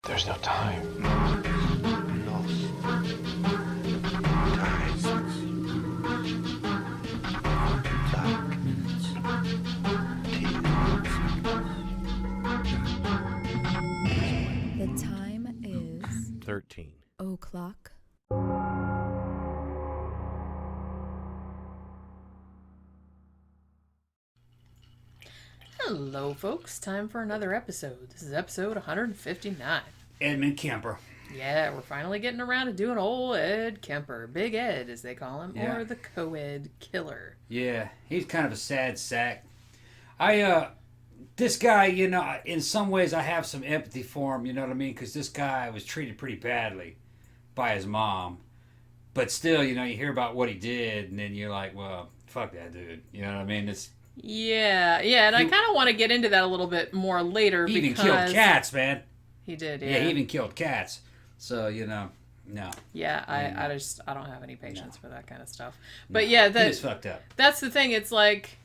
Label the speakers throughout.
Speaker 1: There's no time.
Speaker 2: The time is
Speaker 3: 13
Speaker 2: o'clock.
Speaker 4: Hello, folks. Time for another episode. This is episode 159.
Speaker 5: Edmund Kemper.
Speaker 4: Yeah, we're finally getting around to doing old Ed Kemper. Big Ed, as they call him,
Speaker 5: Yeah.
Speaker 4: or the co-ed killer.
Speaker 5: Yeah, he's kind of a sad sack. This guy, you know, in some ways I have some empathy for him, you know what I mean? Because this guy was treated pretty badly by his mom. But still, you know, you hear about what he did, and then you're like, well, fuck that dude. You know what I mean?
Speaker 4: Yeah, and I kind of want to get into that a little bit more later.
Speaker 5: He
Speaker 4: because
Speaker 5: even killed cats, man.
Speaker 4: He did,
Speaker 5: Yeah, he even killed cats. So, you know, no.
Speaker 4: Yeah, I don't have any patience for that kind of stuff. But yeah,
Speaker 5: he was fucked up.
Speaker 4: That's the thing. It's like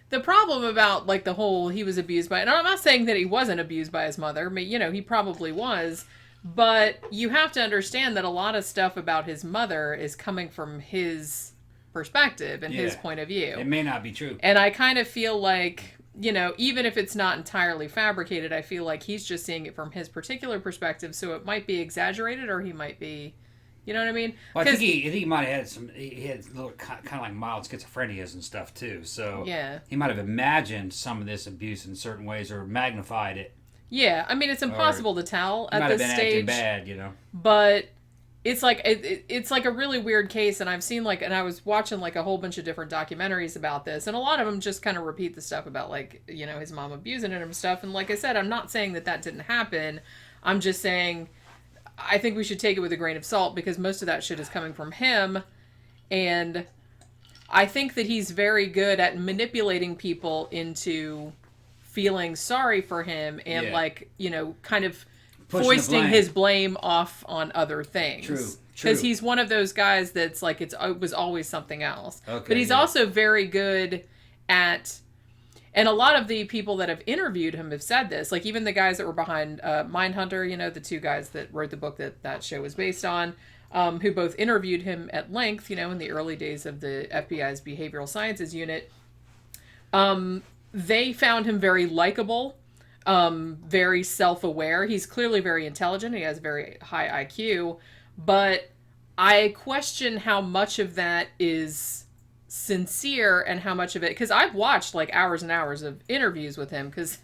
Speaker 4: the problem about like the whole he was abused by. And I'm not saying that he wasn't abused by his mother. I mean, you know, he probably was. But you have to understand that a lot of stuff about his mother is coming from his perspective and his point of view.
Speaker 5: It may not be true.
Speaker 4: And I kind of feel like, you know, even if it's not entirely fabricated, I feel like he's just seeing it from his particular perspective. So it might be exaggerated, or he might be, you know what I mean?
Speaker 5: Well, I think he might have had he had little kind of like mild schizophrenias and stuff too. So
Speaker 4: yeah,
Speaker 5: he might have imagined some of this abuse in certain ways or magnified it.
Speaker 4: Yeah, I mean, it's impossible to tell at this stage. Might have been acting
Speaker 5: bad, you know.
Speaker 4: But it's like it's like a really weird case, and I've seen and I was watching like a whole bunch of different documentaries about this, and a lot of them just kind of repeat the stuff about like, you know, his mom abusing him and stuff. And like I said, I'm not saying that didn't happen. I'm just saying I think we should take it with a grain of salt because most of that shit is coming from him, and I think that he's very good at manipulating people into feeling sorry for him and like, you know, kind of foisting his blame off on other things.
Speaker 5: True.
Speaker 4: Because he's one of those guys that's like, it was always something else.
Speaker 5: Okay,
Speaker 4: but he's also very good at, and a lot of the people that have interviewed him have said this, like even the guys that were behind Mindhunter, you know, the two guys that wrote the book that show was based on, who both interviewed him at length, you know, in the early days of the FBI's behavioral sciences unit. They found him very likable, very self-aware. He's clearly very intelligent. He has very high IQ, but I question how much of that is sincere and how much of it, because I've watched like hours and hours of interviews with him, because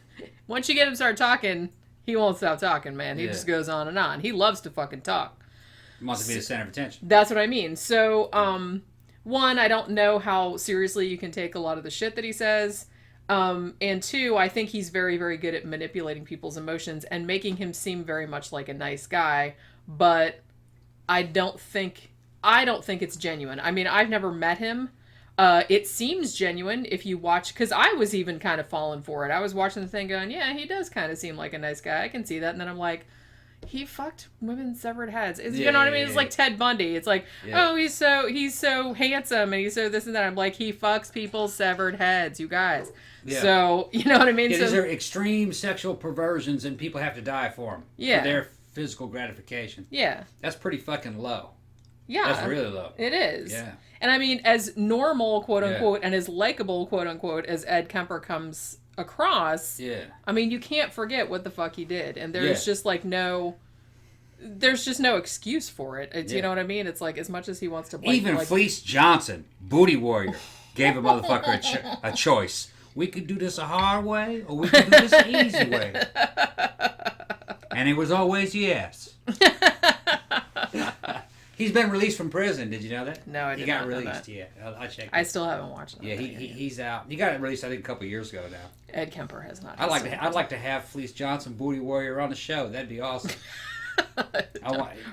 Speaker 4: once you get him started talking, he won't stop talking, man. He just goes on and on. He loves to fucking talk.
Speaker 5: He wants to be the center of attention.
Speaker 4: That's what I mean. So, one, I don't know how seriously you can take a lot of the shit that he says. And two, I think he's very, very good at manipulating people's emotions and making him seem very much like a nice guy, but I don't think it's genuine. I mean, I've never met him. It seems genuine if you watch, because I was even kind of falling for it. I was watching the thing going, yeah, he does kind of seem like a nice guy. I can see that. And then I'm like, he fucked women's severed heads. You know what I mean? It's like Ted Bundy. It's like, oh, he's so handsome and he's so this and that. I'm like, he fucks people's severed heads, you guys. Yeah. So, you know what I mean?
Speaker 5: Yeah, these are extreme sexual perversions and people have to die for them.
Speaker 4: Yeah.
Speaker 5: For their physical gratification.
Speaker 4: Yeah.
Speaker 5: That's pretty fucking low.
Speaker 4: Yeah.
Speaker 5: That's really low.
Speaker 4: It is.
Speaker 5: Yeah.
Speaker 4: And I mean, as normal, quote unquote, and as likable, quote unquote, as Ed Kemper comes across, I mean, you can't forget what the fuck he did. And there's just like there's just no excuse for it. It's, you know what I mean? It's like, as much as he wants to...
Speaker 5: Even Fleece Johnson, Booty Warrior, gave a motherfucker a choice. We could do this a hard way, or we could do this an easy way. And it was always yes. He's been released from prison. Did you know that?
Speaker 4: No, I didn't.
Speaker 5: He got released, I checked.
Speaker 4: I still haven't watched it.
Speaker 5: Yeah, he's out. He got released, I think, a couple of years ago now.
Speaker 4: Ed Kemper has not.
Speaker 5: I'd like to have Fleece Johnson, Booty Warrior, on the show. That'd be awesome.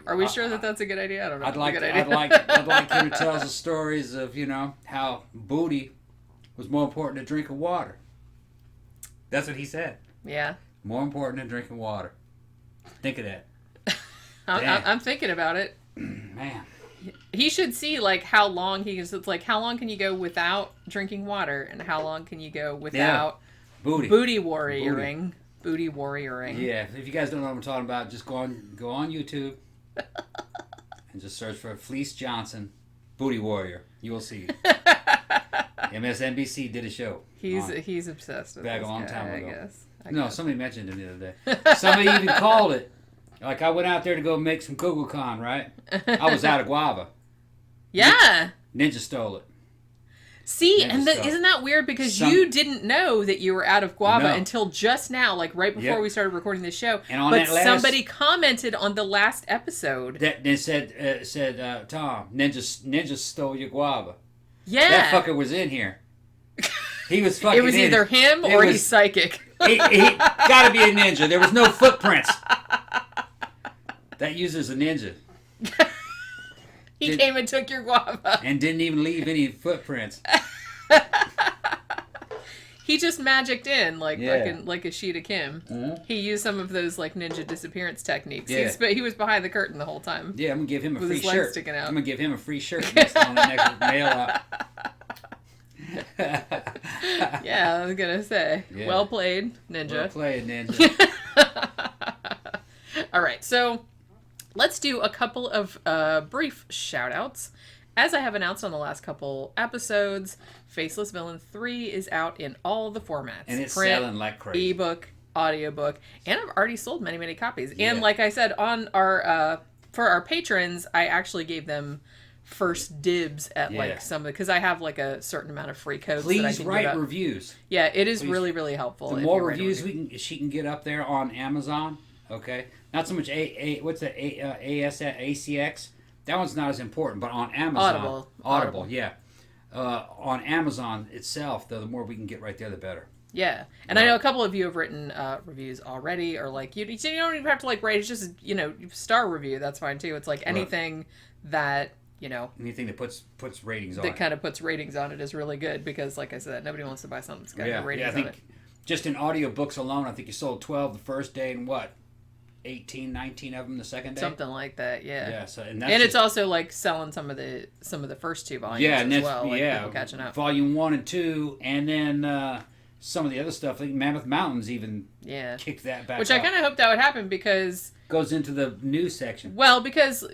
Speaker 4: Are we sure that that's a good idea? I don't know.
Speaker 5: I'd like him to tell us the stories of, you know, how booty was more important than drinking water. That's what he said.
Speaker 4: Yeah.
Speaker 5: More important than drinking water. Think of that.
Speaker 4: I'm thinking about it.
Speaker 5: Man.
Speaker 4: He should see like how long it's like how long can you go without drinking water and how long can you go without booty warrioring. booty warrioring.
Speaker 5: Yeah, if you guys don't know what I'm talking about, just go on YouTube and just search for Fleece Johnson Booty Warrior. You will see. MSNBC did a show.
Speaker 4: He's obsessed with
Speaker 5: back
Speaker 4: this
Speaker 5: a long
Speaker 4: guy,
Speaker 5: time ago.
Speaker 4: I guess.
Speaker 5: No, somebody mentioned him the other day. Somebody even called it. Like, I went out there to go make some Kugelkan, right? I was out of guava.
Speaker 4: Yeah.
Speaker 5: Ninja stole it.
Speaker 4: See,
Speaker 5: Ninja
Speaker 4: and
Speaker 5: stole
Speaker 4: isn't that weird? Because
Speaker 5: Some-
Speaker 4: you didn't know that you were out of guava
Speaker 5: No.
Speaker 4: until just now, like right before
Speaker 5: Yep.
Speaker 4: we started recording this show.
Speaker 5: And on
Speaker 4: but
Speaker 5: that last-
Speaker 4: somebody commented on the last episode.
Speaker 5: That they said, Tom, Ninja stole your guava.
Speaker 4: Yeah.
Speaker 5: That fucker was in here. He was fucking
Speaker 4: It was
Speaker 5: in.
Speaker 4: either him
Speaker 5: It
Speaker 4: or
Speaker 5: was-
Speaker 4: he's psychic.
Speaker 5: He gotta be a ninja. There was no footprints. That user's a ninja.
Speaker 4: He came and took your guava.
Speaker 5: And didn't even leave any footprints.
Speaker 4: He just magicked in like
Speaker 5: Yeah.
Speaker 4: fucking like a sheet of Kim.
Speaker 5: Mhm.
Speaker 4: He used some of those like ninja disappearance techniques.
Speaker 5: Yeah.
Speaker 4: He was behind the curtain the whole time.
Speaker 5: Yeah, I'm gonna give him a
Speaker 4: With
Speaker 5: free
Speaker 4: his legs
Speaker 5: shirt.
Speaker 4: sticking out.
Speaker 5: I'm gonna give him a free shirt next on the next mail out.
Speaker 4: Yeah, I was gonna say.
Speaker 5: Yeah.
Speaker 4: Well played, Ninja.
Speaker 5: Well played, Ninja.
Speaker 4: All right, so let's do a couple of brief shout outs. As I have announced on the last couple episodes, Faceless Villain 3 is out in all the formats.
Speaker 5: And it's
Speaker 4: Print,
Speaker 5: selling like crazy.
Speaker 4: ebook, audiobook, and I've already sold many, many copies.
Speaker 5: Yeah.
Speaker 4: And like I said, on our for our patrons, I actually gave them first dibs at
Speaker 5: Yeah.
Speaker 4: like some of because I have like a certain amount of free codes that I
Speaker 5: Please
Speaker 4: can
Speaker 5: write
Speaker 4: give out.
Speaker 5: reviews.
Speaker 4: Yeah, it is
Speaker 5: Please.
Speaker 4: really, really helpful.
Speaker 5: The
Speaker 4: if
Speaker 5: more
Speaker 4: you write a
Speaker 5: reviews
Speaker 4: review.
Speaker 5: she can get up there on Amazon, okay? Not so much what's the ACX? That one's not as important, but on Amazon, Audible, yeah. On Amazon itself, though, the more we can get right there, the better.
Speaker 4: Yeah, and I know a couple of you have written reviews already, or like you don't even have to like rate. It's just star review. That's fine too. It's like anything that
Speaker 5: Anything that puts ratings on
Speaker 4: that
Speaker 5: it.
Speaker 4: kind of puts ratings on it is really good because, like I said, nobody wants to buy something that's got no
Speaker 5: I
Speaker 4: ratings on
Speaker 5: think
Speaker 4: it.
Speaker 5: just in audiobooks alone, I think you sold 12 the first day and 18, 19 of them the second day?
Speaker 4: Something like that, yeah.
Speaker 5: Yeah, so, and that's
Speaker 4: And it's also like selling some of the first two volumes
Speaker 5: and
Speaker 4: as
Speaker 5: that's,
Speaker 4: well, like people catching up.
Speaker 5: Volume 1 and 2, and then some of the other stuff, like Mammoth Mountains even kicked that back
Speaker 4: Which I
Speaker 5: up.
Speaker 4: kind of hope that would happen because...
Speaker 5: Goes into the news section.
Speaker 4: Well, because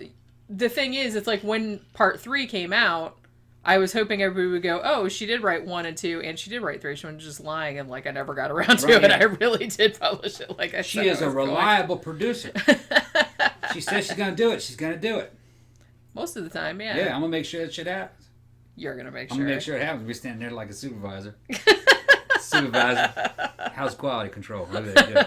Speaker 4: the thing is, it's like when part 3 came out, I was hoping everybody would go, oh, she did write 1 and 2, and she did write 3. She was just lying, and like I never got around to it.
Speaker 5: Yeah.
Speaker 4: I really did publish it, like I said.
Speaker 5: She is a reliable producer. She says she's going to do it. She's going to do it.
Speaker 4: Most of the time, yeah.
Speaker 5: Yeah, I'm going to make sure that shit happens.
Speaker 4: You're going to make
Speaker 5: I'm
Speaker 4: sure.
Speaker 5: going to make sure it happens. We're standing there like a supervisor. Supervisor. How's quality control? Okay,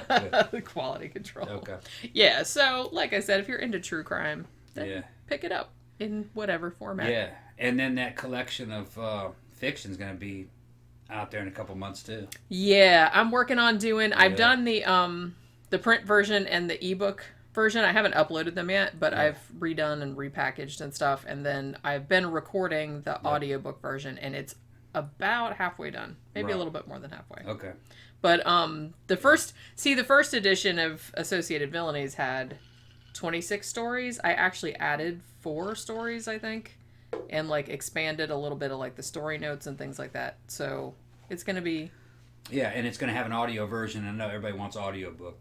Speaker 5: good.
Speaker 4: Quality control.
Speaker 5: Okay.
Speaker 4: Yeah, so like I said, if you're into true crime, then
Speaker 5: Yeah.
Speaker 4: pick it up in whatever format.
Speaker 5: Yeah, and then that collection of fiction is going to be out there in a couple months too.
Speaker 4: Yeah, I'm working on doing. I've
Speaker 5: Yeah.
Speaker 4: done the print version and the ebook version. I haven't uploaded them yet, but I've redone and repackaged and stuff. And then I've been recording the audiobook version, and it's about halfway done, maybe a little bit more than halfway.
Speaker 5: Okay.
Speaker 4: But the first edition of Associated Villainies had 26 stories. I actually added 4 stories, I think, and like expanded a little bit of like the story notes and things like that. So it's going to be...
Speaker 5: Yeah, and it's going to have an audio version. I know everybody wants audiobook.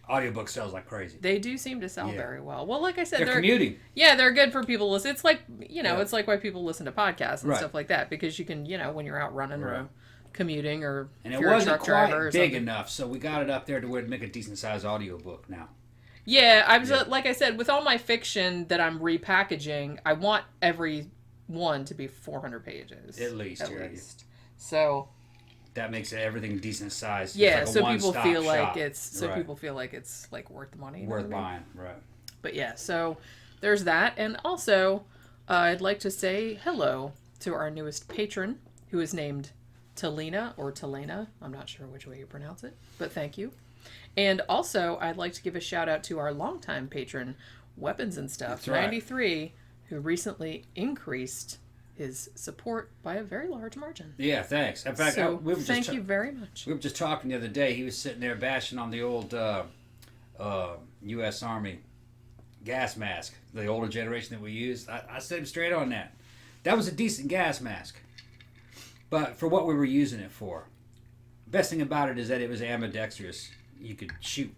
Speaker 5: Audiobook sells like crazy.
Speaker 4: They do seem to sell very well. Well, like I said,
Speaker 5: They're commuting.
Speaker 4: Yeah, they're good for people to listen. It's like, it's like why people listen to podcasts and
Speaker 5: Right.
Speaker 4: stuff like that, because you can, when you're out running or commuting or
Speaker 5: And
Speaker 4: if
Speaker 5: it
Speaker 4: you're a
Speaker 5: wasn't
Speaker 4: truck driver or
Speaker 5: quite big
Speaker 4: something.
Speaker 5: enough, so we got it up there to where it'd make a decent sized audiobook now.
Speaker 4: Yeah, like I said, with all my fiction that I'm repackaging, I want every one to be 400 pages.
Speaker 5: At least.
Speaker 4: So...
Speaker 5: That makes everything decent size.
Speaker 4: Yeah,
Speaker 5: like a
Speaker 4: so people feel
Speaker 5: one-stop
Speaker 4: like
Speaker 5: shop.
Speaker 4: people feel like it's like worth the money.
Speaker 5: Worth buying, right.
Speaker 4: But yeah, so there's that. And also, I'd like to say hello to our newest patron, who is named Talina or Talena. I'm not sure which way you pronounce it, but thank you. And also, I'd like to give a shout out to our longtime patron, Weapons and Stuff,
Speaker 5: That's right.
Speaker 4: 93, who recently increased his support by a very large margin.
Speaker 5: Yeah, thanks. In fact,
Speaker 4: So,
Speaker 5: we were
Speaker 4: thank you very much.
Speaker 5: We were just talking the other day. He was sitting there bashing on the old U.S. Army gas mask, the older generation that we used. I set him straight on that. That was a decent gas mask, but for what we were using it for. Best thing about it is that it was ambidextrous you could shoot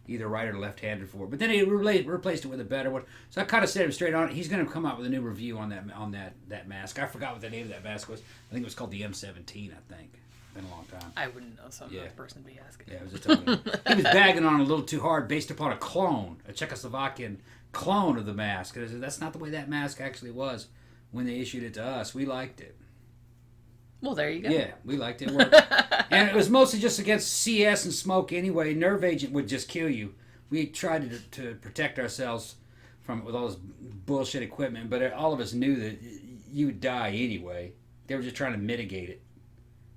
Speaker 5: either right or left-handed for. But then he replaced it with a better one. So I kind of set him straight on it. He's going to come out with a new review on that mask. I forgot what the name of that mask was. I think it was called the M17, I think. Been a long time.
Speaker 4: I wouldn't know, so I'm not the person to be asking.
Speaker 5: Yeah, I was just telling him. He was bagging on it a little too hard based upon a Czechoslovakian clone of the mask. That's not the way that mask actually was when they issued it to us. We liked it.
Speaker 4: Well, there you go.
Speaker 5: Yeah, we liked it. It worked. And it was mostly just against CS and smoke anyway. Nerve agent would just kill you. We tried to protect ourselves from it with all this bullshit equipment, but all of us knew that you would die anyway. They were just trying to mitigate it.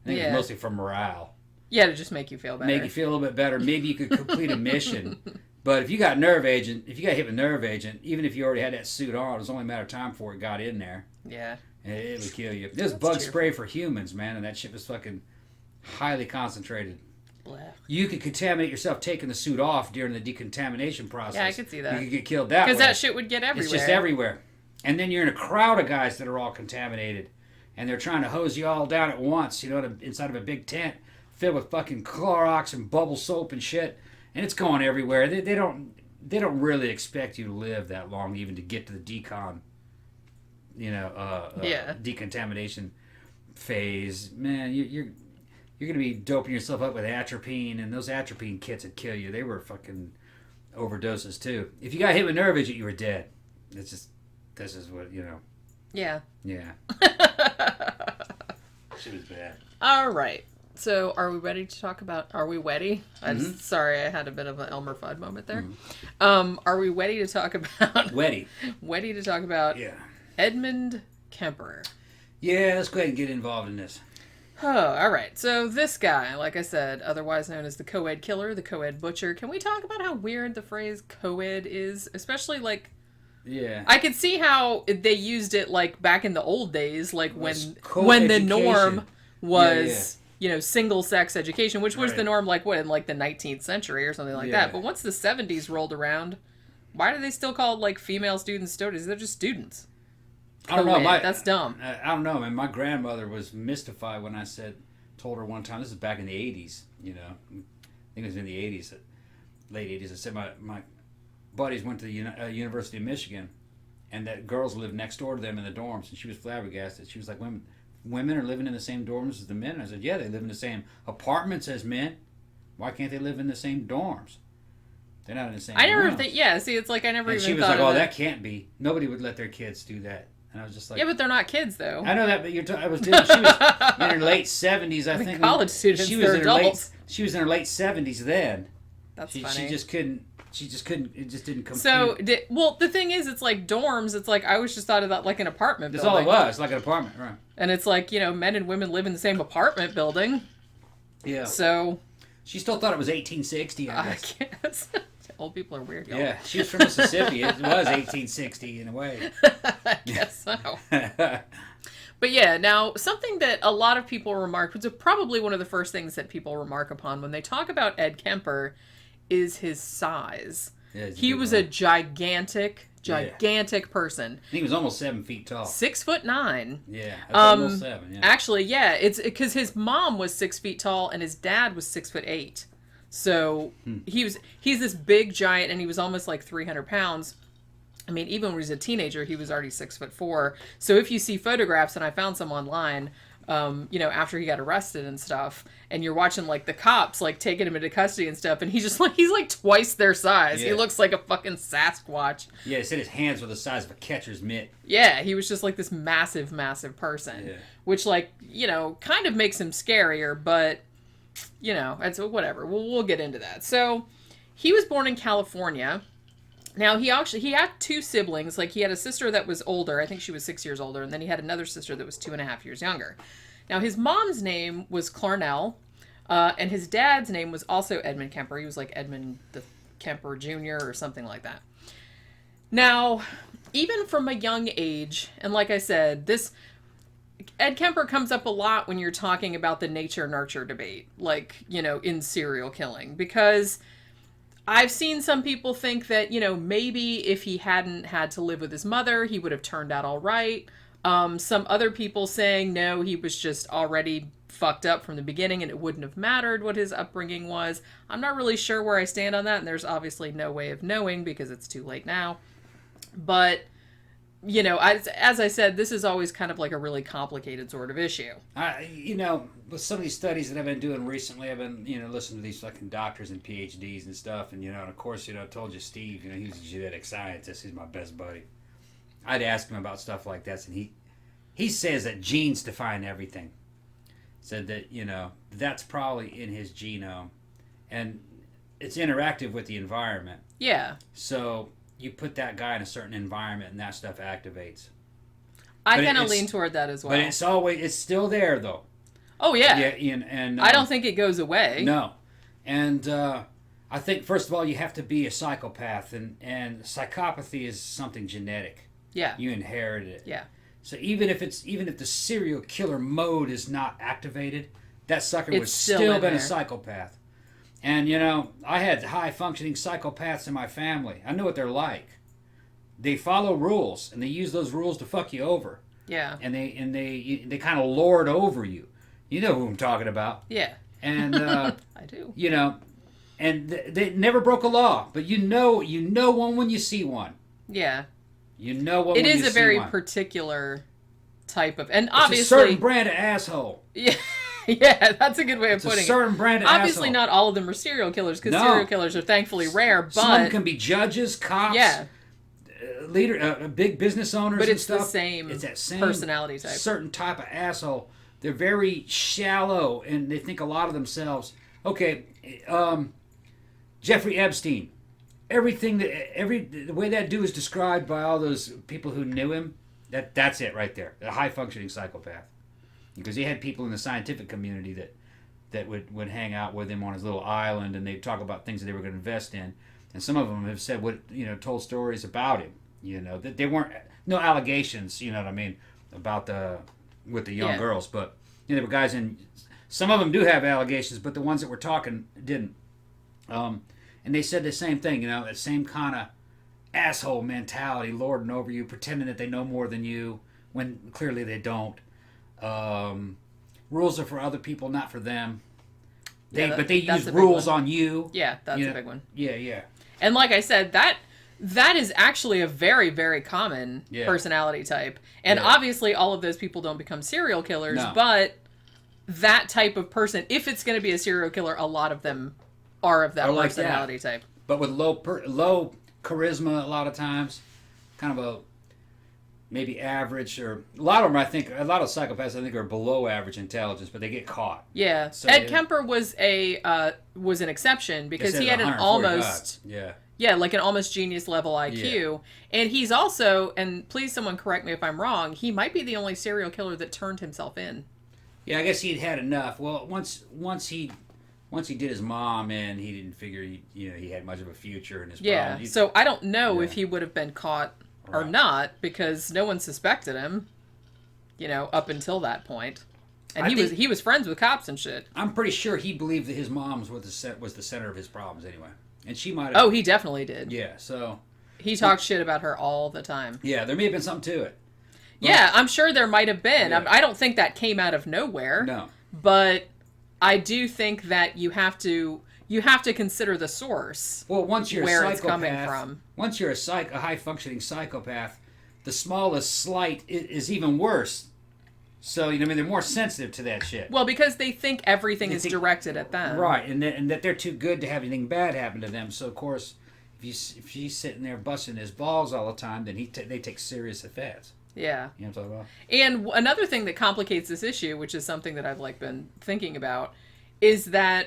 Speaker 5: I think it was mostly for morale.
Speaker 4: Yeah, to just make you feel better.
Speaker 5: Make you feel a little bit better. Maybe you could complete a mission. But if you got hit with nerve agent, even if you already had that suit on, it was only a matter of time before it got in there.
Speaker 4: Yeah.
Speaker 5: It would kill you. There's bug spray for humans, man, and that shit was fucking highly concentrated.
Speaker 4: Blech.
Speaker 5: You could contaminate yourself taking the suit off during the decontamination process.
Speaker 4: Yeah, I could see that.
Speaker 5: You could get killed that way.
Speaker 4: Because that shit would get everywhere.
Speaker 5: It's just everywhere. And then you're in a crowd of guys that are all contaminated. And they're trying to hose you all down at once, inside of a big tent filled with fucking Clorox and bubble soap and shit. And it's going everywhere. They don't really expect you to live that long even to get to the decontamination phase. Man, you're going to be doping yourself up with atropine, and those atropine kits would kill you. They were fucking overdoses too. If you got hit with nerve agent, you were dead. This is what,
Speaker 4: Yeah.
Speaker 5: Yeah. She was bad.
Speaker 4: All right. So, are we ready to talk about... Are we ready? Sorry, I had a bit of an Elmer Fudd moment there. Are we ready to talk about...
Speaker 5: Ready
Speaker 4: to talk about Edmund Kemper.
Speaker 5: Yeah, let's go ahead and get involved in this.
Speaker 4: Oh, all right. So, this guy, like I said, otherwise known as the co-ed killer, the co-ed butcher. Can we talk about how weird the phrase co-ed is? Especially, like...
Speaker 5: Yeah.
Speaker 4: I could see how they used it, like, back in the old days, like, when the norm was, single-sex education, which was the norm, like, what, in, like, the 19th century or something like that. But once the 70s rolled around, why do they still call it, like, female students students? They're just students.
Speaker 5: I don't know.
Speaker 4: That's dumb.
Speaker 5: I don't know, man. My grandmother was mystified when I told her one time, this is back in the 80s, I think it was in the 80s, late 80s. I said my buddies went to the University of Michigan, and that girls lived next door to them in the dorms, and she was flabbergasted. She was like, women are living in the same dorms as the men? I said, yeah, they live in the same apartments as men. Why can't they live in the same dorms? They're not in the same rooms.
Speaker 4: See, it's like I never
Speaker 5: and
Speaker 4: even thought of it.
Speaker 5: she was like, oh, that can't be. Nobody would let their kids do that. And I was just like...
Speaker 4: Yeah, but they're not kids, though.
Speaker 5: I know that, but she was in her late 70s, I think.
Speaker 4: College students, they're adults.
Speaker 5: She was in her late 70s then.
Speaker 4: That's funny.
Speaker 5: She just couldn't, it just didn't compute.
Speaker 4: So, the thing is, it's like dorms. It's like, I always just thought of that like an apartment building.
Speaker 5: That's all it was, like an apartment, right.
Speaker 4: And it's like, men and women live in the same apartment building.
Speaker 5: Yeah.
Speaker 4: So.
Speaker 5: She still thought it was 1860, I
Speaker 4: guess. Old people are weird, y'all.
Speaker 5: Yeah, she was from Mississippi. It was 1860 in a way.
Speaker 4: I guess so. But yeah, now, something that a lot of people remark, which is probably one of the first things that people remark upon when they talk about Ed Kemper, is his size. Yeah, he was a gigantic person.
Speaker 5: He was almost 7 feet tall.
Speaker 4: 6'9".
Speaker 5: Yeah, that's almost 7. Yeah.
Speaker 4: Actually, yeah, it's because his mom was 6 feet tall and his dad was 6'8". So he's this big giant, and he was almost like 300 pounds. I mean, even when he was a teenager, he was already 6'4". So if you see photographs, and I found some online, after he got arrested and stuff, and you're watching like the cops like taking him into custody and stuff, and he's like twice their size. Yeah. He looks like a fucking Sasquatch.
Speaker 5: Yeah, he said his hands were the size of a catcher's mitt.
Speaker 4: Yeah, he was just like this massive, massive person, which kind of makes him scarier, but. It's whatever. We'll get into that. So, he was born in California. Now, he had 2 siblings. Like, he had a sister that was older. I think she was 6 years older. And then he had another sister that was 2.5 years younger. Now, his mom's name was Clarnell. And his dad's name was also Edmund Kemper. He was like Edmund the Kemper Jr. or something like that. Now, even from a young age, and like I said, Ed Kemper comes up a lot when you're talking about the nature-nurture debate, like, in serial killing, because I've seen some people think that, maybe if he hadn't had to live with his mother, he would have turned out all right. Some other people saying, no, he was just already fucked up from the beginning and it wouldn't have mattered what his upbringing was. I'm not really sure where I stand on that, and there's obviously no way of knowing because it's too late now. But, you know, as I said, this is always kind of like a really complicated sort of issue.
Speaker 5: You know, with some of these studies that I've been doing recently, I've been, you know, listening to these fucking doctors and PhDs and stuff, and, you know, and of course, you know, I told you Steve, you know, he's a genetic scientist, he's my best buddy. I'd ask him about stuff like this, and he says that genes define everything. Said that, you know, that's probably in his genome, and it's interactive with the environment.
Speaker 4: Yeah.
Speaker 5: So you put that guy in a certain environment, and that stuff activates.
Speaker 4: I kind of lean toward that as well.
Speaker 5: But it's still there, though.
Speaker 4: Oh, yeah.
Speaker 5: Yeah, and
Speaker 4: I don't think it goes away.
Speaker 5: No. And I think, first of all, you have to be a psychopath, and psychopathy is something genetic.
Speaker 4: Yeah.
Speaker 5: You inherit it.
Speaker 4: Yeah.
Speaker 5: So even if the serial killer mode is not activated, that sucker would still been a psychopath. And, you know, I had high-functioning psychopaths in my family. I know what they're like. They follow rules, and they use those rules to fuck you over.
Speaker 4: Yeah.
Speaker 5: And they kind of lord over you. You know who I'm talking about.
Speaker 4: Yeah.
Speaker 5: And
Speaker 4: I do.
Speaker 5: You know, and they never broke a law, but you know one when you see one.
Speaker 4: Yeah.
Speaker 5: You know one when you see one.
Speaker 4: It is a very particular type of, and
Speaker 5: it's
Speaker 4: obviously
Speaker 5: a certain brand of asshole.
Speaker 4: Yeah. Yeah, that's a good way of putting it.
Speaker 5: It's a certain brand of
Speaker 4: Obviously,
Speaker 5: asshole.
Speaker 4: not all of them are serial killers, because serial killers are thankfully rare, but...
Speaker 5: Some of them can be judges, cops, big business owners
Speaker 4: but
Speaker 5: and
Speaker 4: it's
Speaker 5: stuff.
Speaker 4: it's that same personality type.
Speaker 5: Certain type of asshole. They're very shallow, and they think a lot of themselves. Okay, Jeffrey Epstein. The way that dude is described by all those people who knew him, that's it right there. A high-functioning psychopath. Because he had people in the scientific community that would hang out with him on his little island, and they'd talk about things that they were going to invest in. And some of them have said told stories about him. You know, that they weren't no allegations. You know what I mean about with the young girls, but you know, there were guys in. Some of them do have allegations, but the ones that were talking didn't. And they said the same thing. You know, that same kind of asshole mentality, lording over you, pretending that they know more than you when clearly they don't. Rules are for other people, not for them. But they use rules on you.
Speaker 4: Yeah, that's a big one.
Speaker 5: Yeah.
Speaker 4: And like I said, that is actually a very, very common personality type. And obviously all of those people don't become serial killers, but that type of person, if it's going to be a serial killer, a lot of them are of that personality type. But
Speaker 5: with low charisma a lot of times, kind of a maybe average, or a lot of them, a lot of psychopaths are below average intelligence, but they get caught.
Speaker 4: Yeah. So Ed Kemper was an exception because he had an almost like an almost genius level IQ. And he's also, and please someone correct me if I'm wrong, he might be the only serial killer that turned himself in.
Speaker 5: Yeah, I guess he'd had enough. Well, once he did his mom in, he didn't figure he had much of a future in his problem.
Speaker 4: So I don't know if he would have been caught or not, because no one suspected him, up until that point. And he was friends with cops and shit.
Speaker 5: I'm pretty sure he believed that his mom was the center of his problems anyway. And she might have...
Speaker 4: Oh, he definitely did.
Speaker 5: Yeah, so...
Speaker 4: He talked shit about her all the time.
Speaker 5: Yeah, there may have been something to it.
Speaker 4: Yeah, I'm sure there might have been. Yeah. I don't think that came out of nowhere.
Speaker 5: No.
Speaker 4: But I do think that you have to consider the source.
Speaker 5: Well, once you're
Speaker 4: where
Speaker 5: a
Speaker 4: it's coming
Speaker 5: psychopath,
Speaker 4: from.
Speaker 5: Once you're a high-functioning psychopath, the smallest slight is even worse. So, they're more sensitive to that shit.
Speaker 4: Well, because they think everything is directed at them.
Speaker 5: Right, and that they're too good to have anything bad happen to them. So, of course, if she's sitting there busting his balls all the time, then they take serious offense.
Speaker 4: Yeah.
Speaker 5: You know what I'm talking about?
Speaker 4: And another thing that complicates this issue, which is something that I've been thinking about, is that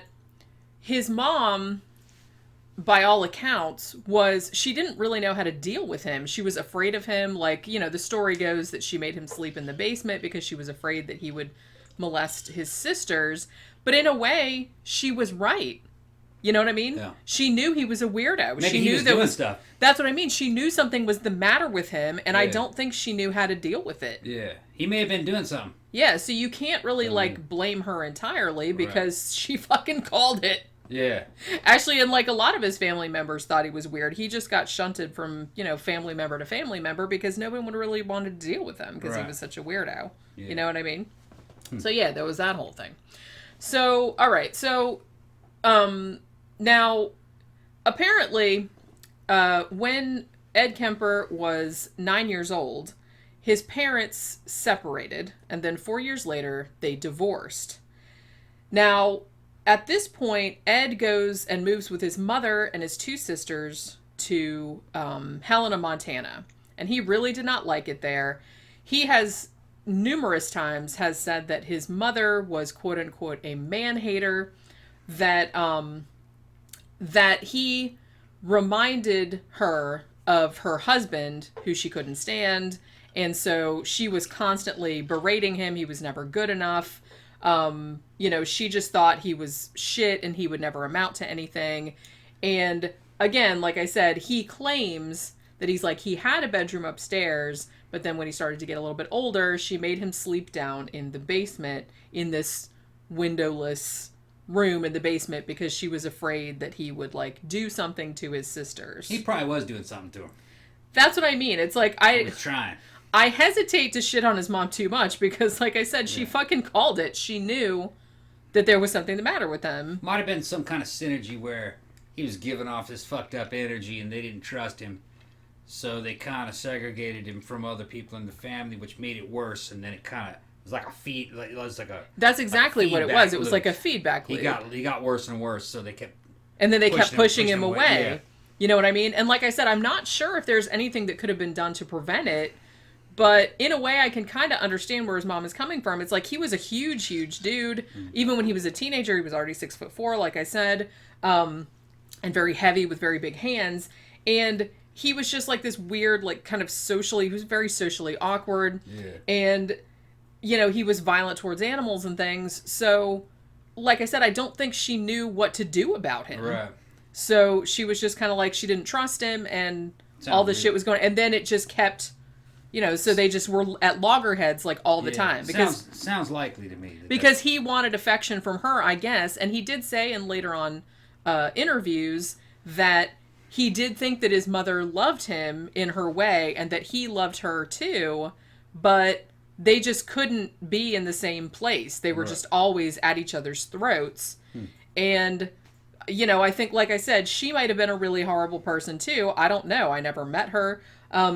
Speaker 4: his mom, by all accounts, she didn't really know how to deal with him. She was afraid of him. The story goes that she made him sleep in the basement because she was afraid that he would molest his sisters. But in a way, she was right. You know what I mean?
Speaker 5: Yeah.
Speaker 4: She knew he was a weirdo.
Speaker 5: Maybe
Speaker 4: she
Speaker 5: he
Speaker 4: knew
Speaker 5: was doing stuff.
Speaker 4: That's what I mean. She knew something was the matter with him, and I don't think she knew how to deal with it.
Speaker 5: Yeah. He may have been doing something.
Speaker 4: Yeah, so you can't really, blame her entirely because she fucking called it.
Speaker 5: Yeah.
Speaker 4: Actually, and a lot of his family members thought he was weird. He just got shunted from, family member to family member because no one would really wanted to deal with him because he was such a weirdo. Yeah. You know what I mean? So yeah, there was that whole thing. So, all right. So, now, apparently, when Ed Kemper was 9 years old, his parents separated, and then 4 years later, they divorced. Now, at this point, Ed goes and moves with his mother and his two sisters to Helena, Montana. And he really did not like it there. He has numerous times has said that his mother was quote unquote a man-hater, that that he reminded her of her husband who she couldn't stand, and so she was constantly berating him. He was never good enough. She just thought he was shit and he would never amount to anything. And again, like I said, he claims that he's like, he had a bedroom upstairs, but then when he started to get a little bit older, she made him sleep down in the basement in this windowless room in the basement because she was afraid that he would like do something to his sisters.
Speaker 5: He probably was doing something to him.
Speaker 4: That's what I mean. It's like
Speaker 5: He was trying.
Speaker 4: I hesitate to shit on his mom too much because, like I said, she fucking called it. She knew that there was something the matter with them.
Speaker 5: Might have been some kind of synergy where he was giving off this fucked up energy and they didn't trust him. So they kind of segregated him from other people in the family, which made it worse. And then it kind of was like a feed. It was like a.
Speaker 4: That's exactly what it was. It was like a feedback loop.
Speaker 5: He got worse and worse. So they kept.
Speaker 4: And then they kept pushing him away.
Speaker 5: Yeah.
Speaker 4: You know what I mean? And like I said, I'm not sure if there's anything that could have been done to prevent it. But in a way, I can kind of understand where his mom is coming from. It's like he was a huge, huge dude. Even when he was a teenager, he was already 6'4", like I said, and very heavy with very big hands. And he was just like this weird, like kind of he was very socially awkward.
Speaker 5: Yeah.
Speaker 4: And, he was violent towards animals and things. So, like I said, I don't think she knew what to do about him.
Speaker 5: Right.
Speaker 4: So she was just kind of like, she didn't trust him and all this shit was going. And then it just kept... so they just were at loggerheads like all the time. Because
Speaker 5: sounds likely to me.
Speaker 4: Because he wanted affection from her, I guess. And he did say in later on interviews that he did think that his mother loved him in her way and that he loved her too. But they just couldn't be in the same place. They were just always at each other's throats. And, I think, like I said, she might have been a really horrible person too. I don't know. I never met her.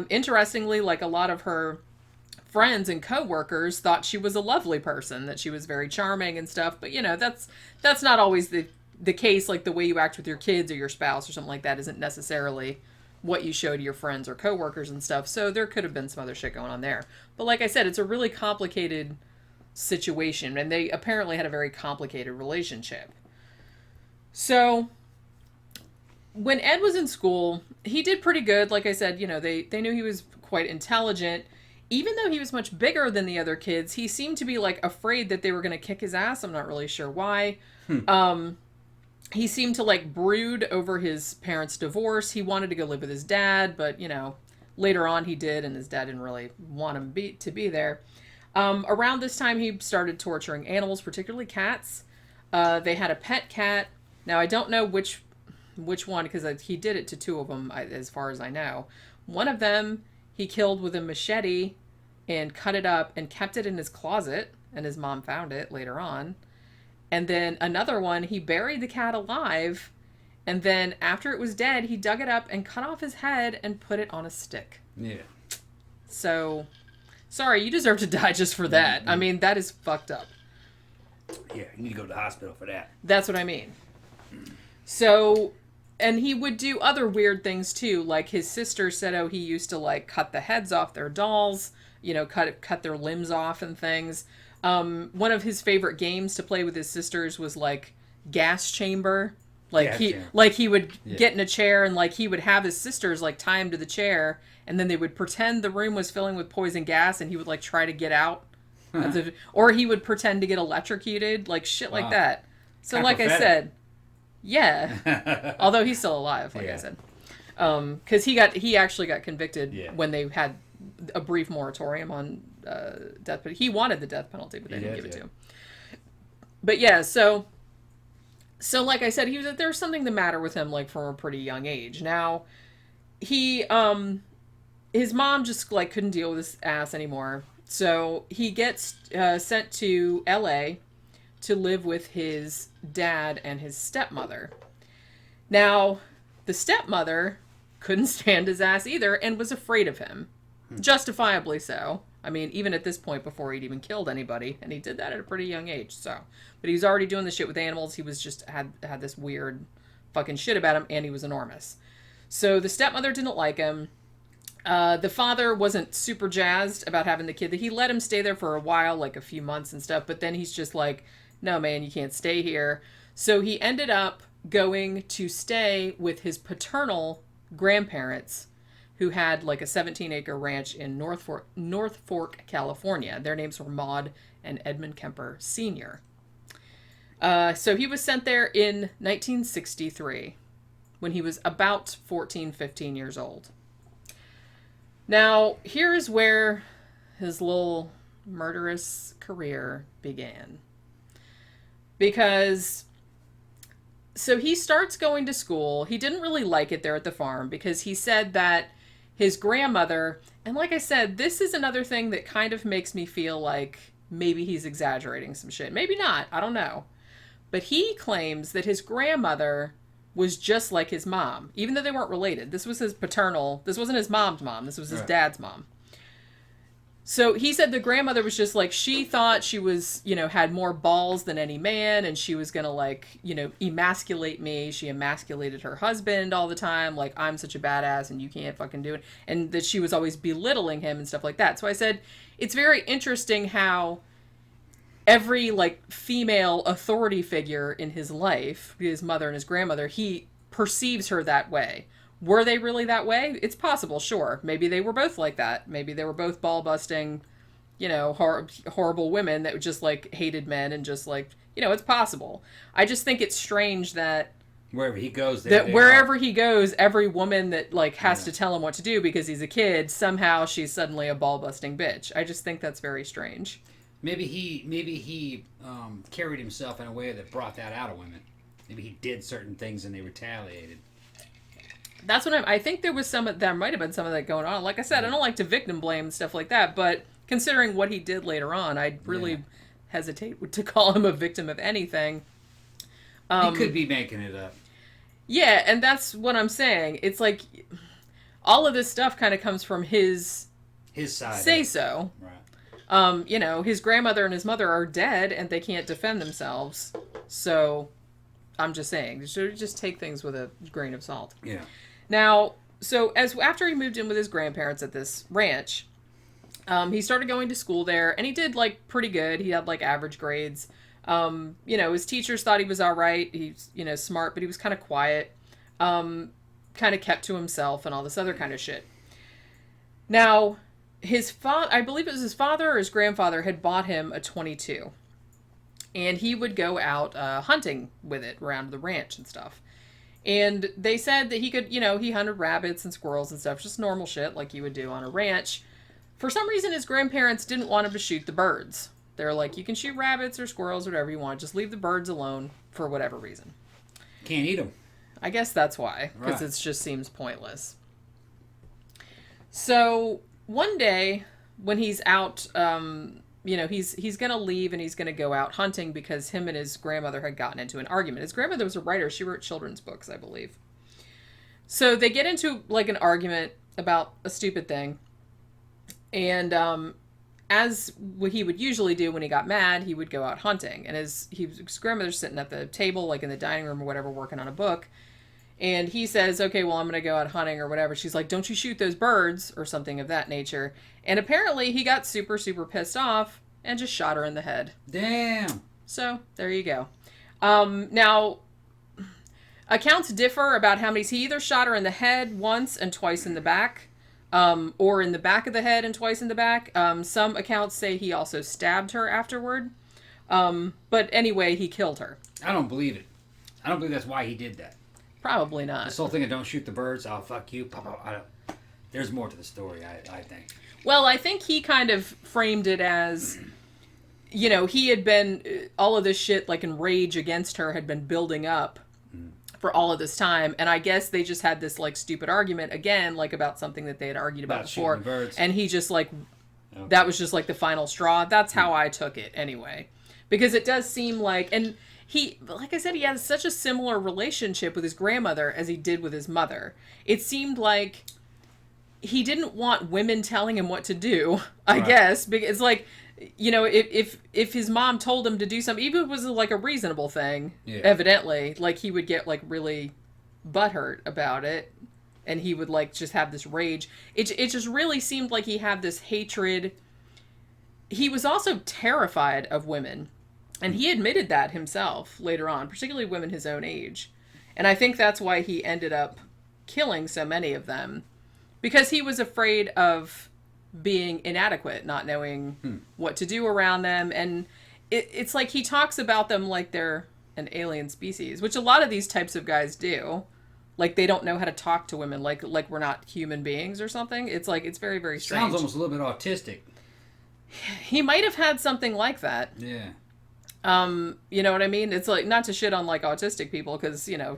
Speaker 4: Interestingly, like a lot of her friends and coworkers thought she was a lovely person, that she was very charming and stuff. But that's not always the case. Like the way you act with your kids or your spouse or something like that isn't necessarily what you show to your friends or coworkers and stuff. So there could have been some other shit going on there. But like I said, it's a really complicated situation, and they apparently had a very complicated relationship. So when Ed was in school, he did pretty good. Like I said, they knew he was quite intelligent. Even though he was much bigger than the other kids, he seemed to be like afraid that they were going to kick his ass. I'm not really sure why. He seemed to like brood over his parents' divorce. He wanted to go live with his dad, but later on he did, and his dad didn't really want him to be there. Around this time, he started torturing animals, particularly cats. They had a pet cat. Now I don't know which one, because he did it to two of them, as far as I know. One of them he killed with a machete and cut it up and kept it in his closet, and his mom found it later on. And then another one, he buried the cat alive, and then after it was dead, he dug it up and cut off his head and put it on a stick.
Speaker 5: Yeah.
Speaker 4: So, sorry, you deserve to die just for that. I mean, that is fucked up.
Speaker 5: Yeah, you need to go to the hospital for that.
Speaker 4: That's what I mean. So... And he would do other weird things too. Like his sister said, he used to like cut the heads off their dolls, cut their limbs off and things. One of his favorite games to play with his sisters was like gas chamber. Like he would get in a chair and like he would have his sisters like tie him to the chair, and then they would pretend the room was filling with poison gas, and he would like try to get out. Or he would pretend to get electrocuted, like shit like that. So kind like I said. Yeah, although he's still alive, like I said, because he actually got convicted when they had a brief moratorium on death penalty. He wanted the death penalty, but they didn't give it to him. But yeah, so like I said, there was something the matter with him, like from a pretty young age. Now, he his mom just like couldn't deal with his ass anymore, So he gets sent to L.A. to live with his dad and his stepmother. Now, the stepmother couldn't stand his ass either and was afraid of him. Justifiably so. I mean, even at this point before he'd even killed anybody. And he did that at a pretty young age, so. But he was already doing the shit with animals. He was just had this weird fucking shit about him, and he was enormous. So the stepmother didn't like him. The father wasn't super jazzed about having the kid. He let him stay there for a while, like a few months and stuff, but then he's just like, no, man, you can't stay here. So he ended up going to stay with his paternal grandparents, who had like a 17-acre ranch in North Fork, California. Their names were Maud and Edmund Kemper Sr. So he was sent there in 1963 when he was about 14, 15 years old. Now, here's where his little murderous career began. Because, so he starts going to school. He didn't really like it there at the farm because he said that his grandmother, and like I said, this is another thing that kind of makes me feel like maybe he's exaggerating some shit. Maybe not. I don't know. But he claims that his grandmother was just like his mom, even though they weren't related. This was his paternal. This wasn't his mom's mom. This was his dad's mom. So he said the grandmother was just like, she thought she was, had more balls than any man, and she was going to, like, emasculate me. She emasculated her husband all the time. Like, I'm such a badass and you can't fucking do it. And that she was always belittling him and stuff like that. So I said, it's very interesting how every, like, female authority figure in his life, his mother and his grandmother, he perceives her that way. Were they really that way? It's possible, sure. Maybe they were both like that. Maybe they were both ball-busting, horrible women that just, like, hated men and just, like, it's possible. I just think it's strange that
Speaker 5: wherever he goes,
Speaker 4: he goes, every woman that, like, has to tell him what to do because he's a kid, somehow she's suddenly a ball-busting bitch. I just think that's very strange.
Speaker 5: Maybe he carried himself in a way that brought that out of women. Maybe he did certain things and they retaliated.
Speaker 4: That's what I think there might have been some of that going on. Like I said, I don't like to victim blame and stuff like that, but considering what he did later on, I'd really hesitate to call him a victim of anything.
Speaker 5: He could be making it up.
Speaker 4: Yeah, and that's what I'm saying. It's like all of this stuff kind of comes from his
Speaker 5: side.
Speaker 4: Say so. Right. His grandmother and his mother are dead and they can't defend themselves. So I'm just saying, you should just take things with a grain of salt.
Speaker 5: Yeah.
Speaker 4: Now, so after he moved in with his grandparents at this ranch, he started going to school there, and he did, like, pretty good. He had, like, average grades. His teachers thought he was all right. He's, smart, but he was kind of quiet. Kind of kept to himself and all this other kind of shit. Now, I believe it was his father or his grandfather had bought him a .22. And he would go out hunting with it around the ranch and stuff. And they said that he could, he hunted rabbits and squirrels and stuff, just normal shit like you would do on a ranch. For some reason, his grandparents didn't want him to shoot the birds. They're like, you can shoot rabbits or squirrels or whatever you want. Just leave the birds alone for whatever reason.
Speaker 5: Can't eat them.
Speaker 4: I guess that's why, because it just seems pointless. So one day when he's out, he's going to leave and he's going to go out hunting because him and his grandmother had gotten into an argument. His grandmother was a writer. She wrote children's books, I believe. So they get into, like, an argument about a stupid thing. And as what he would usually do when he got mad, he would go out hunting. And his grandmother's sitting at the table, like in the dining room or whatever, working on a book. And he says, okay, well, I'm going to go out hunting or whatever. She's like, don't you shoot those birds or something of that nature. And apparently he got super, super pissed off and just shot her in the head.
Speaker 5: Damn.
Speaker 4: So there you go. Now, accounts differ about how many. He either shot her in the head once and twice in the back, or in the back of the head and twice in the back. Some accounts say he also stabbed her afterward. But anyway, he killed her.
Speaker 5: I don't believe it. I don't believe that's why he did that.
Speaker 4: Probably not.
Speaker 5: This whole thing of don't shoot the birds, I'll fuck you. There's more to the story, I think.
Speaker 4: Well, I think he kind of framed it as, he had been, all of this shit, like, in rage against her had been building up for all of this time. And I guess they just had this, like, stupid argument, again, like, about something that they had argued about before.
Speaker 5: Shooting the birds.
Speaker 4: And he just, like,
Speaker 5: Okay.
Speaker 4: That was just like the final straw. That's how I took it anyway. Because it does seem like, and he, like I said, he has such a similar relationship with his grandmother as he did with his mother. It seemed like he didn't want women telling him what to do, I guess. Because it's like, you know, if his mom told him to do something, even if it was like a reasonable thing, evidently, like he would get like really butthurt about it. And he would like just have this rage. It just really seemed like he had this hatred. He was also terrified of women. And he admitted that himself later on, particularly women his own age. And I think that's why he ended up killing so many of them. Because he was afraid of being inadequate, not knowing what to do around them. And it's like he talks about them like they're an alien species, which a lot of these types of guys do. Like they don't know how to talk to women, like we're not human beings or something. It's like, it's very, very strange.
Speaker 5: Sounds almost a little bit autistic.
Speaker 4: He might have had something like that.
Speaker 5: Yeah.
Speaker 4: You know what I mean? It's like, not to shit on like autistic people, because, you know,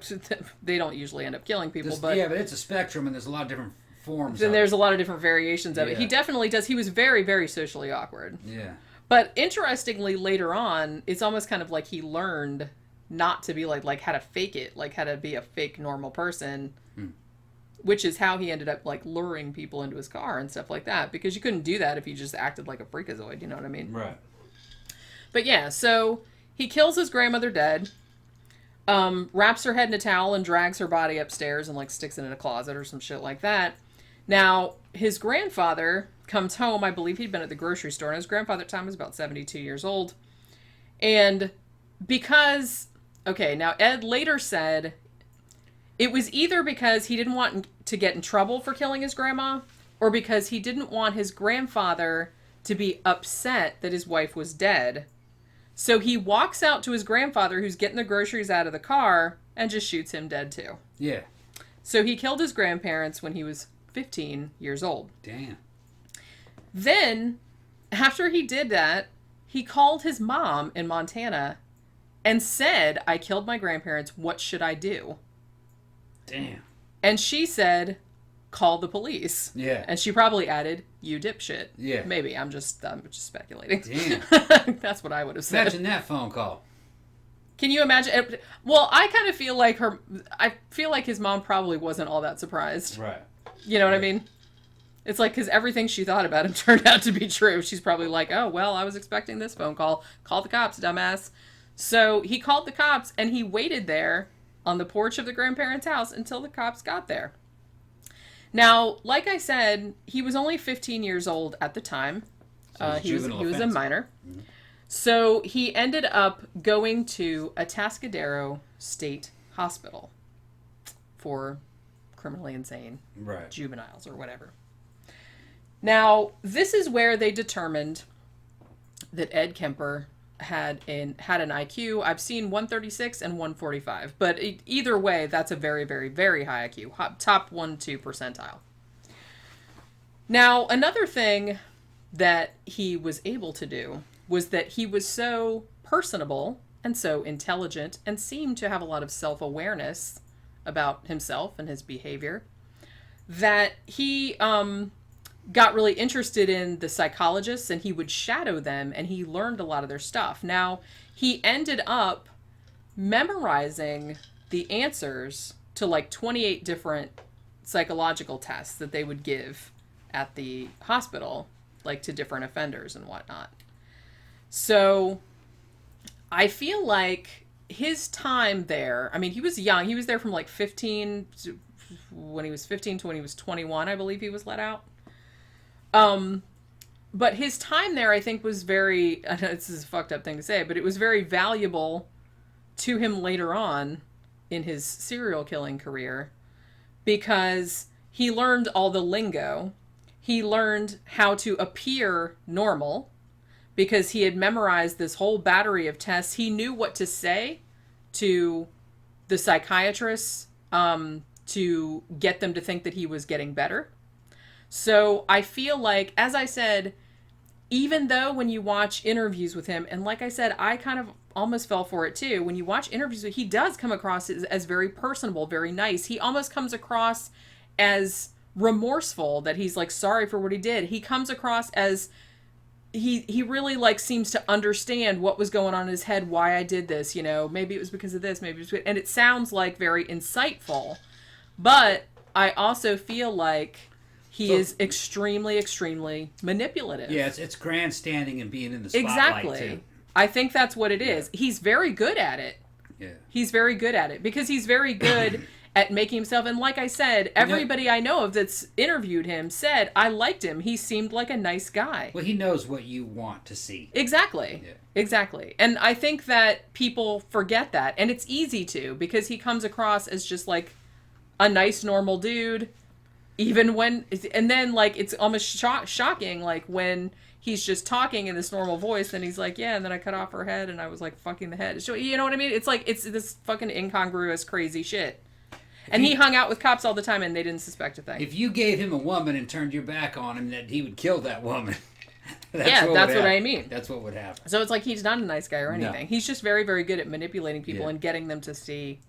Speaker 4: they don't usually end up killing people. But
Speaker 5: yeah, but it's a spectrum and there's a lot of different forms.
Speaker 4: Then there's a lot of different variations of it. He definitely does. He was very, very socially awkward.
Speaker 5: Yeah.
Speaker 4: But interestingly, later on, it's almost kind of like he learned not to be like how to fake it, like how to be a fake normal person, which is how he ended up like luring people into his car and stuff like that, because you couldn't do that if you just acted like a freakazoid, you know what I mean?
Speaker 5: Right.
Speaker 4: But yeah, so he kills his grandmother dead, wraps her head in a towel and drags her body upstairs and like sticks it in a closet or some shit like that. Now, his grandfather comes home. I believe he'd been at the grocery store, and his grandfather at the time was about 72 years old. And because... Okay, now Ed later said it was either because he didn't want to get in trouble for killing his grandma, or because he didn't want his grandfather to be upset that his wife was dead. So he walks out to his grandfather, who's getting the groceries out of the car, and just shoots him dead too.
Speaker 5: Yeah.
Speaker 4: So he killed his grandparents when he was 15 years old.
Speaker 5: Damn.
Speaker 4: Then, after he did that, he called his mom in Montana and said, "I killed my grandparents. What should I do?"
Speaker 5: Damn.
Speaker 4: And she said, "Call the police."
Speaker 5: Yeah.
Speaker 4: And she probably added, "You dipshit."
Speaker 5: Yeah.
Speaker 4: Maybe. I'm just speculating.
Speaker 5: Damn.
Speaker 4: That's what I would have said.
Speaker 5: Imagine that phone call.
Speaker 4: Can you imagine? Well, I kind of feel like I feel like his mom probably wasn't all that surprised.
Speaker 5: Right.
Speaker 4: You know what I mean? It's like, because everything she thought about him turned out to be true. She's probably like, "Oh, well, I was expecting this phone call. Call the cops, dumbass." So he called the cops, and he waited there on the porch of the grandparents' house until the cops got there. Now, like I said, he was only 15 years old at the time.
Speaker 5: So
Speaker 4: he was a minor. Mm-hmm. So he ended up going to Atascadero State Hospital for criminally insane juveniles or whatever. Now, this is where they determined that Ed Kemper had an IQ. I've seen 136 and 145, but either way, that's a very, very, very high IQ, top 1-2 percentile. Now, another thing that he was able to do was that he was so personable and so intelligent and seemed to have a lot of self-awareness about himself and his behavior that he got really interested in the psychologists, and he would shadow them, and he learned a lot of their stuff. Now, he ended up memorizing the answers to like 28 different psychological tests that they would give at the hospital, like to different offenders and whatnot. So I feel like his time there, I mean, he was young. He was there from like 15 to when he was 15 to when he was 21, I believe he was let out. But his time there, I think, was very, I know this is a fucked up thing to say, but it was very valuable to him later on in his serial killing career, because he learned all the lingo. He learned how to appear normal because he had memorized this whole battery of tests. He knew what to say to the psychiatrists, to get them to think that he was getting better. So I feel like, as I said, even though when you watch interviews with him, and like I said, I kind of almost fell for it too. When you watch interviews, he does come across as very personable, very nice. He almost comes across as remorseful, that he's like sorry for what he did. He comes across as he really like seems to understand what was going on in his head, why I did this, you know, maybe it was because of this, maybe it was, and it sounds like very insightful, but I also feel like he is extremely, extremely manipulative.
Speaker 5: Yeah, it's grandstanding and being in the spotlight,
Speaker 4: exactly.
Speaker 5: too.
Speaker 4: I think that's what it is. He's very good at it.
Speaker 5: Yeah.
Speaker 4: He's very good at it because he's very good at making himself. And like I said, everybody I know of that's interviewed him said, I liked him. He seemed like a nice guy.
Speaker 5: Well, he knows what you want to see.
Speaker 4: Exactly.
Speaker 5: Yeah.
Speaker 4: Exactly. And I think that people forget that. And it's easy to, because he comes across as just like a nice, normal dude. Even when, and then like, it's almost shocking, like when he's just talking in this normal voice, and he's like, yeah, and then I cut off her head and I was like fucking the head. So, you know what I mean? It's like, it's this fucking incongruous, crazy shit. And he hung out with cops all the time and they didn't suspect a thing.
Speaker 5: If you gave him a woman and turned your back on him, that he would kill that woman.
Speaker 4: That's what I mean.
Speaker 5: That's what would happen.
Speaker 4: So it's like he's not a nice guy or anything.
Speaker 5: No.
Speaker 4: He's just very, very good at manipulating people and getting them to see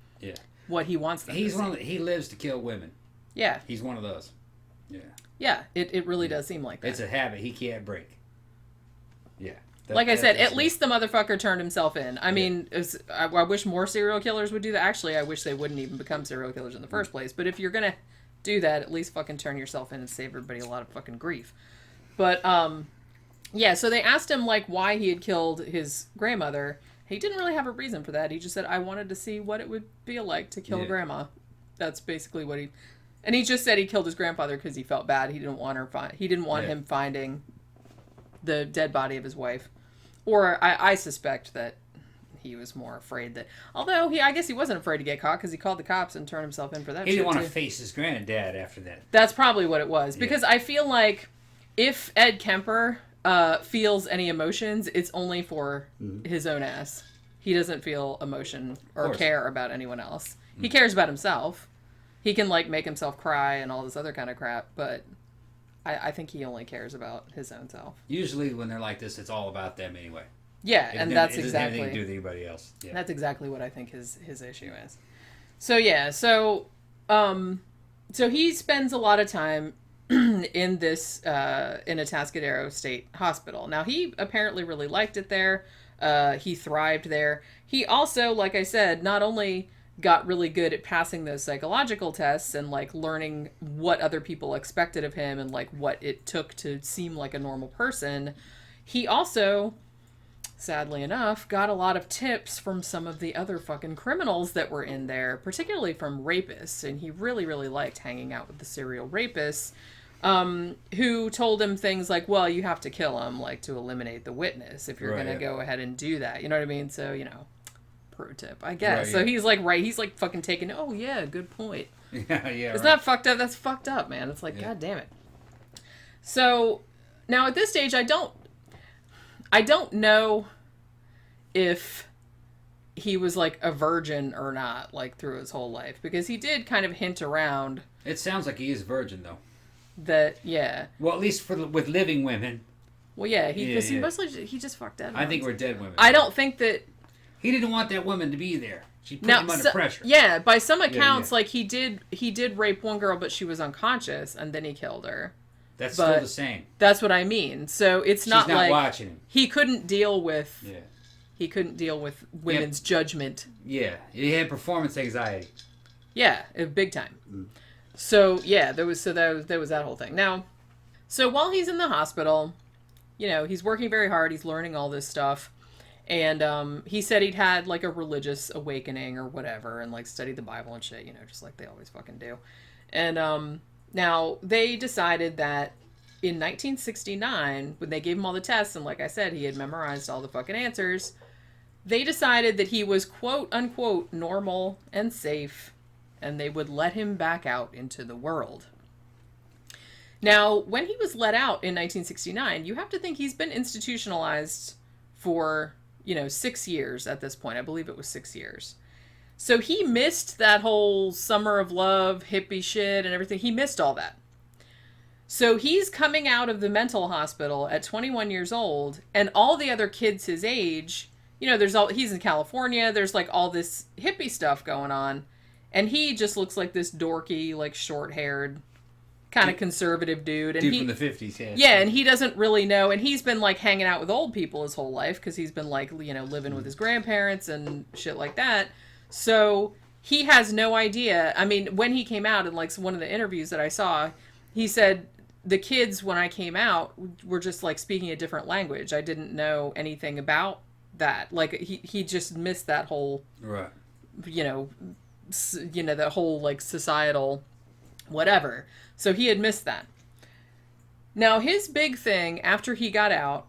Speaker 4: what he wants them to see.
Speaker 5: He lives to kill women.
Speaker 4: Yeah.
Speaker 5: He's one of those. Yeah.
Speaker 4: Yeah, it really does seem like that.
Speaker 5: It's a habit he can't break. Yeah.
Speaker 4: Like I said, at least the motherfucker turned himself in. I mean, I wish more serial killers would do that. Actually, I wish they wouldn't even become serial killers in the first place. But if you're going to do that, at least fucking turn yourself in and save everybody a lot of fucking grief. But, yeah, so they asked him, like, why he had killed his grandmother. He didn't really have a reason for that. He just said, I wanted to see what it would feel like to kill grandma. That's basically what he... And he just said he killed his grandfather because he felt bad. He didn't want him finding the dead body of his wife. Or I suspect that he was more afraid that... Although, I guess he wasn't afraid to get caught because he called the cops and turned himself in for that shit,
Speaker 5: He didn't want
Speaker 4: too.
Speaker 5: to face his granddad after that.
Speaker 4: That's probably what it was. Because I feel like if Ed Kemper feels any emotions, it's only for his own ass. He doesn't feel emotion or care about anyone else. He cares about himself. He can, like, make himself cry and all this other kind of crap, but I think he only cares about his own self.
Speaker 5: Usually when they're like this, it's all about them anyway.
Speaker 4: Yeah, and that's
Speaker 5: exactly... It doesn't have anything to do with anybody else. Yeah.
Speaker 4: That's exactly what I think his issue is. So, yeah, so he spends a lot of time in this, in Atascadero State Hospital. Now, he apparently really liked it there. He thrived there. He also, like I said, not only got really good at passing those psychological tests and like learning what other people expected of him and like what it took to seem like a normal person, he also, sadly enough, got a lot of tips from some of the other fucking criminals that were in there, particularly from rapists. And he really, really liked hanging out with the serial rapists, who told him things like, well, you have to kill him, like, to eliminate the witness if you're going to go ahead and do that. You know what I mean? So, you know, pro tip, I guess. So he's like, he's like fucking taking, oh yeah, good point.
Speaker 5: Yeah.
Speaker 4: It's not fucked up. That's fucked up, man. It's like, God damn it. So now at this stage, I don't know if he was like a virgin or not, like through his whole life, because he did kind of hint around.
Speaker 5: It sounds like he is a virgin though.
Speaker 4: That, yeah.
Speaker 5: Well, at least with living women.
Speaker 4: Well, yeah, he mostly he just fucked dead.
Speaker 5: I think we're dead women.
Speaker 4: I don't think that
Speaker 5: he didn't want that woman to be there. She put him under pressure.
Speaker 4: Yeah, by some accounts, like he did rape one girl, but she was unconscious, and then he killed her.
Speaker 5: That's still the same.
Speaker 4: That's what I mean. So it's not like
Speaker 5: watching him.
Speaker 4: He couldn't deal with. Yeah. He couldn't deal with women's judgment.
Speaker 5: Yeah, he had performance anxiety.
Speaker 4: Yeah, big time. So yeah, there was that whole thing. Now, so while he's in the hospital, you know, he's working very hard. He's learning all this stuff. And he said he'd had like a religious awakening or whatever and like studied the Bible and shit, you know, just like they always fucking do. And now they decided that in 1969, when they gave him all the tests, and like I said, he had memorized all the fucking answers, they decided that he was quote unquote normal and safe, and they would let him back out into the world. Now, when he was let out in 1969, you have to think he's been institutionalized for, you know, 6 years at this point. I believe it was 6 years. So he missed that whole summer of love, hippie shit and everything. He missed all that. So he's coming out of the mental hospital at 21 years old, and all the other kids his age, you know, he's in California, there's like all this hippie stuff going on, and he just looks like this dorky, like short-haired kind of conservative dude. And
Speaker 5: dude from the 50s, yeah.
Speaker 4: Yeah, and he doesn't really know, and he's been, like, hanging out with old people his whole life, because he's been, like, you know, living with his grandparents and shit like that. So he has no idea. I mean, when he came out in, like, one of the interviews that I saw, he said, the kids, when I came out, were just, like, speaking a different language. I didn't know anything about that. Like, he just missed that whole,
Speaker 5: right.
Speaker 4: you know, that whole, like, societal whatever. So he had missed that. Now, his big thing after he got out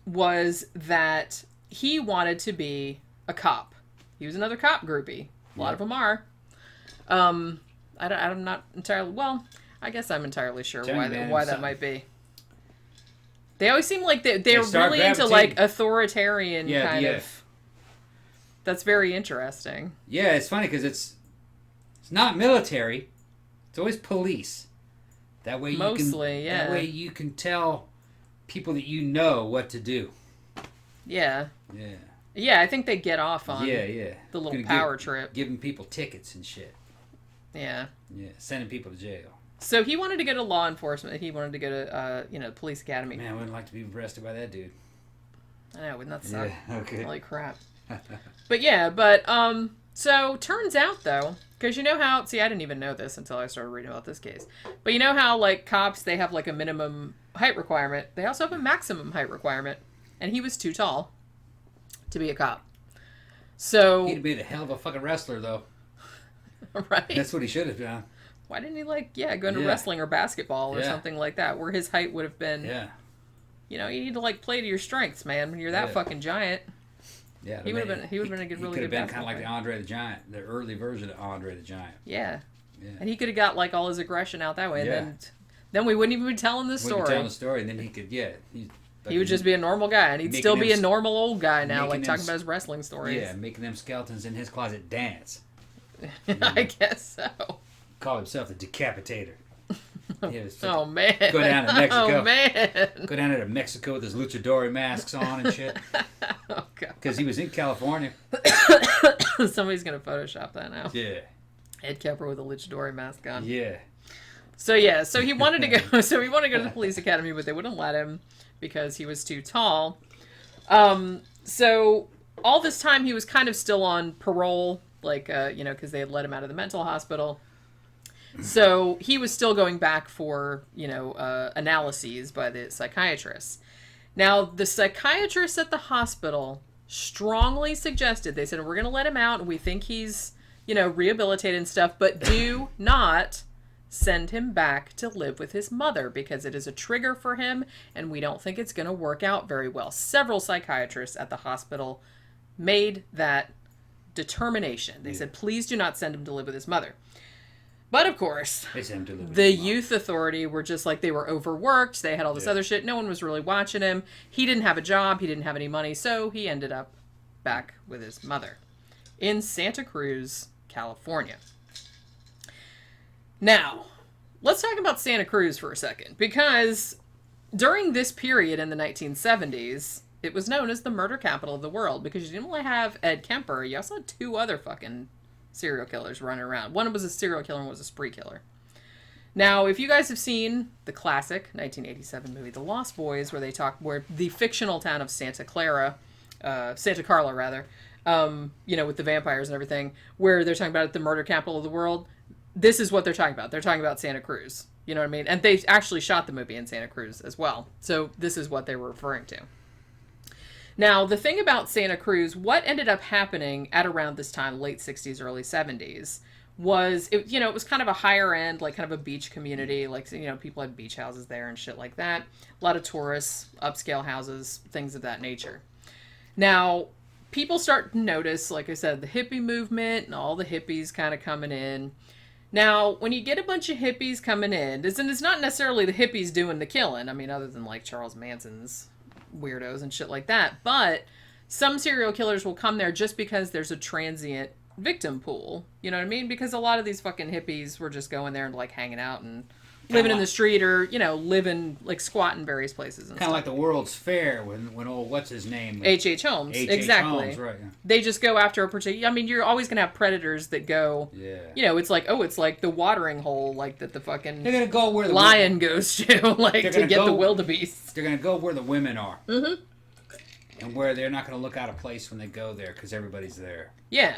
Speaker 4: was that he wanted to be a cop. He was another cop groupie. A lot of them are. I'm not entirely... Well, I guess I'm entirely sure why that might be. They always seem like they're really into, like, authoritarian kind of... That's very interesting.
Speaker 5: Yeah, it's funny because it's not military. It's always police. That way That way you can tell people that you know what to do.
Speaker 4: Yeah.
Speaker 5: Yeah.
Speaker 4: Yeah, I think they get off on
Speaker 5: the
Speaker 4: little power trip.
Speaker 5: Giving people tickets and shit.
Speaker 4: Yeah.
Speaker 5: Yeah, sending people to jail.
Speaker 4: So he wanted to go to law enforcement. He wanted to go to, police academy.
Speaker 5: Man, I wouldn't like to be arrested by that dude.
Speaker 4: I know, wouldn't that suck?
Speaker 5: Yeah, okay.
Speaker 4: Holy crap. So turns out, though, because you know how... See, I didn't even know this until I started reading about this case. But you know how, like, cops, they have, like, a minimum height requirement. They also have a maximum height requirement. And he was too tall to be a cop. So...
Speaker 5: He'd have been a hell of a fucking wrestler, though.
Speaker 4: Right?
Speaker 5: That's what he should have done.
Speaker 4: Why didn't he, like, go into wrestling or basketball or something like that, where his height would have been...
Speaker 5: Yeah.
Speaker 4: You know, you need to, like, play to your strengths, man. When you're that fucking giant...
Speaker 5: Yeah,
Speaker 4: he would have been a really good. He could have
Speaker 5: been kind of like the Andre the Giant, the early version of Andre the Giant.
Speaker 4: Yeah, and he could have got like all his aggression out that way, and then we wouldn't even be telling this story.
Speaker 5: Telling the story, and then he could,
Speaker 4: he would just be a normal guy, and he'd still be a normal old guy now, like talking about his wrestling stories.
Speaker 5: Yeah, making them skeletons in his closet dance.
Speaker 4: I guess so.
Speaker 5: Call himself the Decapitator.
Speaker 4: Oh man!
Speaker 5: Go down to Mexico.
Speaker 4: Oh man!
Speaker 5: Go down to Mexico with his luchador masks on and shit.
Speaker 4: Oh god!
Speaker 5: Because he was in California.
Speaker 4: Somebody's gonna Photoshop that now.
Speaker 5: Yeah.
Speaker 4: Ed Kemper with a luchador mask on.
Speaker 5: Yeah.
Speaker 4: So he wanted to go. So he wanted to go to the police academy, but they wouldn't let him because he was too tall. So all this time he was kind of still on parole, like because they had let him out of the mental hospital. So he was still going back for, analyses by the psychiatrists. Now, the psychiatrists at the hospital strongly suggested, they said, we're going to let him out, and we think he's, rehabilitated and stuff, but do not send him back to live with his mother, because it is a trigger for him, and we don't think it's going to work out very well. Several psychiatrists at the hospital made that determination. They said, please do not send him to live with his mother. But, of course, the youth authority were just like, they were overworked. They had all this other shit. No one was really watching him. He didn't have a job. He didn't have any money. So he ended up back with his mother in Santa Cruz, California. Now, let's talk about Santa Cruz for a second. Because during this period in the 1970s, it was known as the murder capital of the world. Because you didn't only have Ed Kemper, you also had two other fucking serial killers running around. One was a serial killer and one was a spree killer. Now, if you guys have seen the classic 1987 movie The Lost Boys, where the fictional town of Santa Carla, with the vampires and everything, where they're talking about the murder capital of the world, this is what they're talking about. They're talking about Santa Cruz. You know what I mean? And they actually shot the movie in Santa Cruz as well. So this is what they were referring to. Now, the thing about Santa Cruz, what ended up happening at around this time, late 60s, early 70s, was, it was kind of a higher end, like kind of a beach community. Like, people had beach houses there and shit like that. A lot of tourists, upscale houses, things of that nature. Now, people start to notice, like I said, the hippie movement and all the hippies kind of coming in. Now, when you get a bunch of hippies coming in, it's not necessarily the hippies doing the killing. I mean, other than like Charles Manson's weirdos and shit like that, but some serial killers will come there just because there's a transient victim pool, you know what I mean? Because a lot of these fucking hippies were just going there and like hanging out and living in the street or, living, like, squat in various places and
Speaker 5: kind of like the World's Fair when old, what's his name?
Speaker 4: H.H. Holmes. Exactly.
Speaker 5: Holmes, right. Yeah.
Speaker 4: They just go after a particular... I mean, you're always going to have predators that go...
Speaker 5: Yeah.
Speaker 4: It's like the watering hole, like, that the fucking...
Speaker 5: They're going to go where the
Speaker 4: lion goes to, like, to get the wildebeest.
Speaker 5: They're going to go where the women are. Mm-hmm. And where they're not going to look out of place when they go there because everybody's there.
Speaker 4: Yeah.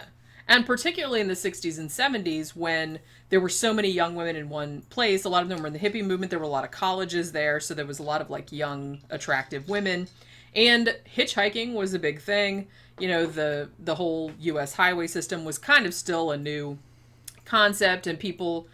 Speaker 4: And particularly in the 60s and 70s when there were so many young women in one place. A lot of them were in the hippie movement. There were a lot of colleges there. So there was a lot of like young, attractive women. And hitchhiking was a big thing. The whole U.S. highway system was kind of still a new concept. And people,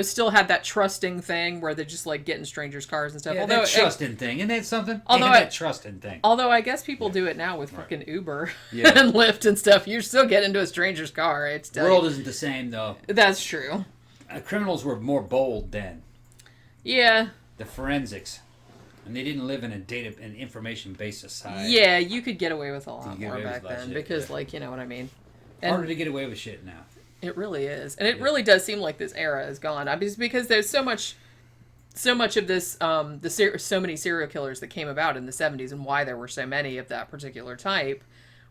Speaker 4: still had that trusting thing where they're just like getting strangers' cars and stuff.
Speaker 5: Yeah, that trusting thing. Isn't that something? That trusting thing.
Speaker 4: Although I guess people do it now with fucking Uber and Lyft and stuff. You still get into a stranger's car. The
Speaker 5: world isn't the same, though.
Speaker 4: That's true.
Speaker 5: Criminals were more bold then.
Speaker 4: Yeah.
Speaker 5: The forensics. And they didn't live in an information-based society.
Speaker 4: Yeah, you could get away with a lot more back then because, you know what I mean?
Speaker 5: Harder to get away with shit now.
Speaker 4: It really is. And it really does seem like this era is gone. I mean, it's because there's so much of this, so many serial killers that came about in the 70s and why there were so many of that particular type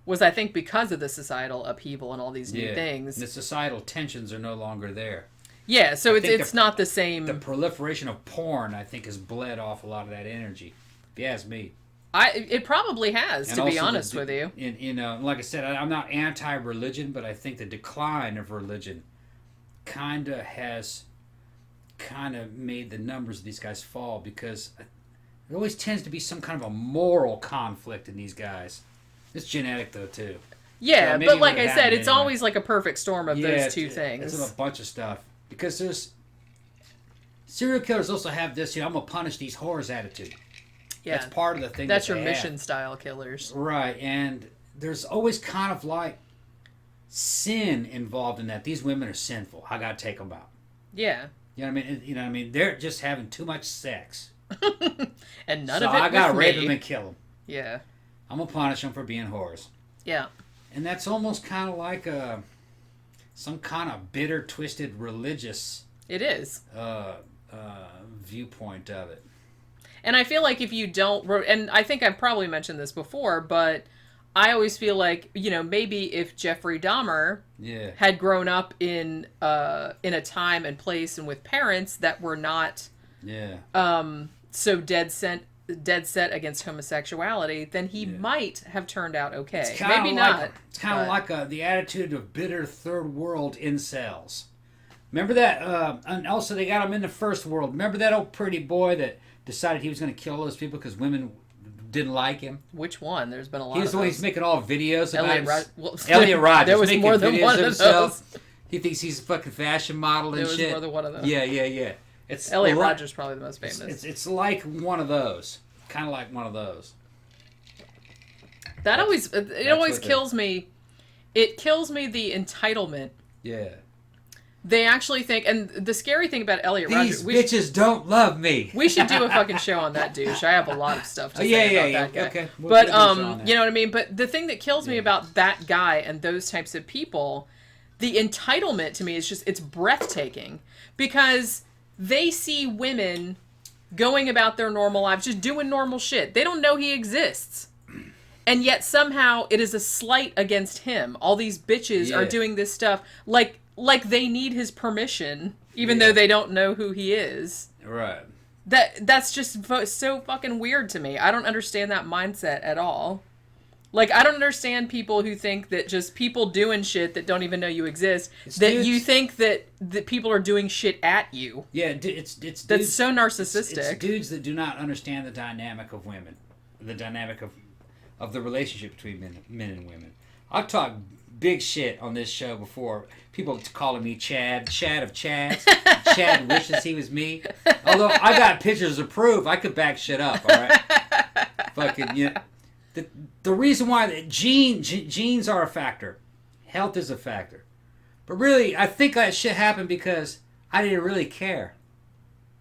Speaker 4: was, I think, because of the societal upheaval and all these new things.
Speaker 5: The societal tensions are no longer there.
Speaker 4: Yeah, so it's not the same.
Speaker 5: The proliferation of porn, I think, has bled off a lot of that energy, if you ask me.
Speaker 4: It probably has, to be honest with you.
Speaker 5: Like I said, I'm not anti-religion, but I think the decline of religion kind of made the numbers of these guys fall because there always tends to be some kind of a moral conflict in these guys. It's genetic, though, too.
Speaker 4: Yeah, so but like I said, it's always like a perfect storm of those two things.
Speaker 5: It's a bunch of stuff. Because there's... Serial killers also have this, I'm going to punish these whores attitude. Yeah. That's part of the thing.
Speaker 4: That's your mission style killers.
Speaker 5: Right, and there's always kind of like sin involved in that. These women are sinful. I got to take them out.
Speaker 4: Yeah.
Speaker 5: You know what I mean? They're just having too much sex.
Speaker 4: And none of it
Speaker 5: I got to rape
Speaker 4: me.
Speaker 5: them and kill them.
Speaker 4: Yeah.
Speaker 5: I'm going to punish them for being whores.
Speaker 4: Yeah.
Speaker 5: And that's almost kind of like some kind of bitter, twisted, religious...
Speaker 4: It is.
Speaker 5: Viewpoint of it.
Speaker 4: And I feel like if you don't... And I think I've probably mentioned this before, but I always feel like, maybe if Jeffrey Dahmer had grown up in a time and place and with parents that were not so dead set against homosexuality, then he might have turned out okay. Maybe not.
Speaker 5: It's kind of like the attitude of bitter third world incels. Remember that? And also, they got him in the first world. Remember that old pretty boy that decided he was going to kill those people because women didn't like him?
Speaker 4: Which one? There's been a lot.
Speaker 5: He's the one who's making all videos about
Speaker 4: Elliot Rodgers. There was
Speaker 5: making
Speaker 4: more than one of those.
Speaker 5: He thinks he's a fucking fashion model and shit.
Speaker 4: There was more than one of those.
Speaker 5: Yeah.
Speaker 4: It's Elliot Rodgers probably the most famous.
Speaker 5: It's like one of those. Kind of like one of those.
Speaker 4: That always kills me. It kills me, the entitlement.
Speaker 5: Yeah.
Speaker 4: They actually think, and the scary thing about Elliot Rodgers...
Speaker 5: These bitches don't love me.
Speaker 4: We should do a fucking show on that douche. I have a lot of stuff to say about that guy.
Speaker 5: Okay.
Speaker 4: But, you know what I mean? But the thing that kills me about that guy and those types of people, the entitlement to me is just, it's breathtaking. Because they see women going about their normal lives, just doing normal shit. They don't know he exists. And yet somehow it is a slight against him. All these bitches are doing this stuff like they need his permission, even though they don't know who he is.
Speaker 5: Right.
Speaker 4: That's just so fucking weird to me. I don't understand that mindset at all. Like, I don't understand people who think that just people doing shit that don't even know you exist, you think that people are doing shit at you.
Speaker 5: Yeah, it's dudes,
Speaker 4: that's so narcissistic.
Speaker 5: It's dudes that do not understand the dynamic of women, the dynamic of the relationship between men and women. I've talked big shit on this show before. People calling me Chad of Chads. Chad wishes he was me. Although I got pictures of proof, I could back shit up. All right, fucking The reason why genes are a factor, health is a factor, but really I think that shit happened because I didn't really care.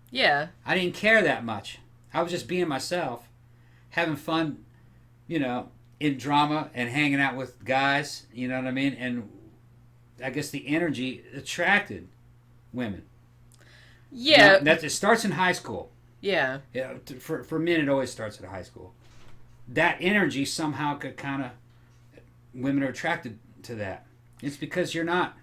Speaker 4: Yeah.
Speaker 5: I didn't care that much. I was just being myself, having fun, in drama and hanging out with guys, you know what I mean? And I guess the energy attracted women.
Speaker 4: Yeah.
Speaker 5: It starts in high school.
Speaker 4: Yeah.
Speaker 5: Yeah, for men, it always starts at high school. That energy somehow could kind of... Women are attracted to that. It's because you're not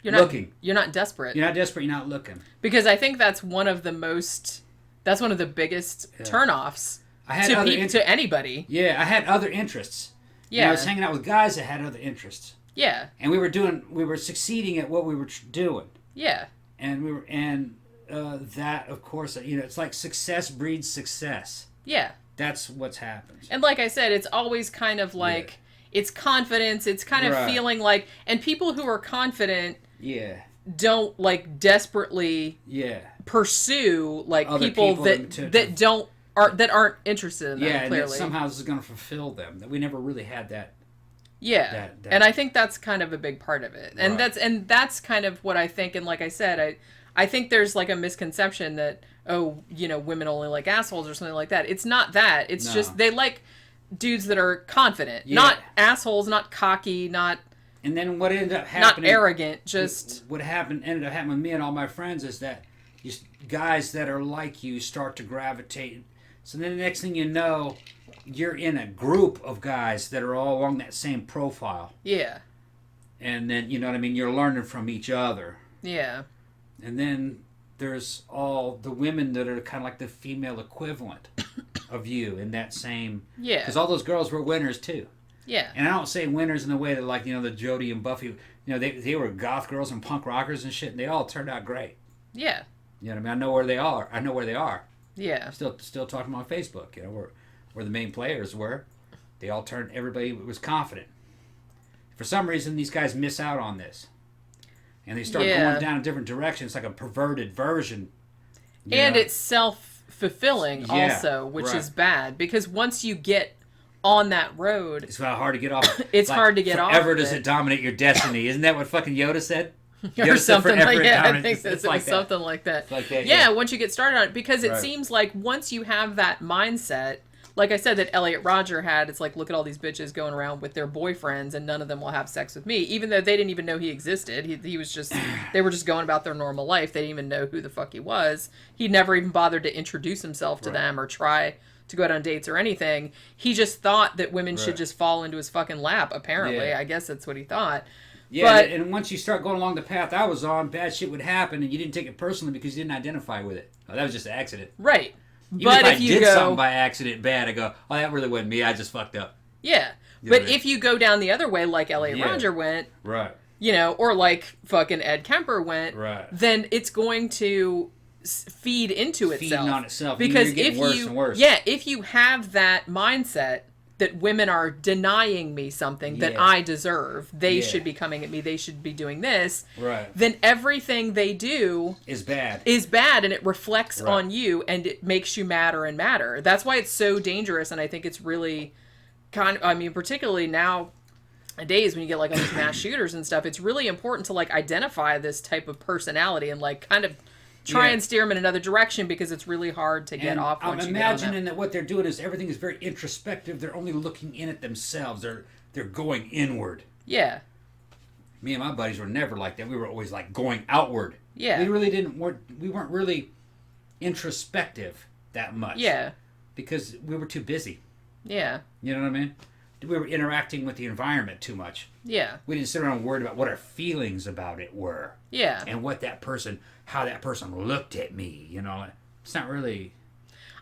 Speaker 5: looking.
Speaker 4: You're not desperate.
Speaker 5: You're not desperate. You're not looking.
Speaker 4: Because I think that's one of the biggest turnoffs to anybody.
Speaker 5: Yeah, I had other interests. Yeah. And I was hanging out with guys that had other interests.
Speaker 4: Yeah.
Speaker 5: And we were succeeding at what we were doing.
Speaker 4: Yeah.
Speaker 5: And that, of course, it's like success breeds success.
Speaker 4: Yeah.
Speaker 5: That's what's happened.
Speaker 4: And like I said, it's always kind of like, it's confidence, it's kind of feeling like, and people who are confident don't like desperately pursue like
Speaker 5: other
Speaker 4: people that aren't interested in them,
Speaker 5: and
Speaker 4: clearly.
Speaker 5: that somehow this is going to fulfill them. That we never really had that.
Speaker 4: Yeah. And I think that's kind of a big part of it. And that's kind of what I think. And like I said, I think there's like a misconception that, women only like assholes or something like that. It's not that. It's just they like dudes that are confident, not assholes, not cocky, not. And then what ended up happening? Not arrogant. Just
Speaker 5: what ended up happening with me and all my friends is that guys that are like you start to gravitate. So then the next thing you know, you're in a group of guys that are all along that same profile. Yeah. And then you know what I mean. You're learning from each other. Yeah. And then there's all the women that are kind of like the female equivalent of you in that same... Yeah. Because all those girls were winners, too. Yeah. And I don't say winners in the way that, like, the Jody and Buffy... they were goth girls and punk rockers and shit, and they all turned out great. Yeah. You know what I mean? I know where they are. Yeah. Still talking on Facebook, where the main players were. They all turned... Everybody was confident. For some reason, these guys miss out on this. And they start going down a different direction. It's like a perverted version.
Speaker 4: And it's self-fulfilling also, which is bad. Because once you get on that road... It's
Speaker 5: hard to get off.
Speaker 4: It's hard to get off.
Speaker 5: Forever does it dominate your destiny. Isn't that what fucking Yoda said?
Speaker 4: Or something like that. I think it was something like that. Like that. Yeah, once you get started on it. Because it seems like once you have that mindset... Like I said, that Elliot Rodger had, it's like, look at all these bitches going around with their boyfriends and none of them will have sex with me. Even though they didn't even know he existed. He was just, they were just going about their normal life. They didn't even know who the fuck he was. He never even bothered to introduce himself to them or try to go out on dates or anything. He just thought that women should just fall into his fucking lap, apparently. Yeah. I guess that's what he thought.
Speaker 5: Yeah, but, and once you start going along the path I was on, bad shit would happen and you didn't take it personally because you didn't identify with it. Oh, that was just an accident.
Speaker 4: Right.
Speaker 5: Even but if I did something by accident bad, I go, oh, that really wasn't me. I just fucked up.
Speaker 4: Yeah. But if you go down the other way, like Elliot Rodger went, right? Or like fucking Ed Kemper went, right? Then it's going to feed into itself.
Speaker 5: Feeding on itself.
Speaker 4: Because
Speaker 5: if worse and worse.
Speaker 4: If you have that mindset that women are denying me something that I deserve, they should be coming at me, they should be doing this, right? Then everything they do
Speaker 5: is bad,
Speaker 4: and it reflects on you, and it makes you madder and madder. That's why it's so dangerous, and I think it's really particularly nowadays when you get like all these mass shooters and stuff, it's really important to like identify this type of personality and like kind of try and steer them in another direction because it's really hard to get off once you get on that.
Speaker 5: I'm imagining that what they're doing is everything is very introspective. They're only looking in at themselves. They're going inward. Yeah. Me and my buddies were never like that. We were always like going outward. Yeah. We weren't really introspective that much. Yeah. Because we were too busy. Yeah. You know what I mean? We were interacting with the environment too much. Yeah. We didn't sit around and worry about what our feelings about it were. Yeah. And how that person looked at me, It's not really...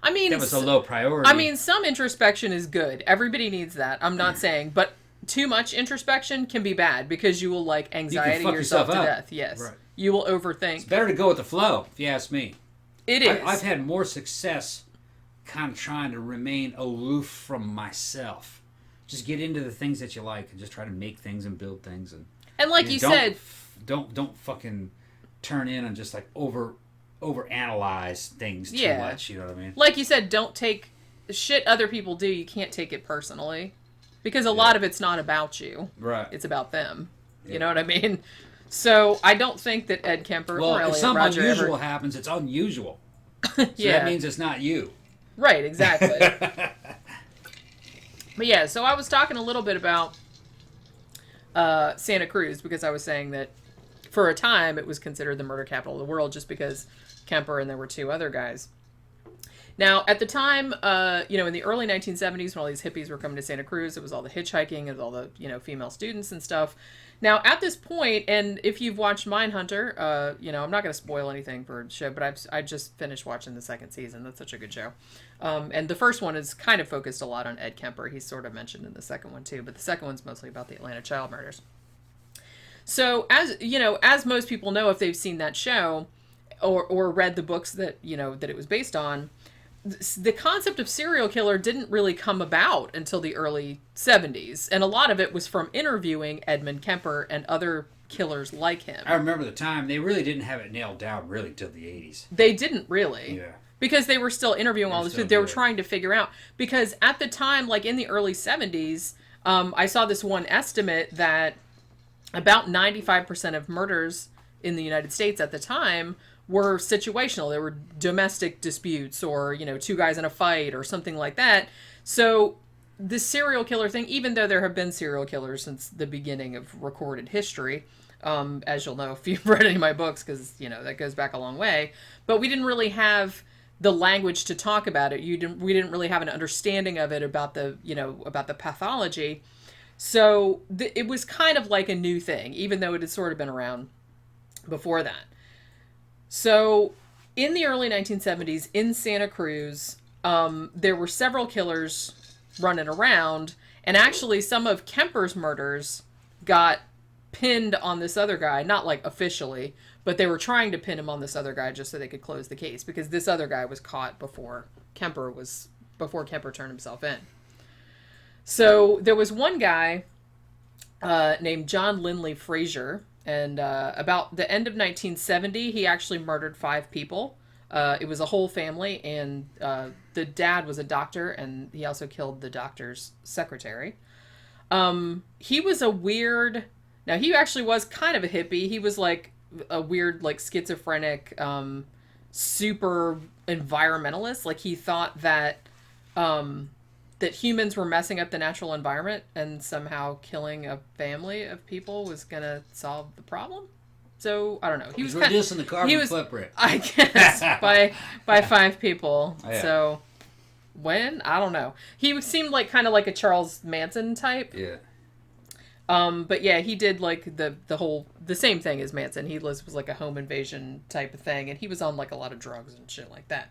Speaker 5: that was a low priority.
Speaker 4: Some introspection is good. Everybody needs that. I'm not saying, but too much introspection can be bad because you will like anxiety yourself to death. Yes. Right. You will overthink.
Speaker 5: It's better to go with the flow, if you ask me.
Speaker 4: It is.
Speaker 5: I've had more success kind of trying to remain aloof from myself. Just get into the things that you like and just try to make things and build things.
Speaker 4: And like you said...
Speaker 5: Don't fucking turn in and just like overanalyze things too much, you know what I mean?
Speaker 4: Like you said, don't take shit other people do, you can't take it personally. Because a lot of it's not about you. Right. It's about them. Yeah. You know what I mean? So I don't think that Ed Kemper or Elliot
Speaker 5: if something
Speaker 4: Rodger
Speaker 5: unusual happens, it's unusual. So that means it's not you.
Speaker 4: Right, exactly. But so I was talking a little bit about Santa Cruz because I was saying that for a time, it was considered the murder capital of the world just because Kemper and there were 2 other guys. Now, at the time, in the early 1970s, when all these hippies were coming to Santa Cruz, it was all the hitchhiking and all the, female students and stuff. Now, at this point, and if you've watched Mindhunter, I'm not going to spoil anything for the show, but I just finished watching the 2nd season. That's such a good show. And the first one is kind of focused a lot on Ed Kemper. He's sort of mentioned in the second one, too. But the second one's mostly about the Atlanta child murders. So, as most people know, if they've seen that show or read the books that, that it was based on, the concept of serial killer didn't really come about until the early 70s. And a lot of it was from interviewing Edmund Kemper and other killers like him.
Speaker 5: I remember the time. They really didn't have it nailed down really till the 80s.
Speaker 4: They didn't really.
Speaker 5: Yeah.
Speaker 4: Because they were still interviewing all this people. They were trying to figure out. Because at the time, like in the early 70s, I saw this one estimate that about 95% of murders in the United States at the time were situational. There were domestic disputes or, 2 guys in a fight or something like that. So the serial killer thing, even though there have been serial killers since the beginning of recorded history, as you'll know if you've read any of my books, because, that goes back a long way, but we didn't really have the language to talk about it. We didn't really have an understanding of it about the pathology. So it was kind of like a new thing, even though it had sort of been around before that. So, in the early 1970s, in Santa Cruz, there were several killers running around, and actually some of Kemper's murders got pinned on this other guy, not like officially, but they were trying to pin him on this other guy just so they could close the case, because this other guy was caught before Kemper turned himself in. So, there was one guy named John Linley Frazier. And about the end of 1970, he actually murdered 5 people. It was a whole family, and the dad was a doctor, and he also killed the doctor's secretary. He was now he actually was kind of a hippie. He was like a weird, like schizophrenic, super environmentalist. Like he thought that that humans were messing up the natural environment and somehow killing a family of people was going to solve the problem. So, I don't know. He was
Speaker 5: reducing the carbon footprint.
Speaker 4: I guess, by 5 people.
Speaker 5: Oh, yeah.
Speaker 4: So, when? I don't know. He seemed like kind of like a Charles Manson type.
Speaker 5: Yeah.
Speaker 4: But yeah, he did like the same thing as Manson. He was like a home invasion type of thing, and he was on like a lot of drugs and shit like that.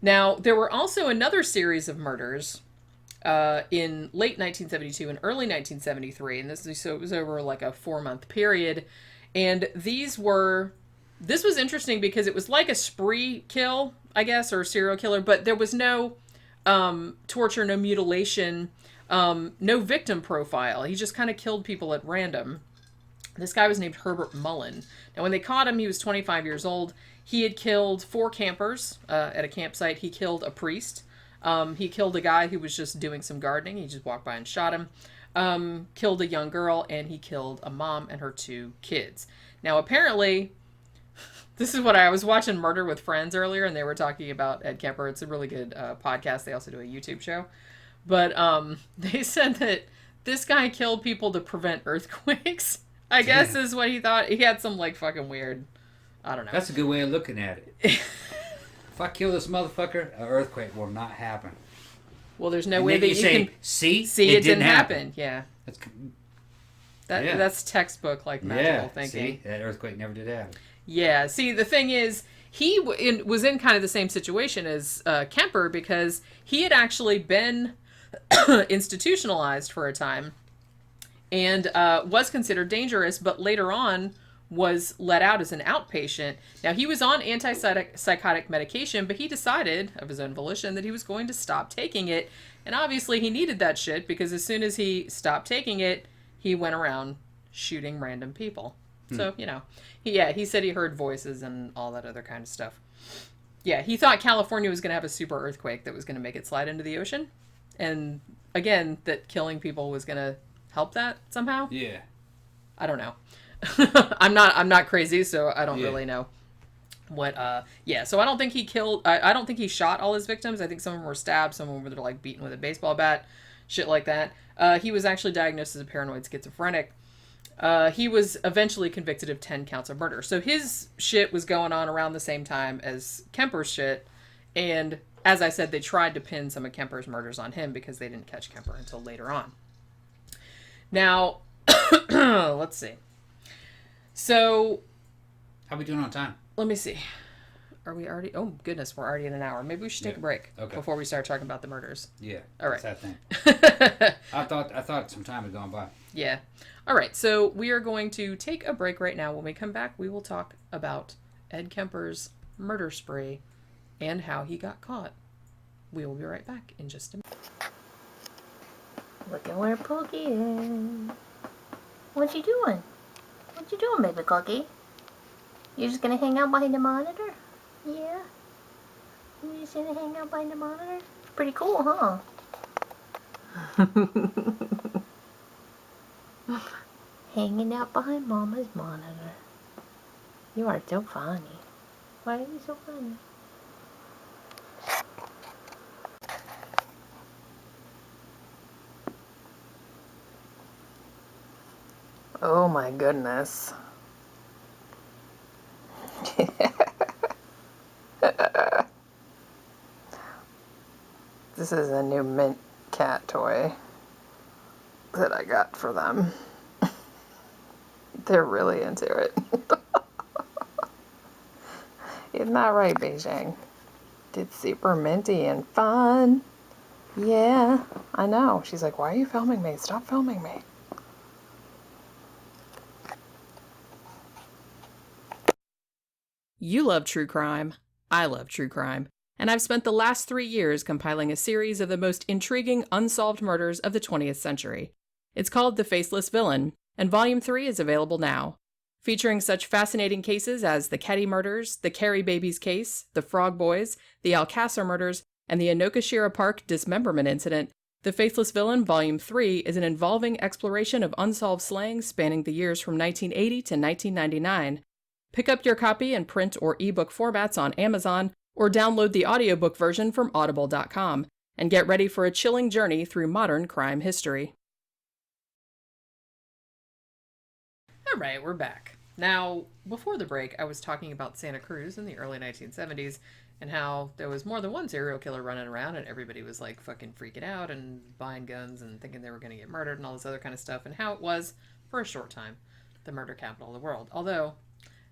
Speaker 4: Now, there were also another series of murders in late 1972 and early 1973, and so it was over like a 4-month period. And this was interesting because it was like a spree kill, I guess, or serial killer, but there was no torture, no mutilation, no victim profile. He just kind of killed people at random. This guy was named Herbert Mullen. Now, when they caught him, he was 25 years old. He had killed 4 campers at a campsite. He killed a priest. He killed a guy who was just doing some gardening. He just walked by and shot him. Killed a young girl, and he killed a mom and her 2 kids. Now, apparently, this is what I was watching Murder with Friends earlier, and they were talking about Ed Kemper. It's a really good podcast. They also do a YouTube show. But they said that this guy killed people to prevent earthquakes, I guess is what he thought. He had some, like, fucking weird, I don't know.
Speaker 5: That's a good way of looking at it. If I kill this motherfucker, an earthquake will not happen.
Speaker 4: Well, there's no way that you can
Speaker 5: see
Speaker 4: it didn't happen. Yeah.
Speaker 5: Yeah.
Speaker 4: That's textbook like magical thinking.
Speaker 5: See, that earthquake never did happen.
Speaker 4: Yeah. See, the thing is, he was in kind of the same situation as Kemper because he had actually been institutionalized for a time and was considered dangerous, but later on was let out as an outpatient. Now, he was on antipsychotic medication, but he decided, of his own volition, that he was going to stop taking it. And obviously, he needed that shit, because as soon as he stopped taking it, he went around shooting random people. So, he said he heard voices and all that other kind of stuff. Yeah, he thought California was going to have a super earthquake that was going to make it slide into the ocean. And, again, that killing people was going to help that somehow.
Speaker 5: Yeah.
Speaker 4: I don't know. I'm not crazy, so I don't really know what, so I don't think he killed, I don't think he shot all his victims. I think some of them were stabbed, some of them were like beaten with a baseball bat, shit like that. He was actually diagnosed as a paranoid schizophrenic. He was eventually convicted of 10 counts of murder. So his shit was going on around the same time as Kemper's shit. And as I said, they tried to pin some of Kemper's murders on him because they didn't catch Kemper until later on. Now, let's see. So,
Speaker 5: how are we doing on time?
Speaker 4: Let me see. Are we already? Oh, goodness, we're already in an hour. Maybe we should take a break before we start talking about the murders.
Speaker 5: Yeah.
Speaker 4: All right.
Speaker 5: That's that thing. I thought some time had gone by.
Speaker 4: Yeah. All right. So we are going to take a break right now. When we come back, we will talk about Ed Kemper's murder spree and how he got caught. We will be right back in just a minute.
Speaker 1: Look at where Pookie is. What you doing? What you doing, baby cookie? You just gonna hang out behind the monitor? Yeah? You just gonna hang out behind the monitor? Pretty cool, huh? Hanging out behind Mama's monitor. You are so funny. Why are you so funny? Oh my goodness. This is a new mint cat toy that I got for them. They're really into it. Isn't that right, Beijing? It's super minty and fun. Yeah, I know. She's like, why are you filming me? Stop filming me.
Speaker 4: You love true crime. I love true crime. And I've spent the last 3 years compiling a series of the most intriguing unsolved murders of the 20th century. It's called The Faceless Villain, and Volume 3 is available now. Featuring such fascinating cases as the Keddy murders, the Carrie Babies case, the Frog Boys, the Alcasar murders, and the Inokashira Park dismemberment incident, The Faceless Villain Volume 3 is an involving exploration of unsolved slayings spanning the years from 1980 to 1999. Pick up your copy in print or ebook formats on Amazon, or download the audiobook version from audible.com, and get ready for a chilling journey through modern crime history. All right, we're back. Now, before the break, I was talking about Santa Cruz in the early 1970s and how there was more than one serial killer running around and everybody was like fucking freaking out and buying guns and thinking they were going to get murdered and all this other kind of stuff, and how it was, for a short time, the murder capital of the world. Although,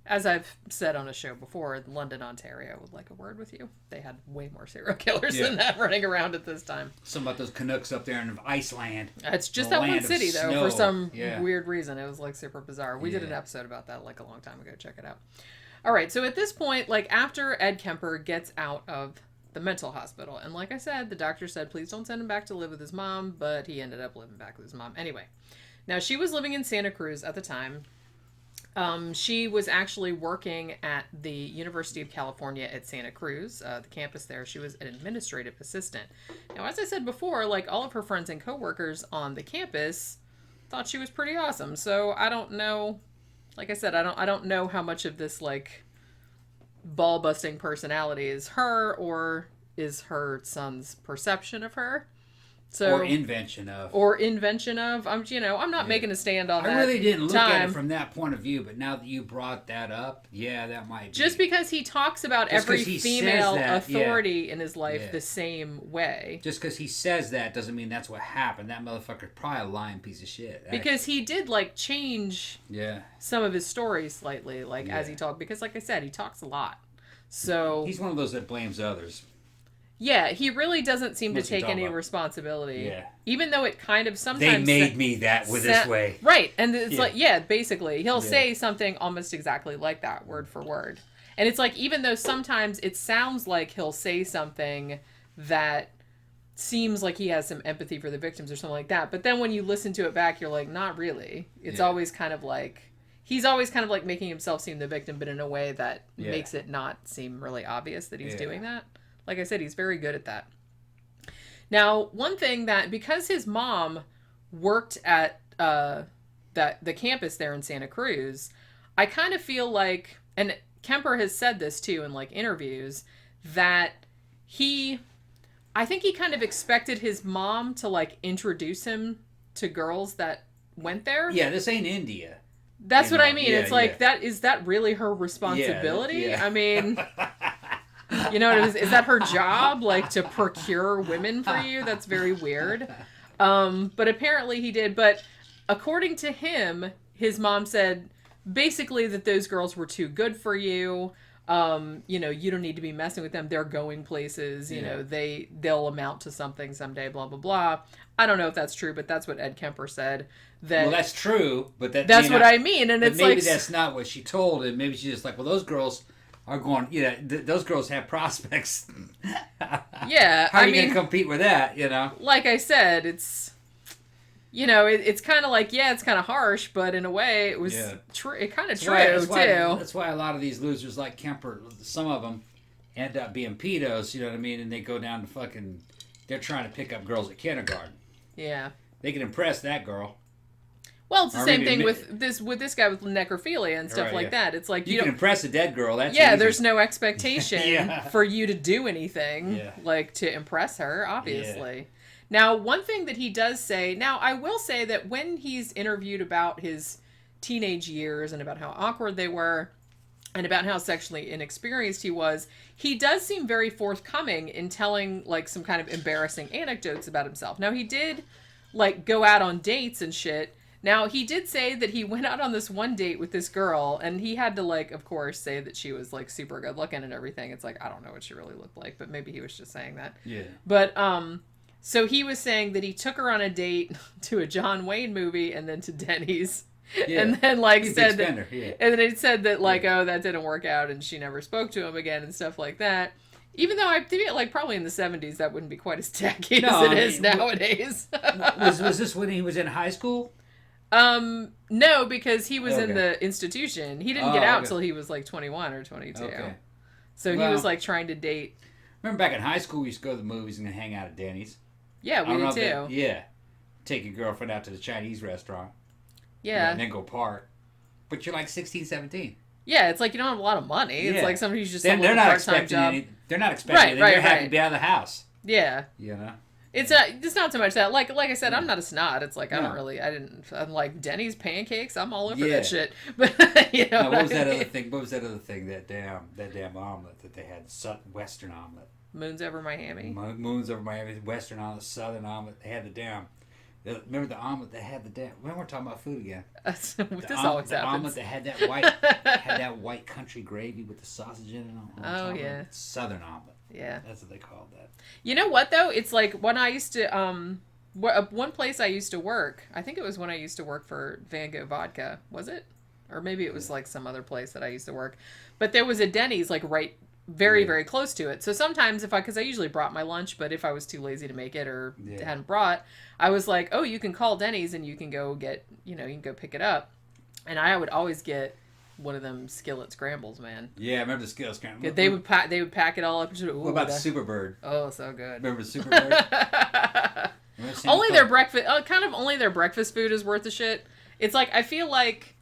Speaker 4: as I've said on a show before, London, Ontario would like a word with you. They had way more serial killers than that running around at this time.
Speaker 5: Something about those Canucks up there in Iceland.
Speaker 4: It's just that one city, though,
Speaker 5: snow.
Speaker 4: for some weird reason. It was, like, super bizarre. We did an episode about that, like, a long time ago. Check it out. All right, so at this point, like, after Ed Kemper gets out of the mental hospital, and like I said, the doctor said, please don't send him back to live with his mom, but he ended up living back with his mom. Anyway, now, she was living in Santa Cruz at the time. She was actually working at the University of California at Santa Cruz, the campus there. She was an administrative assistant. Now, as I said before, like, all of her friends and coworkers on the campus thought she was pretty awesome. So I don't know, like I said, I don't know how much of this, like, ball busting personality is her or is her son's perception of her. So,
Speaker 5: or invention of.
Speaker 4: I'm not making a stand on that.
Speaker 5: I really didn't look at it from that point of view, but now that you brought that up, yeah, that might be.
Speaker 4: Just because he talks about every female authority in his life the same way.
Speaker 5: Just because he says that doesn't mean that's what happened. That motherfucker's probably a lying piece of shit.
Speaker 4: Because he did, like, change some of his stories slightly, like, as he talked. Because, like I said, he talks a lot. So
Speaker 5: he's one of those that blames others.
Speaker 4: Yeah, he really doesn't seem to take any responsibility. Yeah. Even though it kind of sometimes...
Speaker 5: They made me that this way.
Speaker 4: Right. And it's like, basically. He'll say something almost exactly like that, word for word. And it's like, even though sometimes it sounds like he'll say something that seems like he has some empathy for the victims or something like that, but then when you listen to it back, you're like, not really. It's always kind of like... He's always kind of like making himself seem the victim, but in a way that makes it not seem really obvious that he's doing that. Like I said, he's very good at that. Now, one thing that, because his mom worked at the campus there in Santa Cruz, I kind of feel like, and Kemper has said this too in, like, interviews, that I think he kind of expected his mom to, like, introduce him to girls that went there.
Speaker 5: Yeah, this ain't India.
Speaker 4: That's what I mean.
Speaker 5: Yeah,
Speaker 4: it's like, is that really her responsibility?
Speaker 5: Yeah.
Speaker 4: I mean, you know, is that her job? Like, to procure women for you? That's very weird. But apparently he did. But according to him, his mom said basically that those girls were too good for you. You know, you don't need to be messing with them. They're going places. You know, they'll amount to something someday, blah, blah, blah. I don't know if that's true, but that's what Ed Kemper said. Well,
Speaker 5: that's true, but
Speaker 4: that's what I mean. And it's
Speaker 5: maybe that's not what she told him. Maybe she's just like, well, those girls are going, those girls have prospects.
Speaker 4: Yeah.
Speaker 5: How are you going to compete with that, you know?
Speaker 4: Like I said, it's, you know, it's kind of like, it's kind of harsh, but in a way it was true. It kind of true, too.
Speaker 5: That's why a lot of these losers like Kemper, some of them end up being pedos, you know what I mean? And they go down to fucking, they're trying to pick up girls at kindergarten.
Speaker 4: Yeah.
Speaker 5: They can impress that girl.
Speaker 4: Well, it's the same thing with this guy with necrophilia and stuff like that. It's like
Speaker 5: you can impress a dead girl. That's easy.
Speaker 4: There's no expectation for you to do anything like to impress her, obviously. Yeah. Now, one thing that he does say, now I will say that when he's interviewed about his teenage years and about how awkward they were and about how sexually inexperienced he was, he does seem very forthcoming in telling like some kind of embarrassing anecdotes about himself. Now, he did like go out on dates and shit. Now, he did say that he went out on this one date with this girl, and he had to, like, of course, say that she was, like, super good looking and everything. It's like, I don't know what she really looked like, but maybe he was just saying that. Yeah. But, so he was saying that he took her on a date to a John Wayne movie and then to Denny's. Yeah. And then, like, said that, and then it said that, like, oh, that didn't work out, and she never spoke to him again and stuff like that. Even though I feel like probably in the 70s that wouldn't be quite as tacky as it is nowadays.
Speaker 5: was this when he was in high school?
Speaker 4: No, because he was in the institution. He didn't get out till he was like 21 or 22. Okay. So he was like trying to date.
Speaker 5: Remember back in high school, we used to go to the movies and hang out at Denny's.
Speaker 4: Yeah, we did too.
Speaker 5: Take your girlfriend out to the Chinese restaurant.
Speaker 4: Yeah.
Speaker 5: And then go park. But you're like 16, 17.
Speaker 4: Yeah, it's like you don't have a lot of money. It's like somebody who's just
Speaker 5: they're not
Speaker 4: part-time job.
Speaker 5: They're not expecting anything. They're happy to be out of the house.
Speaker 4: Yeah.
Speaker 5: You know?
Speaker 4: It's not so much that. Like I said, I'm not a snot. It's like I'm like Denny's pancakes. I'm all over that shit. But you know,
Speaker 5: what was that other thing? What was that other thing? That damn omelet that they had, Western omelet.
Speaker 4: Moons over Miami.
Speaker 5: Moons over Miami. Western omelet, Southern omelet. They had the damn. Remember the omelet that had the damn. When we're talking about food again.
Speaker 4: This always happens. The
Speaker 5: omelet that had that white country gravy with the sausage in it.
Speaker 4: Oh yeah.
Speaker 5: Southern omelet.
Speaker 4: Yeah.
Speaker 5: That's what they called that.
Speaker 4: You know what, though? It's like when I used to, one place I used to work, I think it was when I used to work for Van Gogh Vodka, was it? Or maybe it was like some other place that I used to work. But there was a Denny's like right, very, very close to it. So sometimes because I usually brought my lunch, but if I was too lazy to make it or hadn't brought, I was like, oh, you can call Denny's and you can go get, you can go pick it up. And I would always get one of them skillet scrambles, man.
Speaker 5: Yeah, I remember the skillet scrambles.
Speaker 4: They would pack it all up.
Speaker 5: What about the Superbird?
Speaker 4: Oh, so good.
Speaker 5: Remember the Superbird?
Speaker 4: Only their breakfast, kind of only their breakfast food is worth the shit. It's like, I feel like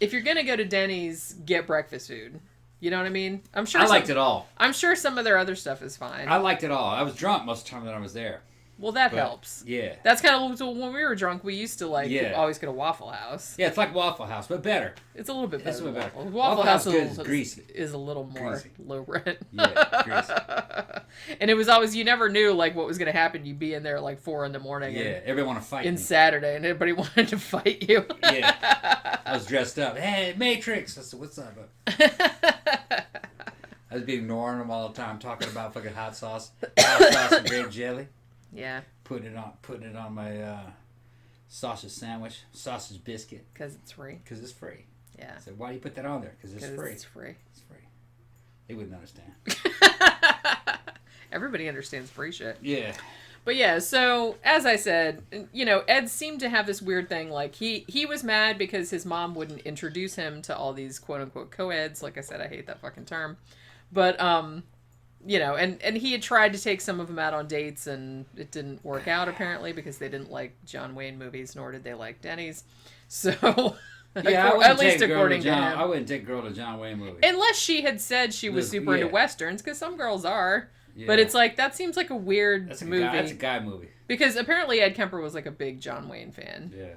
Speaker 4: if you're gonna go to Denny's, get breakfast food. You know what I mean? I'm sure.
Speaker 5: I liked it all.
Speaker 4: I'm sure some of their other stuff is fine.
Speaker 5: I liked it all. I was drunk most of the time that I was there.
Speaker 4: Well, that helps.
Speaker 5: Yeah.
Speaker 4: That's kind of, so when we were drunk, we used to always go to Waffle House.
Speaker 5: Yeah, it's like Waffle House, but better.
Speaker 4: It's a little bit better.
Speaker 5: It's a little better.
Speaker 4: Waffle House
Speaker 5: is greasy.
Speaker 4: Is a little more
Speaker 5: greasy.
Speaker 4: Low rent.
Speaker 5: Yeah, greasy.
Speaker 4: And it was always, you never knew like what was going to happen. You'd be in there at like 4 a.m.
Speaker 5: Yeah, everybody want to fight
Speaker 4: in Saturday, and everybody wanted to fight you.
Speaker 5: Yeah. I was dressed up. Hey, Matrix. I said, what's up? I was being ignoring them all the time, talking about fucking hot sauce and grape jelly.
Speaker 4: Yeah.
Speaker 5: Putting it on my sausage sandwich, sausage biscuit.
Speaker 4: Because it's free.
Speaker 5: Because it's free.
Speaker 4: Yeah.
Speaker 5: So why do you put that on there? Because it's free.
Speaker 4: It's free.
Speaker 5: It's free. They wouldn't understand.
Speaker 4: Everybody understands free shit.
Speaker 5: Yeah.
Speaker 4: But yeah, so as I said, Ed seemed to have this weird thing. Like he was mad because his mom wouldn't introduce him to all these quote unquote co-eds. Like I said, I hate that fucking term. But and he had tried to take some of them out on dates, and it didn't work out apparently because they didn't like John Wayne movies, nor did they like Denny's. So
Speaker 5: yeah,
Speaker 4: at least according to him,
Speaker 5: I wouldn't take a girl to a John Wayne movie
Speaker 4: unless she had said she was super into westerns, because some girls are. Yeah. But it's like, that seems like a weird movie.
Speaker 5: That's a guy movie.
Speaker 4: Because apparently Ed Kemper was like a big John Wayne fan.
Speaker 5: Yeah.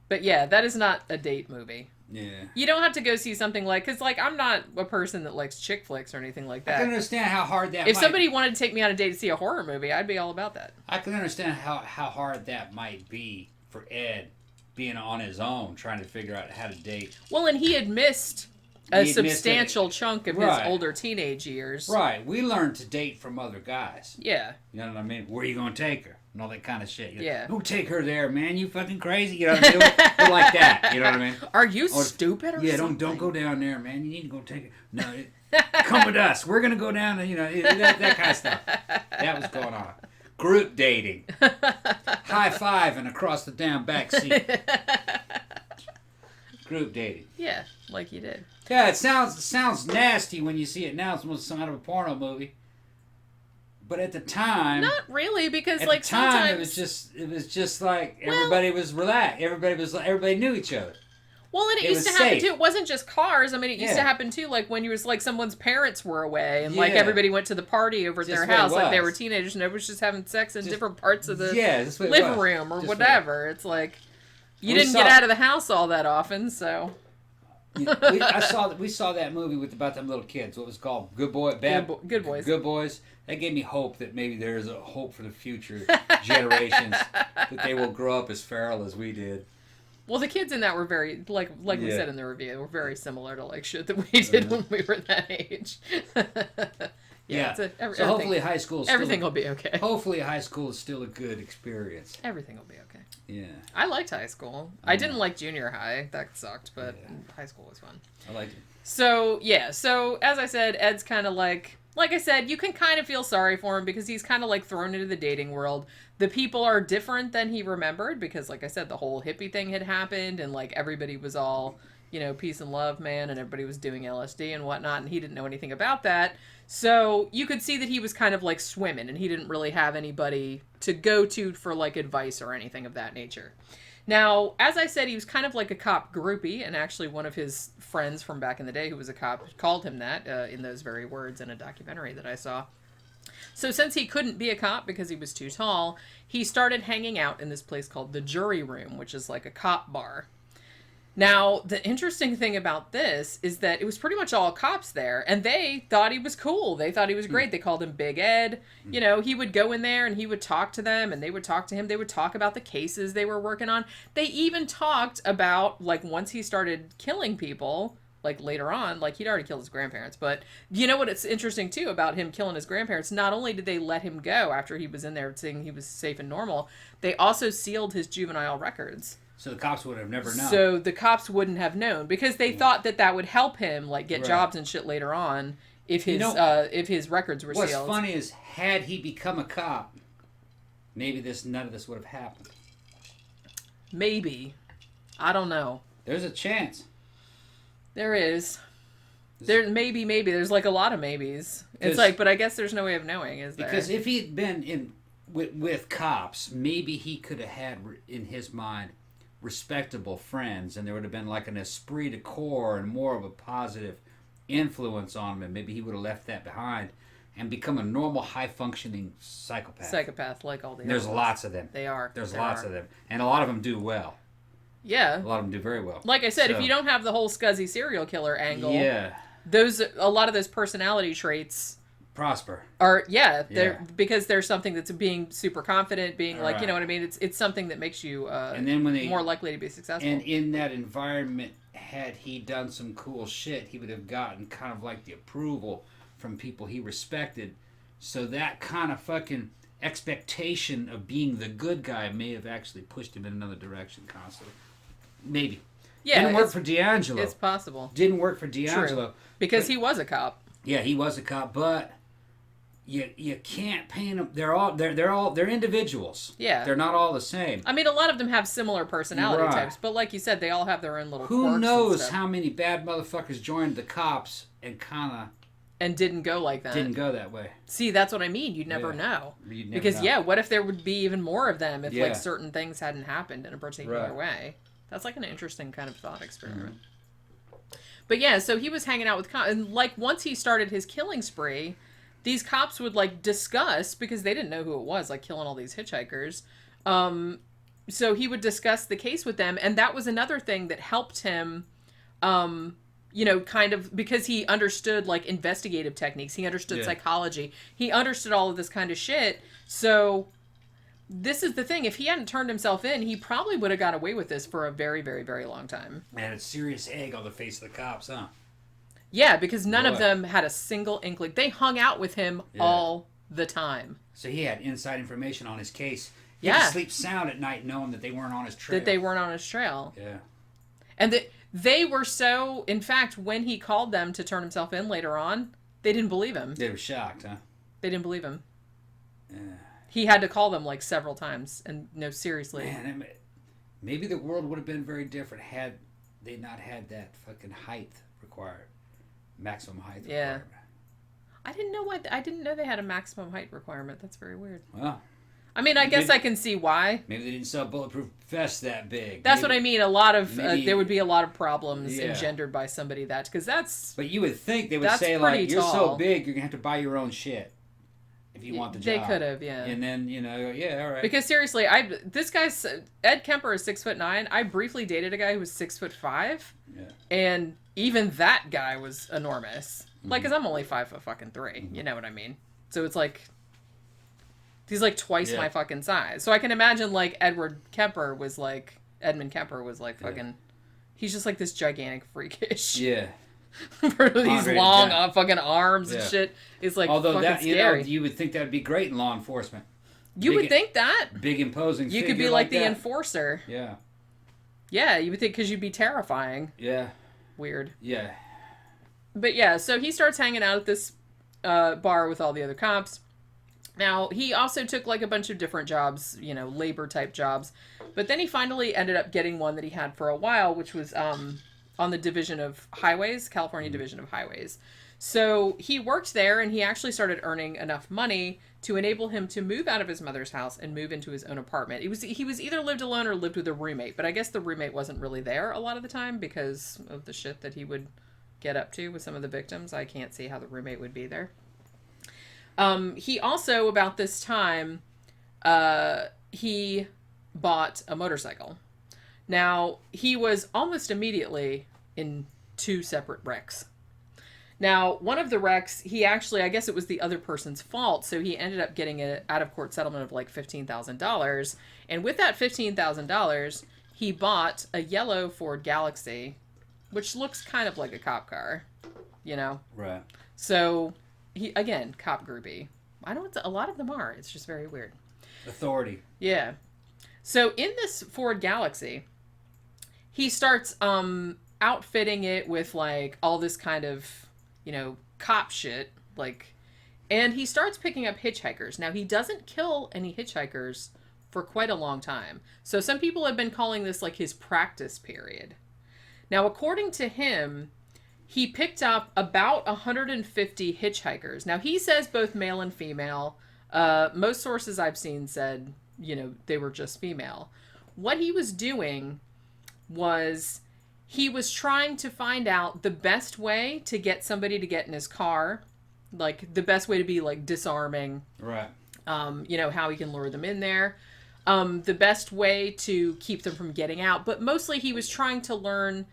Speaker 4: But yeah, that is not a date movie.
Speaker 5: Yeah.
Speaker 4: You don't have to go see something like, because like I'm not a person that likes chick flicks or anything like
Speaker 5: I
Speaker 4: that.
Speaker 5: can understand how hard that.
Speaker 4: If somebody wanted to take me on a date to see a horror movie, I'd be all about that.
Speaker 5: I can understand how hard that might be for Ed, being on his own, trying to figure out how to date.
Speaker 4: Well, and he had missed a substantial chunk of his older teenage years.
Speaker 5: Right. We learned to date from other guys.
Speaker 4: Yeah.
Speaker 5: You know what I mean? Where are you going to take her? And all that kind of shit.
Speaker 4: Yeah.
Speaker 5: Don't take her there, man. You fucking crazy. You know what I mean? We're like that. You know what I mean?
Speaker 4: Are you stupid or something?
Speaker 5: Don't go down there, man. You need to go take her. No, come with us. We're going to go down and, that kind of stuff. That was going on. Group dating. High-fiving across the damn back seat. Group dating.
Speaker 4: Yeah, like you did.
Speaker 5: Yeah, it sounds nasty when you see it now. It's almost some out of a porno movie. But at the time,
Speaker 4: not really, because
Speaker 5: at
Speaker 4: like
Speaker 5: the time
Speaker 4: sometimes
Speaker 5: it was just like everybody was relaxed. Everybody knew each other.
Speaker 4: Well, and it used to happen too. It wasn't just cars. I mean, it used to happen too. Like when you was like someone's parents were away, and like everybody went to the party over at their house, like they were teenagers, and everybody was just having sex in different parts of the living room or whatever. It's like you didn't get out of the house all that often, so.
Speaker 5: We saw that movie with about them little kids. What was it called? Good Boys. Good Boys. That gave me hope that maybe there's a hope for the future generations that they will grow up as feral as we did.
Speaker 4: Well, the kids in that were very like we said in the review, were very similar to like shit that we did when we were that age.
Speaker 5: So hopefully high school.
Speaker 4: Everything will be okay.
Speaker 5: Hopefully high school is still a good experience.
Speaker 4: Everything will be okay.
Speaker 5: Yeah.
Speaker 4: I liked high school. I didn't like junior high. That sucked, but high school was fun.
Speaker 5: I liked it.
Speaker 4: So, yeah. So, as I said, Ed's kind of like I said, you can kind of feel sorry for him because he's kind of like thrown into the dating world. The people are different than he remembered because, like I said, the whole hippie thing had happened and like everybody was all, peace and love, man, and everybody was doing LSD and whatnot, and he didn't know anything about that. So you could see that he was kind of like swimming and he didn't really have anybody to go to for like advice or anything of that nature. Now, as I said, he was kind of like a cop groupie, and actually one of his friends from back in the day who was a cop called him that in those very words in a documentary that I saw. So since he couldn't be a cop because he was too tall, he started hanging out in this place called the Jury Room, which is like a cop bar. Now, the interesting thing about this is that it was pretty much all cops there, and they thought he was cool. They thought he was great. They called him Big Ed. He would go in there and he would talk to them, and they would talk to him. They would talk about the cases they were working on. They even talked about, like, once he started killing people, like, later on, like, he'd already killed his grandparents. But you know what it's interesting, too, about him killing his grandparents? Not only did they let him go after he was in there saying he was safe and normal, they also sealed his juvenile records.
Speaker 5: So the cops would have never known.
Speaker 4: So the cops wouldn't have known because they thought that would help him like get jobs and shit later on if his records were sealed.
Speaker 5: What's funny is had he become a cop, maybe none of this would have happened.
Speaker 4: Maybe. I don't know.
Speaker 5: There's a chance.
Speaker 4: There is. Maybe. There's like a lot of maybes. It's like, but I guess there's no way of knowing, is there?
Speaker 5: Because if he'd been with cops, maybe he could have had in his mind respectable friends, and there would have been like an esprit de corps and more of a positive influence on him, and maybe he would have left that behind and become a normal, high-functioning psychopath
Speaker 4: like all the others.
Speaker 5: There's lots of them. There's lots of them, and a lot of them do well.
Speaker 4: Yeah.
Speaker 5: A lot of them do very well.
Speaker 4: Like I said, if you don't have the whole scuzzy serial killer angle, a lot of those personality traits
Speaker 5: prosper.
Speaker 4: Or because there's something that's being super confident, being like, you know what I mean? It's something that makes you and then more likely to be successful.
Speaker 5: And in that environment, had he done some cool shit, he would have gotten kind of like the approval from people he respected. So that kind of fucking expectation of being the good guy may have actually pushed him in another direction constantly. Maybe. Yeah. Didn't work for D'Angelo.
Speaker 4: It's possible.
Speaker 5: Didn't work for D'Angelo.
Speaker 4: True. Because he was a cop.
Speaker 5: Yeah, he was a cop, but you can't paint them. They're individuals. Yeah, they're not all the same.
Speaker 4: I mean, a lot of them have similar personality types, but like you said, they all have their own little.
Speaker 5: Who knows how many bad motherfuckers joined the cops and
Speaker 4: didn't go like that.
Speaker 5: Didn't go that way.
Speaker 4: See, that's what I mean. You'd never know. Because what if there would be even more of them if like certain things hadn't happened in a particular way? That's like an interesting kind of thought experiment. Mm-hmm. But yeah, so he was hanging out with cops, and like once he started his killing spree, these cops would like discuss, because they didn't know who it was, like killing all these hitchhikers. so he would discuss the case with them, and that was another thing that helped him, kind of, because he understood like investigative techniques, he understood psychology, he understood all of this kind of shit. So this is the thing, if he hadn't turned himself in, he probably would have got away with this for a very, very, very long time.
Speaker 5: Man, it's serious egg on the face of the cops, huh?
Speaker 4: Yeah, because none of them had a single inkling. They hung out with him all the time.
Speaker 5: So he had inside information on his case. He could sleep sound at night knowing that they weren't on his trail. Yeah.
Speaker 4: And that they were so... In fact, when he called them to turn himself in later on, they didn't believe him.
Speaker 5: They were shocked, huh?
Speaker 4: They didn't believe him.
Speaker 5: Yeah.
Speaker 4: He had to call them like several times. And no, seriously.
Speaker 5: Man, maybe the world would have been very different had they not had that fucking height required. Maximum height requirement.
Speaker 4: I didn't know they had a maximum height requirement. That's very weird.
Speaker 5: Well,
Speaker 4: I mean, I guess I can see why.
Speaker 5: Maybe they didn't sell bulletproof vests that big.
Speaker 4: That's what I mean. A lot of there would be a lot of problems engendered by somebody because that's.
Speaker 5: But you would think they would say like, "You're so big, you're gonna have to buy your own shit if you want the job."
Speaker 4: They could have,
Speaker 5: And then all right.
Speaker 4: Because seriously, this guy's Ed Kemper is 6'9". I briefly dated a guy who was 6'5", and even that guy was enormous. Like, cause I'm only 5'3". You know what I mean? So it's like. He's like twice my fucking size. So I can imagine like Edmund Kemper was like fucking... He's just like this gigantic freakish.
Speaker 5: Yeah.
Speaker 4: For these long fucking arms and shit. It's like fucking scary.
Speaker 5: You would think that would be great in law enforcement.
Speaker 4: You would think that.
Speaker 5: Big imposing
Speaker 4: You could be like the enforcer.
Speaker 5: Yeah.
Speaker 4: Yeah, you would think because you'd be terrifying.
Speaker 5: Yeah.
Speaker 4: Weird.
Speaker 5: Yeah.
Speaker 4: But yeah, so he starts hanging out at this bar with all the other cops. Now, he also took, like, a bunch of different jobs, labor-type jobs. But then he finally ended up getting one that he had for a while, which was on the Division of Highways, California Division of Highways. So he worked there, and he actually started earning enough money to enable him to move out of his mother's house and move into his own apartment. He was either lived alone or lived with a roommate, but I guess the roommate wasn't really there a lot of the time because of the shit that he would get up to with some of the victims. I can't see how the roommate would be there. He also, about this time, he bought a motorcycle. Now, he was almost immediately in 2 separate wrecks. Now, one of the wrecks, I guess it was the other person's fault, so he ended up getting an out-of-court settlement of like $15,000. And with that $15,000, he bought a yellow Ford Galaxy, which looks kind of like a cop car, Right. So... Again, cop groupie. I know a lot of them are. It's just very weird.
Speaker 5: Authority.
Speaker 4: Yeah. So in this Ford Galaxy, he starts outfitting it with like all this kind of, cop shit. And he starts picking up hitchhikers. Now, he doesn't kill any hitchhikers for quite a long time. So some people have been calling this like his practice period. Now, according to him, he picked up about 150 hitchhikers. Now, he says both male and female. Most sources I've seen said, they were just female. What he was doing was he was trying to find out the best way to get somebody to get in his car. Like, the best way to be, like, disarming.
Speaker 5: Right.
Speaker 4: How he can lure them in there. The best way to keep them from getting out. But mostly he was trying to learn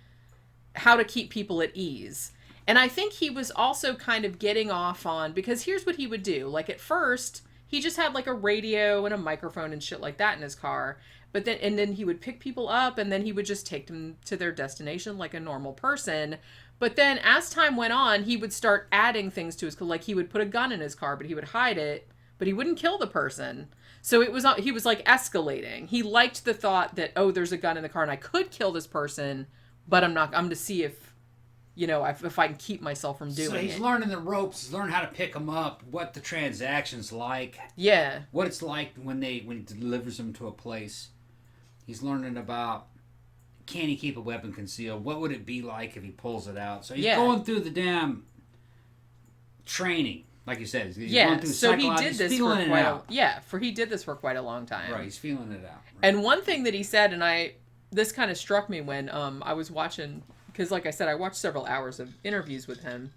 Speaker 4: how to keep people at ease. And I think he was also kind of getting off on, because here's what he would do. Like, at first, he just had like a radio and a microphone and shit like that in his car. But then he would pick people up and then he would just take them to their destination like a normal person. But then as time went on, he would start adding things to his car. Like, he would put a gun in his car, but he would hide it, but he wouldn't kill the person. So he was like escalating. He liked the thought that, oh, there's a gun in the car and I could kill this person, but I'm going to see if I can keep myself from doing it.
Speaker 5: So he's learning the ropes, he's learning how to pick them up, what the transaction's like.
Speaker 4: Yeah.
Speaker 5: What it's like when he delivers them to a place. He's learning about, can he keep a weapon concealed? What would it be like if he pulls it out? So he's going through the damn training, like you said. He's going through
Speaker 4: so he did this he did this for quite a long time.
Speaker 5: Right, he's feeling it out. Right.
Speaker 4: And one thing that he said, and this kind of struck me when I was watching, because like I said, I watched several hours of interviews with him,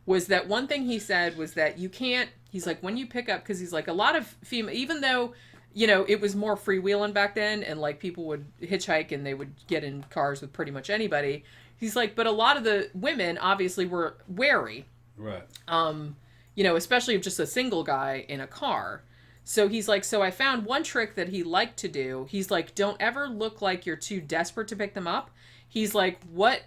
Speaker 4: was that one thing he said was that you can't, he's like, when you pick up, because he's like, a lot of female, even though you know, it was more freewheeling back then, and like people would hitchhike and they would get in cars with pretty much anybody. He's like, but a lot of the women obviously were wary.
Speaker 5: Right.
Speaker 4: You know, especially if just a single guy in a car. So he's like, so I found one trick that he liked to do. He's like, don't ever look like you're too desperate to pick them up. He's like, what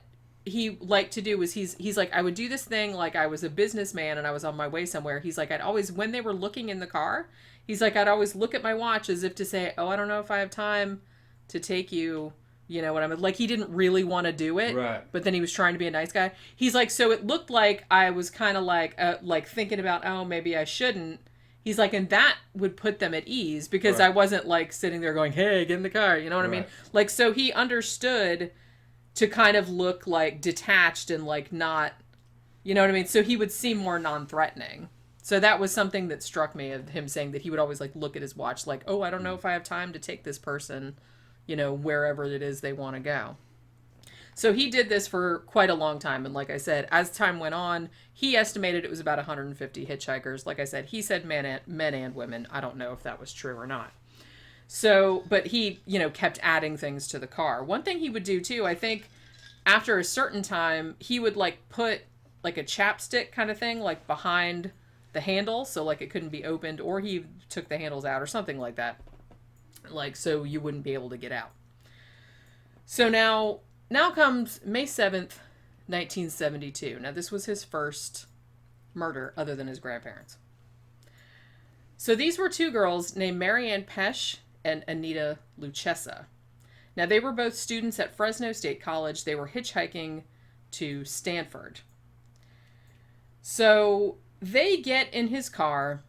Speaker 4: he liked to do was he's like, I would do this thing like I was a businessman and I was on my way somewhere. He's like, I'd always, when they were looking in the car, he's like, I'd always look at my watch as if to say, oh, I don't know if I have time to take you. You know what I mean? Like, he didn't really want to do it.
Speaker 5: Right.
Speaker 4: But then he was trying to be a nice guy. He's like, so it looked like I was kind of like thinking about, oh, maybe I shouldn't. He's like, and that would put them at ease because
Speaker 5: Right.
Speaker 4: I wasn't like sitting there going, hey, get in the car. You know what I mean? Like, so he understood to kind of look like detached and like not, you know what I mean? So he would seem more non-threatening. So that was something that struck me of him saying that he would always like look at his watch like, oh, I don't know if I have time to take this person, you know, wherever it is they want to go. So he did this for quite a long time. And like I said, as time went on, he estimated it was about 150 hitchhikers. Like I said, he said men and women. I don't know if that was true or not. So, but he, you know, kept adding things to the car. One thing he would do too, I think after a certain time, he would like put like a chapstick kind of thing, like behind the handle. So like it couldn't be opened, or he took the handles out or something like that. Like, so you wouldn't be able to get out. So now comes May 7th, 1972. Now, this was his first murder other than his grandparents. So these were two girls named Marianne Pesh and Anita Luchessa. Now, they were both students at Fresno State College. They were hitchhiking to Stanford. So they get in his car,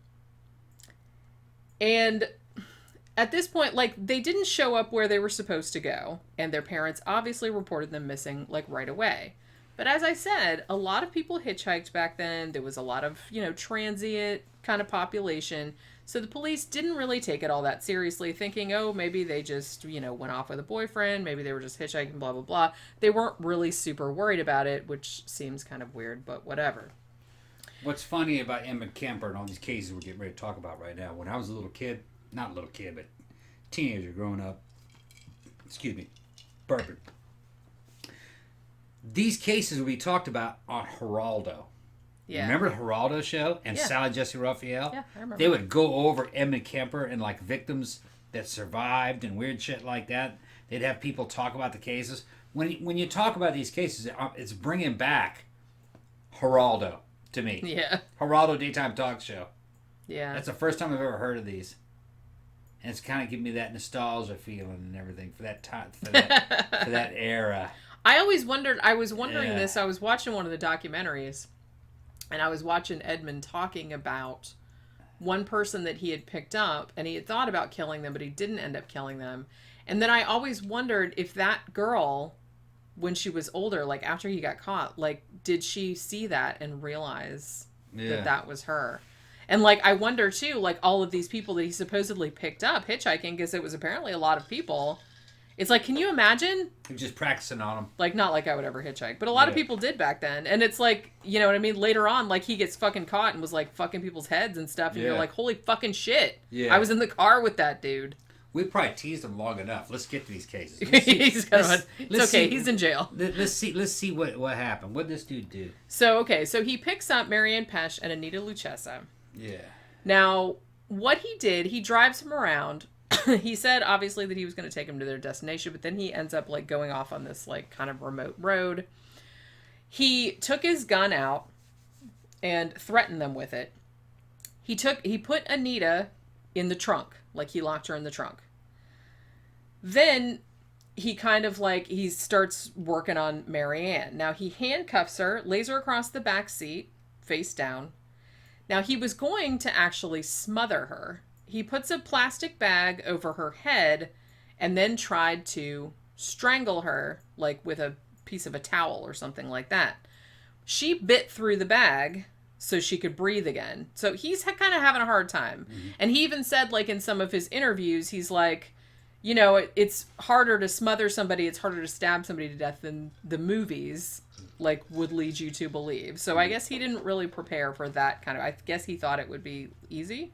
Speaker 4: and at this point, like, they didn't show up where they were supposed to go, and their parents obviously reported them missing, like, right away. But as I said, a lot of people hitchhiked back then. There was a lot of, you know, transient kind of population. So the police didn't really take it all that seriously, thinking, oh, maybe they just, you know, went off with a boyfriend. Maybe they were just hitchhiking, blah, blah, blah. They weren't really super worried about it, which seems kind of weird, but whatever.
Speaker 5: What's funny about Edmund Kemper and all these cases we're getting ready to talk about right now, when I was a little kid, not a little kid, but teenager growing up, burping. These cases will be talked about on Geraldo.
Speaker 4: Yeah.
Speaker 5: Remember the Geraldo show and
Speaker 4: Yeah.
Speaker 5: Sally Jesse Raphael?
Speaker 4: Yeah, I remember.
Speaker 5: They would go over Edmund Kemper and like victims that survived and weird shit like that. They'd have people talk about the cases. When you talk about these cases, it's bringing back Geraldo to me.
Speaker 4: Yeah.
Speaker 5: Geraldo Daytime Talk Show.
Speaker 4: Yeah.
Speaker 5: That's the first time I've ever heard of these. And it's kind of giving me that nostalgia feeling and everything for that time, for that era.
Speaker 4: I always wondered, I was wondering
Speaker 5: Yeah.
Speaker 4: this, I was watching one of the documentaries, and I was watching Edmund talking about one person that he had picked up, and he had thought about killing them, but he didn't end up killing them. And then I always wondered if that girl, when she was older, like after he got caught, like, did she see that and realize that that was her? And, like, I wonder, too, like, all of these people that he supposedly picked up hitchhiking, because it was apparently a lot of people. It's like, can you imagine?
Speaker 5: He was just practicing on them.
Speaker 4: Like, not like I would ever hitchhike, but a lot of people did back then. And it's like, you know what I mean? Later on, like, he gets fucking caught and was, like, fucking people's heads and stuff. And you're like, holy fucking shit.
Speaker 5: Yeah.
Speaker 4: I was in the car with that dude.
Speaker 5: We probably teased him long enough. Let's get to these cases.
Speaker 4: It's okay. He's in jail.
Speaker 5: Let's see what happened. What did this dude do?
Speaker 4: So, okay. So he picks up Marianne Pesh and Anita Luchessa.
Speaker 5: Yeah.
Speaker 4: Now, what he did, he drives him around. He said, obviously, that he was going to take him to their destination, but then he ends up, like, going off on this, like, kind of remote road. He took his gun out and threatened them with it. He put Anita in the trunk. Like, he locked her in the trunk. Then he kind of, like, he starts working on Marianne. Now, he handcuffs her, lays her across the back seat, face down. Now, he was going to actually smother her. He puts a plastic bag over her head and then tried to strangle her, like with a piece of a towel or something like that. She bit through the bag so she could breathe again. So he's kind of having a hard time. Mm-hmm. And he even said, like, in some of his interviews, he's like, you know, it's harder to smother somebody, it's harder to stab somebody to death than the movies, like, would lead you to believe. So I guess he didn't really prepare for that kind of, I guess he thought it would be easy.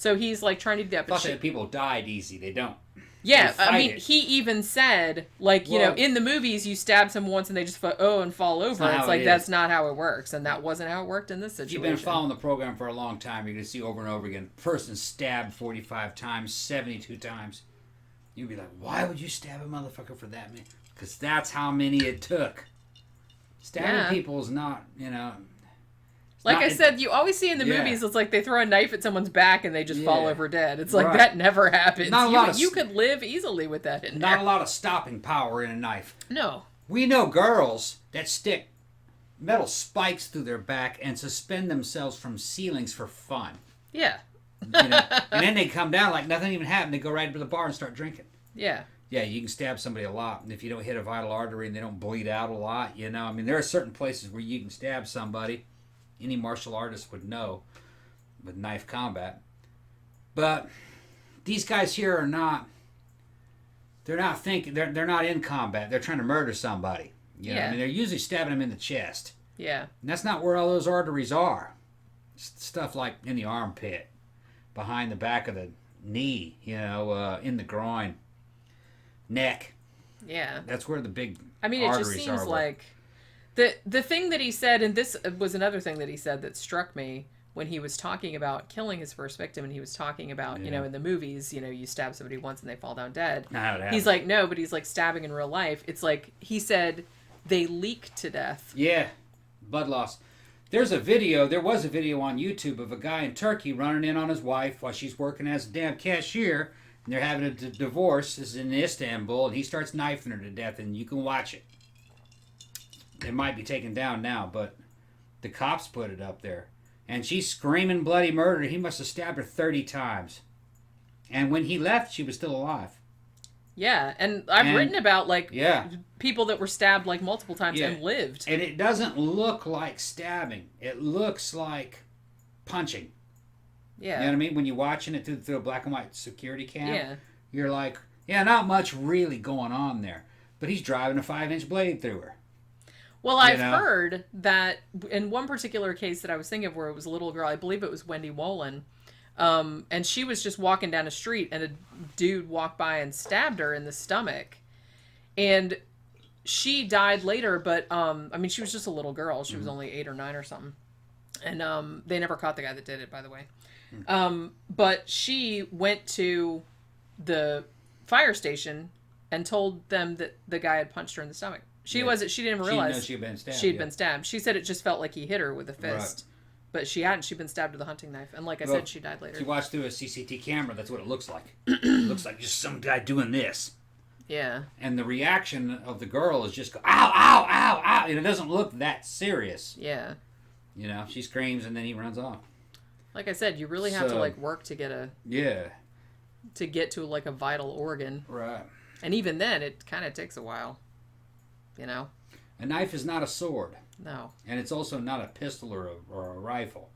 Speaker 4: So he's like trying to do that. But
Speaker 5: Thought that people died easy. They don't.
Speaker 4: Yeah,
Speaker 5: They
Speaker 4: I mean,
Speaker 5: fight it.
Speaker 4: he even said, like, you know, in the movies, you stab someone once and they just and fall over. It's like, that's not how it works. And that wasn't how it worked in this situation.
Speaker 5: If you've been following the program for a long time, you're going to see over and over again, person stabbed 45 times, 72 times. You'd be like, why would you stab a motherfucker for that many? Because that's how many it took. Stabbing people is not, you know...
Speaker 4: Like I said, you always see in the movies, it's like they throw a knife at someone's back and they just fall over dead. It's like, that never happens. You could live easily with that in there.
Speaker 5: Not a lot of stopping power in a knife.
Speaker 4: No.
Speaker 5: We know girls that stick metal spikes through their back and suspend themselves from ceilings for fun.
Speaker 4: Yeah.
Speaker 5: You know? And then they come down like nothing even happened. They go right to the bar and start drinking.
Speaker 4: Yeah.
Speaker 5: Yeah, you can stab somebody a lot. And if you don't hit a vital artery and they don't bleed out a lot, you know. I mean, there are certain places where you can stab somebody. Any martial artist would know with knife combat. But these guys here are not, they're not thinking, they're not in combat. They're trying to murder somebody. You know? I mean, they're usually stabbing them in the chest.
Speaker 4: Yeah.
Speaker 5: And that's not where all those arteries are. Stuff like in the armpit, behind the back of the knee, you know, in the groin, neck.
Speaker 4: Yeah.
Speaker 5: That's where the big
Speaker 4: arteries are. I mean, it just seems like... The thing that he said, and this was another thing that he said that struck me when he was talking about killing his first victim, and he was talking about, you know, in the movies, you know, you stab somebody once and they fall down dead. He's like, no, but he's like stabbing in real life. It's like, he said, they leak to death.
Speaker 5: Yeah, blood loss. There was a video on YouTube of a guy in Turkey running in on his wife while she's working as a damn cashier, and they're having a divorce. This is in Istanbul, and he starts knifing her to death, and you can watch it. It might be taken down now, but the cops put it up there. And she's screaming bloody murder. He must have stabbed her 30 times. And when he left, she was still alive.
Speaker 4: Yeah, and I've written about, like, people that were stabbed, like, multiple times and lived.
Speaker 5: And it doesn't look like stabbing. It looks like punching.
Speaker 4: Yeah.
Speaker 5: You know what I mean? When you're watching it through a black and white security cam, you're like, not much really going on there. But he's driving a 5-inch blade through her.
Speaker 4: Well, I've heard that in one particular case that I was thinking of where it was a little girl, I believe it was Wendy Wolin, and she was just walking down a street and a dude walked by and stabbed her in the stomach. And she died later, but, I mean, she was just a little girl. She was only 8 or 9 or something. And they never caught the guy that did it, by the way. But she went to the fire station and told them that the guy had punched her in the stomach. She didn't even realize
Speaker 5: she didn't know
Speaker 4: she had been stabbed. She said it just felt like he hit her with a fist. Right. But she hadn't. She'd been stabbed with a hunting knife. And like I said, she died later.
Speaker 5: If you watch through a CCTV camera, that's what it looks like. It looks like just some guy doing this.
Speaker 4: Yeah.
Speaker 5: And the reaction of the girl is just go, ow, ow, ow, ow. And it doesn't look that serious.
Speaker 4: Yeah.
Speaker 5: You know, she screams and then he runs off.
Speaker 4: Like I said, you really have to like work to get to get to like a vital organ.
Speaker 5: Right.
Speaker 4: And even then, it kind of takes a while. You know?
Speaker 5: A knife is not a sword.
Speaker 4: No.
Speaker 5: And it's also not a pistol or a rifle.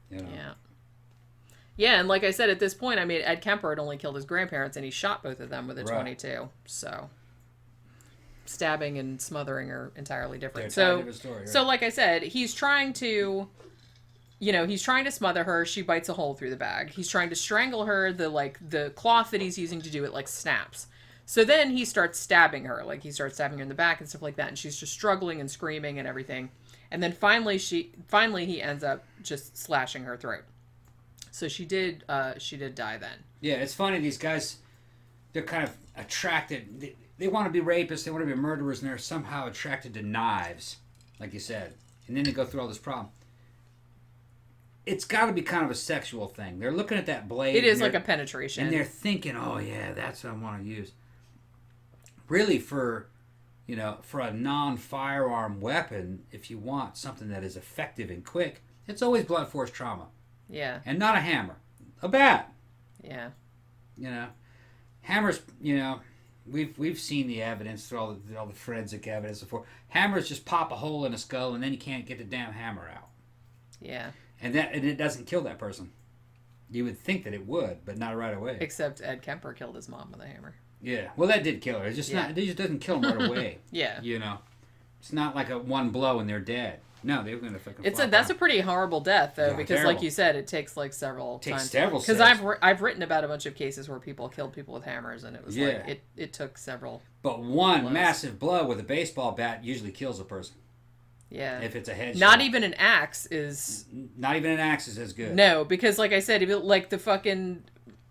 Speaker 5: You know?
Speaker 4: Yeah. Yeah, and like I said, at this point, I mean, Ed Kemper had only killed his grandparents, and he shot both of them with a 22. So, stabbing and smothering are entirely different. So, like I said, he's trying to, he's trying to smother her. She bites a hole through the bag. He's trying to strangle her. The cloth that he's using to do it, snaps. So then he starts stabbing her. He starts stabbing her in the back and stuff like that, and she's just struggling and screaming and everything. And then finally he ends up just slashing her throat. So she did die then. Yeah,
Speaker 5: it's funny. These guys, they're kind of attracted. They want to be rapists. They want to be murderers, and they're somehow attracted to knives, like you said. And then they go through all this problem. It's got to be kind of a sexual thing. They're looking at that blade.
Speaker 4: It is like a penetration.
Speaker 5: And they're thinking, oh, yeah, that's what I want to use. Really, for a non-firearm weapon, if you want something that is effective and quick, it's always blunt force trauma.
Speaker 4: Yeah.
Speaker 5: And not a hammer. A bat.
Speaker 4: Yeah.
Speaker 5: Hammers, we've seen the evidence through all the forensic evidence before. Hammers just pop a hole in a skull and then you can't get the damn hammer out.
Speaker 4: Yeah.
Speaker 5: And it doesn't kill that person. You would think that it would, but not right away.
Speaker 4: Except Ed Kemper killed his mom with a hammer.
Speaker 5: Yeah. Well, that did kill her. It's just not. It just doesn't kill them right away.
Speaker 4: Yeah.
Speaker 5: It's not like a one blow and they're dead. No, they were going to fucking.
Speaker 4: That's a pretty horrible death though,
Speaker 5: Yeah,
Speaker 4: because
Speaker 5: terrible.
Speaker 4: like you said, it takes like several
Speaker 5: Takes
Speaker 4: times.
Speaker 5: several
Speaker 4: Because
Speaker 5: steps.
Speaker 4: I've written about a bunch of cases where people killed people with hammers, and it was
Speaker 5: Yeah.
Speaker 4: like it took several.
Speaker 5: But one
Speaker 4: blows.
Speaker 5: massive blow with a baseball bat usually kills a person.
Speaker 4: Yeah.
Speaker 5: If it's a headshot.
Speaker 4: Not even an axe is.
Speaker 5: Not even an axe is as good.
Speaker 4: No, because like I said, if it, like the fucking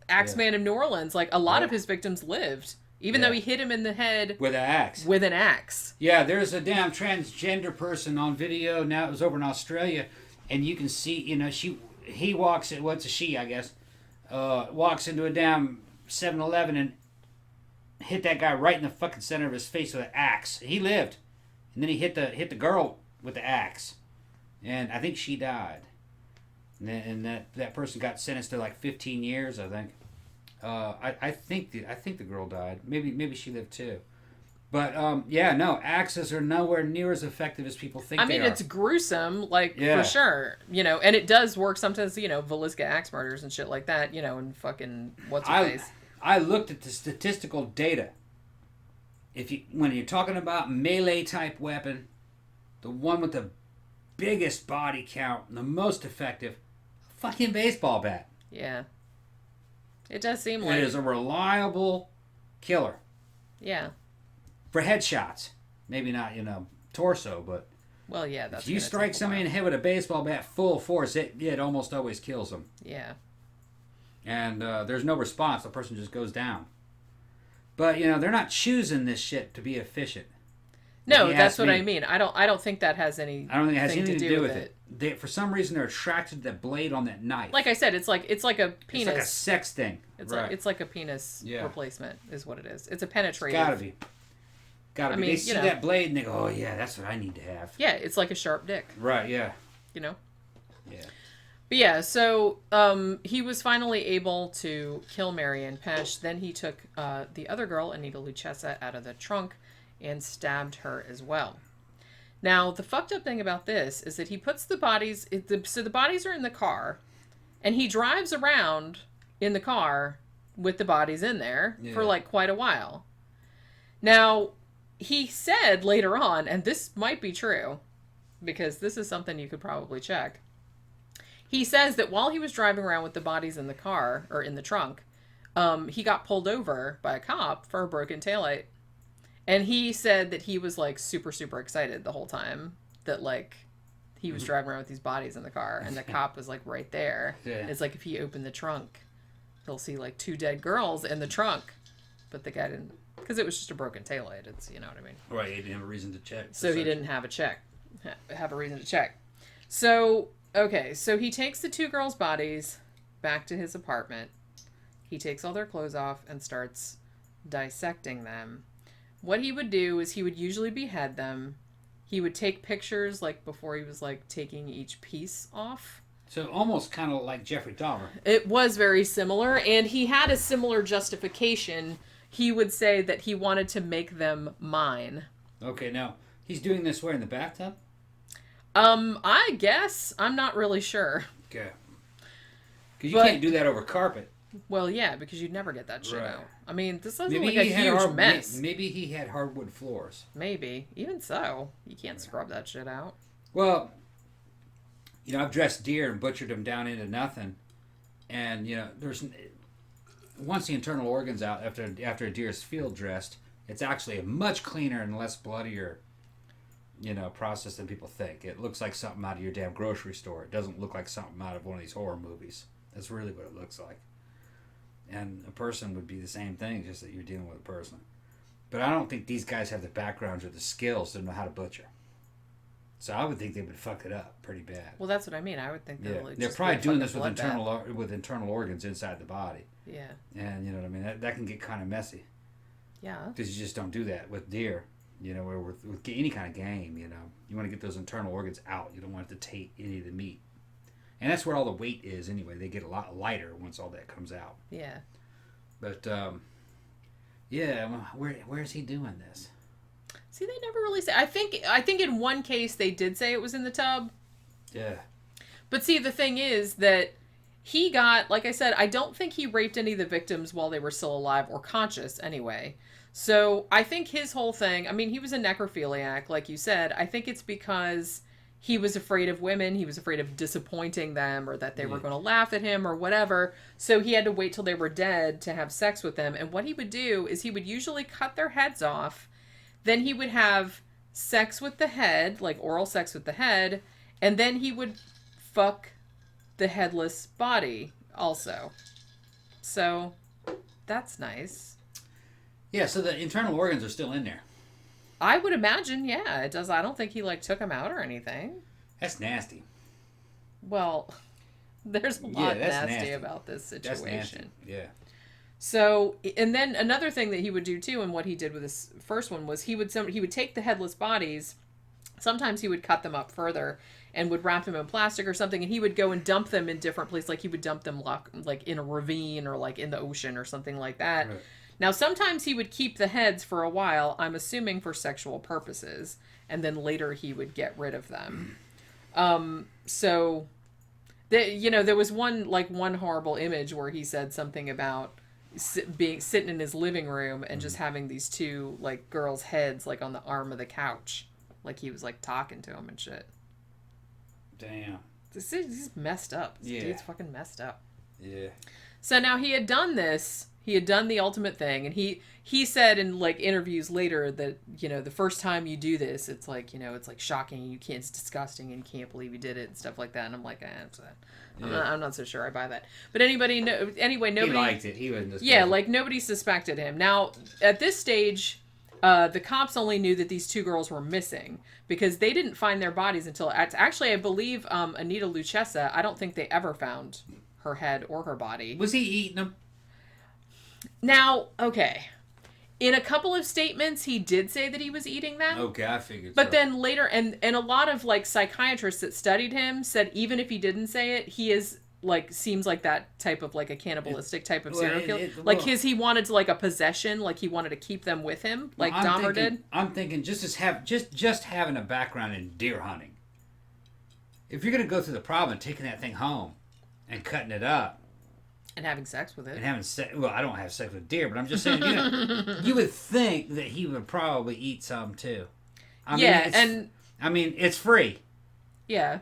Speaker 4: Axeman of New Orleans, like a lot of his victims lived, even though he hit him in the head
Speaker 5: with an axe.
Speaker 4: With an axe.
Speaker 5: Yeah, there's a damn transgender person on video now. It was over in Australia, and you can see, he walks. What's a she? I guess walks into a damn 7-Eleven and hit that guy right in the fucking center of his face with an axe. He lived, and then he hit the girl with the axe, and I think she died. And that person got sentenced to like 15 years, I think. I think the girl died. Maybe she lived too. But axes are nowhere near as effective as people think. They are.
Speaker 4: It's gruesome, for sure. And it does work sometimes. Villisca axe murders and shit like that. And fucking what's her face.
Speaker 5: I looked at the statistical data. When you're talking about melee type weapon, the one with the biggest body count and the most effective, fucking baseball bat.
Speaker 4: Yeah. It does seem like
Speaker 5: it is a reliable killer.
Speaker 4: Yeah.
Speaker 5: For headshots. Maybe not, torso, but
Speaker 4: well, yeah, that's
Speaker 5: if you strike somebody in the head with a baseball bat full force, it almost always kills them.
Speaker 4: Yeah.
Speaker 5: And there's no response. The person just goes down. But, they're not choosing this shit to be efficient.
Speaker 4: No, that's what I mean. I don't think that has any.
Speaker 5: I don't think it has anything to do with it. For some reason, they're attracted to the blade on that knife.
Speaker 4: Like I said, it's like a penis.
Speaker 5: It's like a sex thing.
Speaker 4: It's like a penis replacement, is what it is. It's a penetrative.
Speaker 5: It's gotta be. They see that blade and they go, "Oh yeah, that's what I need to have."
Speaker 4: Yeah, it's like a sharp dick.
Speaker 5: Right. Yeah.
Speaker 4: Yeah. But yeah, so he was finally able to kill Marion Pesh. Then he took the other girl, Anita Luchessa, out of the trunk and stabbed her as well. Now, the fucked up thing about this is that he puts the bodies... So the bodies are in the car, and he drives around in the car with the bodies in there for like quite a while. Now, he said later on, and this might be true, because this is something you could probably check. He says that while he was driving around with the bodies in the car, or in the trunk, he got pulled over by a cop for a broken taillight. And he said that he was, like, super, super excited the whole time. That, like, he was driving around with these bodies in the car. And the cop was, like, right there. Yeah. It's like, if he opened the trunk, he'll see, like, 2 dead girls in the trunk. But the guy didn't... Because it was just a broken taillight. It's, you know what I mean?
Speaker 5: Right, he didn't have a reason to check.
Speaker 4: So he didn't have a reason to check. So, okay. So he takes the 2 girls' bodies back to his apartment. He takes all their clothes off and starts dissecting them. What he would do is he would usually behead them. He would take pictures, like, before he was, like, taking each piece off.
Speaker 5: So almost kind of like Jeffrey Dahmer.
Speaker 4: It was very similar, and he had a similar justification. He would say that he wanted to make them mine.
Speaker 5: Okay, now, he's doing this where, in the bathtub?
Speaker 4: I guess. I'm not really sure.
Speaker 5: Okay. Because you can't do that over carpet.
Speaker 4: Well, yeah, because you'd never get that shit out. I mean, this doesn't
Speaker 5: maybe
Speaker 4: look like a huge mess.
Speaker 5: Maybe he had hardwood floors.
Speaker 4: Maybe. Even so, you can't scrub that shit out.
Speaker 5: Well, I've dressed deer and butchered them down into nothing. And, once the internal organ's out after a deer's field dressed, it's actually a much cleaner and less bloodier, process than people think. It looks like something out of your damn grocery store. It doesn't look like something out of one of these horror movies. That's really what it looks like. And a person would be the same thing, just that you're dealing with a person. But I don't think these guys have the backgrounds or the skills to know how to butcher. So I would think they would fuck it up pretty bad.
Speaker 4: Well, that's what I mean. I would think
Speaker 5: they're probably doing this with internal organs inside the body.
Speaker 4: Yeah.
Speaker 5: And you know what I mean? That can get kind of messy.
Speaker 4: Yeah.
Speaker 5: Because you just don't do that with deer. Or with any kind of game. You want to get those internal organs out. You don't want it to taint any of the meat. And that's where all the weight is anyway. They get a lot lighter once all that comes out.
Speaker 4: Yeah.
Speaker 5: But, where is he doing this?
Speaker 4: See, they never really say. I think in one case they did say it was in the tub.
Speaker 5: Yeah.
Speaker 4: But see, the thing is that he got, like I said, I don't think he raped any of the victims while they were still alive or conscious anyway. So I think his whole thing, I mean, he was a necrophiliac, like you said. I think it's because he was afraid of women. He was afraid of disappointing them or that they were going to laugh at him or whatever. So he had to wait till they were dead to have sex with them. And what he would do is he would usually cut their heads off. Then he would have sex with the head, like oral sex with the head. And then he would fuck the headless body also. So that's nice.
Speaker 5: Yeah, so the internal organs are still in there.
Speaker 4: I would imagine, yeah, it does. I don't think he like took them out or anything.
Speaker 5: That's nasty.
Speaker 4: Well, there's a lot nasty about this situation.
Speaker 5: That's nasty. Yeah.
Speaker 4: So, and then another thing that he would do too, and what he did with this first one was he would take the headless bodies. Sometimes he would cut them up further and would wrap them in plastic or something, and he would go and dump them in different places. Like he would dump them like in a ravine or like in the ocean or something like that. Right. Now, sometimes he would keep the heads for a while, I'm assuming for sexual purposes, and then later he would get rid of them. So, there was one horrible image where he said something about sitting in his living room and just having these two, like, girls' heads, like, on the arm of the couch. Like, he was, like, talking to him and shit.
Speaker 5: Damn.
Speaker 4: This is messed up. This dude's fucking messed up.
Speaker 5: Yeah. So
Speaker 4: now he had done this. He had done the ultimate thing, and he said in like interviews later that, the first time you do this, it's like, it's like shocking. It's disgusting, and you can't believe you did it and stuff like that. And I'm like, I'm not so sure I buy that. But anyway, nobody
Speaker 5: he liked it. He wasn't just
Speaker 4: like nobody suspected him. Now at this stage, the cops only knew that these two girls were missing because they didn't find their bodies until actually I believe Anita Lucchesa. I don't think they ever found her head or her body.
Speaker 5: Was he eating them?
Speaker 4: Now, okay. In a couple of statements, he did say that he was eating them.
Speaker 5: Okay, I figured
Speaker 4: But then later, and a lot of, like, psychiatrists that studied him said even if he didn't say it, he is, like, seems like that type of, like, a cannibalistic type of serial killer. He wanted to, like, a possession, like, he wanted to keep them with him, like Dahmer did.
Speaker 5: I'm thinking just having a background in deer hunting. If you're going to go through the problem of taking that thing home and cutting it up,
Speaker 4: and having sex with it.
Speaker 5: Well, I don't have sex with deer, but I'm just saying, you would think that he would probably eat some too. I mean, it's free.
Speaker 4: Yeah.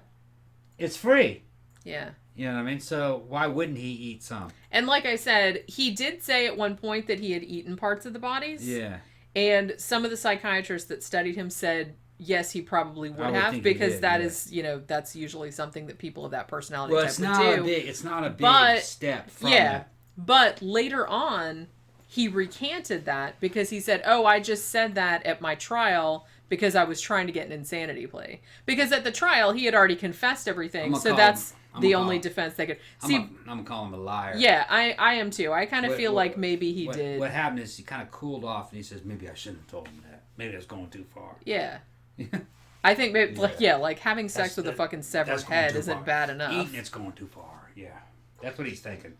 Speaker 5: It's free.
Speaker 4: Yeah.
Speaker 5: You know what I mean? So why wouldn't he eat some?
Speaker 4: And like I said, he did say at one point that he had eaten parts of the bodies.
Speaker 5: Yeah.
Speaker 4: And some of the psychiatrists that studied him said, yes, he probably would have, because that is, that's usually something that people of that personality type would do.
Speaker 5: It's not a big step from it.
Speaker 4: But later on, he recanted that because he said, I just said that at my trial because I was trying to get an insanity plea. Because at the trial, he had already confessed everything, so that's the only defense they could...
Speaker 5: I'm going to call him a liar.
Speaker 4: Yeah, I am too. I kind of feel like maybe he did...
Speaker 5: What happened is he kind of cooled off and he says, maybe I shouldn't have told him that. Maybe that's going too far.
Speaker 4: Yeah. I think maybe, like having sex with a fucking severed head isn't bad enough.
Speaker 5: Eating it's going too far. Yeah, that's what he's thinking.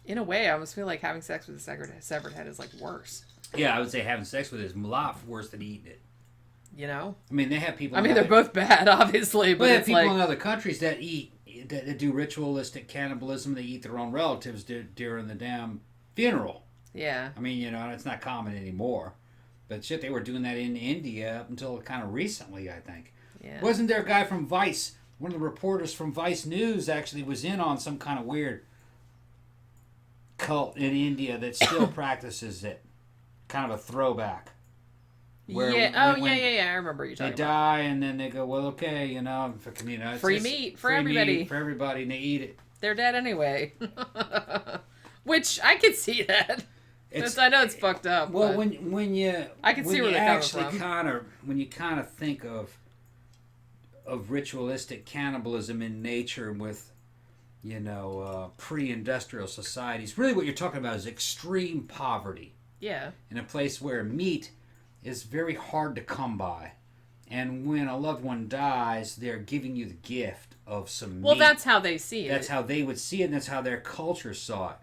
Speaker 4: In a way, I almost feel like having sex with a severed head is like worse.
Speaker 5: Yeah, I would say having sex with it is a lot worse than eating it.
Speaker 4: I
Speaker 5: mean, they have people.
Speaker 4: They're both bad, obviously, but
Speaker 5: they
Speaker 4: it's
Speaker 5: have people in other countries that do ritualistic cannibalism. They eat their own relatives during the damn funeral.
Speaker 4: Yeah.
Speaker 5: I mean, it's not common anymore. But shit, they were doing that in India up until kind of recently, I think.
Speaker 4: Yeah.
Speaker 5: Wasn't there a guy from Vice, one of the reporters from Vice News actually was in on some kind of weird cult in India that still practices it. Kind of a throwback.
Speaker 4: Yeah, I remember you talking about.
Speaker 5: They die and then they go, well, okay,
Speaker 4: free meat for everybody.
Speaker 5: Meat for everybody, and they eat it.
Speaker 4: They're dead anyway. Which, I could see that. I know it's fucked up.
Speaker 5: Well, when you
Speaker 4: I can see where they're coming from.
Speaker 5: When you kind of think of ritualistic cannibalism in nature with pre-industrial societies, really what you're talking about is extreme poverty.
Speaker 4: Yeah. In
Speaker 5: a place where meat is very hard to come by, and when a loved one dies, they're giving you the gift of some meat.
Speaker 4: Well, that's how they see it.
Speaker 5: That's how they would see it, and that's how their culture saw it.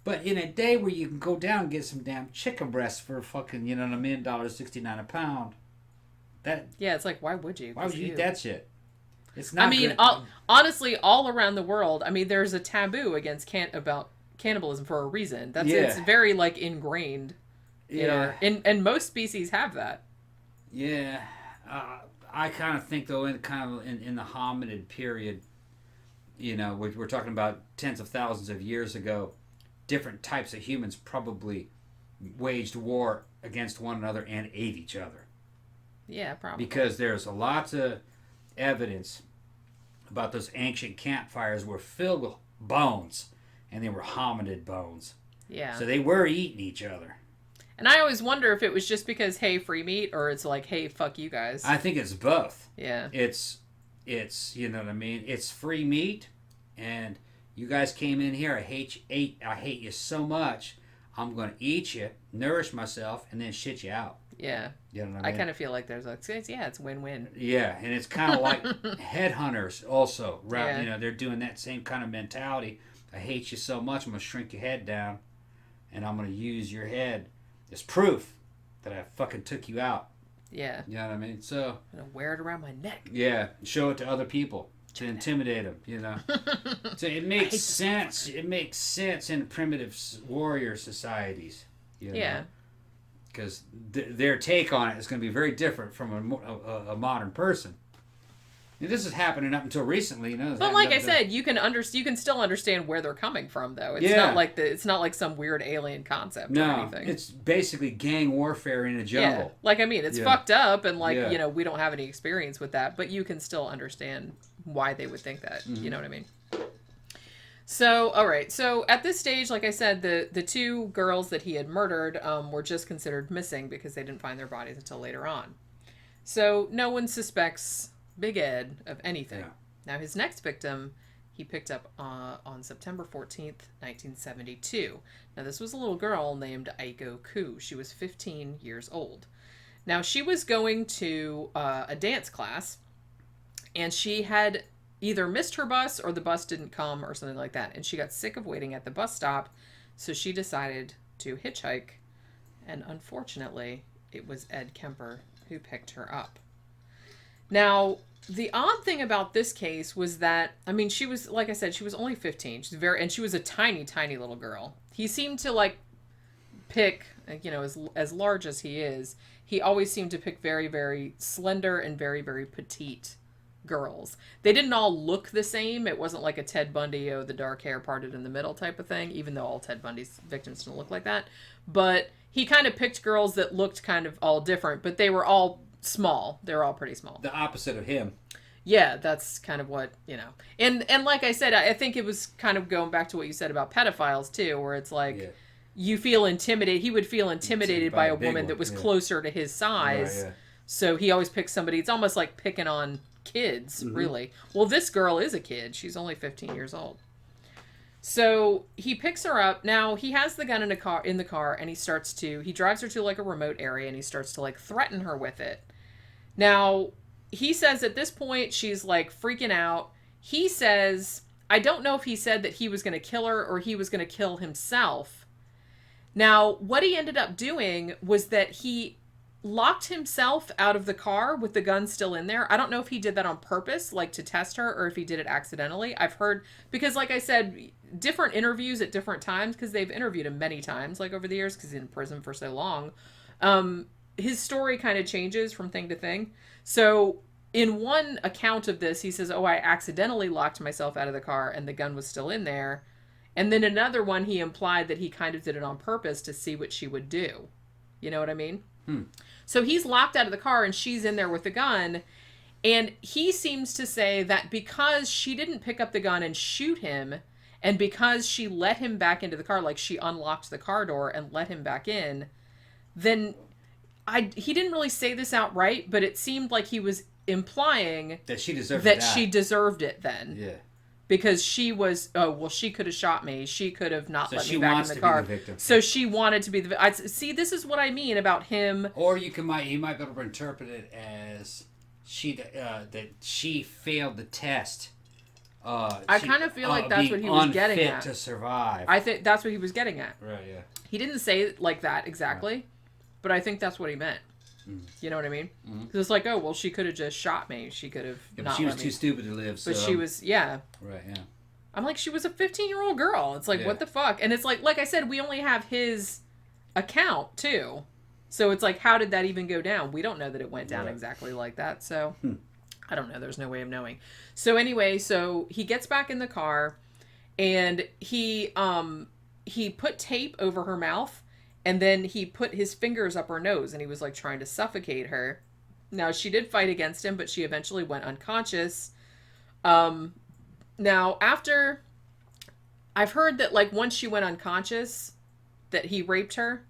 Speaker 5: But in a day where you can go down and get some damn chicken breasts for fucking, $1.69 a pound.
Speaker 4: Yeah, it's like, why would you?
Speaker 5: Why would you eat that shit? It's not good.
Speaker 4: Honestly, all around the world, there's a taboo against about cannibalism for a reason. It's very, like, ingrained. And most species have that.
Speaker 5: Yeah. I kind of think though, in the hominid period, you know, we're talking about tens of thousands of years ago, different types of humans probably waged war against one another and ate each other.
Speaker 4: Yeah, probably.
Speaker 5: Because there's a lot of evidence about those ancient campfires were filled with bones, and they were hominid bones.
Speaker 4: Yeah.
Speaker 5: So they were eating each other.
Speaker 4: And I always wonder if it was just because, hey, free meat, or it's like, hey, fuck you guys.
Speaker 5: I think it's both.
Speaker 4: Yeah.
Speaker 5: It's you know what I mean? It's free meat, and you guys came in here. I hate you so much. I'm going to eat you, nourish myself, and then shit you out.
Speaker 4: Yeah.
Speaker 5: You know what I mean?
Speaker 4: I kind of feel like there's like, it's win-win.
Speaker 5: Yeah, and it's kind of like headhunters also. Right?
Speaker 4: Yeah.
Speaker 5: You know, they're doing that same kind of mentality. I hate you so much, I'm going to shrink your head down, and I'm going to use your head as proof that I fucking took you out.
Speaker 4: Yeah.
Speaker 5: You know what I mean? So
Speaker 4: I'm gonna wear it around my neck.
Speaker 5: yeah, show it to other people to intimidate them. You know, so it makes sense. It makes sense in primitive warrior societies. You know?
Speaker 4: Yeah.
Speaker 5: Because their take on it is going to be very different from a modern person. And this is happening up until recently, you know.
Speaker 4: But like I said, you can still understand where they're coming from, though. It's not like some weird alien concept or anything.
Speaker 5: It's basically gang warfare in a jungle.
Speaker 4: Yeah. Like, I mean, it's fucked up, and like,
Speaker 5: Yeah.
Speaker 4: you know, we don't have any experience with that, but you can still understand why they would think that.
Speaker 5: Mm-hmm.
Speaker 4: You know what I mean? So, all right. So at this stage, like I said, the two girls that he had murdered were just considered missing because they didn't find their bodies until later on. So no one suspects Big Ed of anything.
Speaker 5: Yeah.
Speaker 4: Now his next victim he picked up on September 14th, 1972. Now this was a little girl named Aiko Ku. She was 15 years old. Now she was going to a dance class, and she had either missed her bus or the bus didn't come or something like that. And she got sick of waiting at the bus stop, so she decided to hitchhike. And unfortunately, it was Ed Kemper who picked her up. Now, the odd thing about this case was that, I mean, she was, like I said, she was only 15. And she was a tiny, tiny little girl. He seemed to, like, pick, you know, as large as he is, he always seemed to pick very, very slender and very, very petite girls. They didn't all look the same. It wasn't like a Ted Bundy, the dark hair parted in the middle type of thing, even though all Ted Bundy's victims don't look like that. But he kind of picked girls that looked kind of all different, but they were all small. They were all pretty small.
Speaker 5: The opposite of him.
Speaker 4: Yeah, that's kind of what, you know. And like I said, I think it was kind of going back to what you said about pedophiles too, where it's like you feel intimidated. He would feel intimidated by a woman that was closer to his size. Right, yeah. So he always picks somebody. It's almost like picking on kids, really. Well, this girl is a kid. She's only 15 years old. So he picks her up. Now he has the gun in the car, and he drives her to like a remote area, and he starts to like threaten her with it. Now he says at this point she's like freaking out. He says, I don't know if he said that he was going to kill her or he was going to kill himself. Now what he ended up doing was that he locked himself out of the car with the gun still in there. I don't know if he did that on purpose, like to test her, or if he did it accidentally. I've heard, because like I said, different interviews at different times, because they've interviewed him many times, like over the years, because he's in prison for so long. His story kind of changes from thing to thing. So in one account of this, he says, I accidentally locked myself out of the car and the gun was still in there. And then another one, he implied that he kind of did it on purpose to see what she would do. You know what I mean? So he's locked out of the car and she's in there with the gun. And he seems to say that because she didn't pick up the gun and shoot him, and because she let him back into the car, like she unlocked the car door and let him back in, then he didn't really say this outright, but it seemed like he was implying
Speaker 5: that she deserved
Speaker 4: she deserved it then.
Speaker 5: Yeah.
Speaker 4: Because she was, she could have shot me. She could have not let me back in the car.
Speaker 5: Be the victim.
Speaker 4: So she wanted to be the victim. See, this is what I mean about him.
Speaker 5: Or you might be able to interpret it as that she failed the test.
Speaker 4: I kind of feel like that's what he was getting at.
Speaker 5: To survive.
Speaker 4: I think that's what he was getting at.
Speaker 5: Right. Yeah.
Speaker 4: He didn't say it like that exactly, but I think that's what he meant. You know what I mean? Because it's like, she could have just shot me. She could have not.
Speaker 5: She was too stupid to live. So.
Speaker 4: But she was, Right.
Speaker 5: Yeah.
Speaker 4: I'm like, she was a 15-year-old girl. It's like, what the fuck? And it's like I said, we only have his account too. So it's like, how did that even go down? We don't know that it went down
Speaker 5: Right.
Speaker 4: exactly like that. So I don't know. There's no way of knowing. So anyway, so he gets back in the car and he put tape over her mouth and then he put his fingers up her nose and he was like trying to suffocate her. Now she did fight against him, but she eventually went unconscious. Now after, I've heard that like once she went unconscious, that he raped her.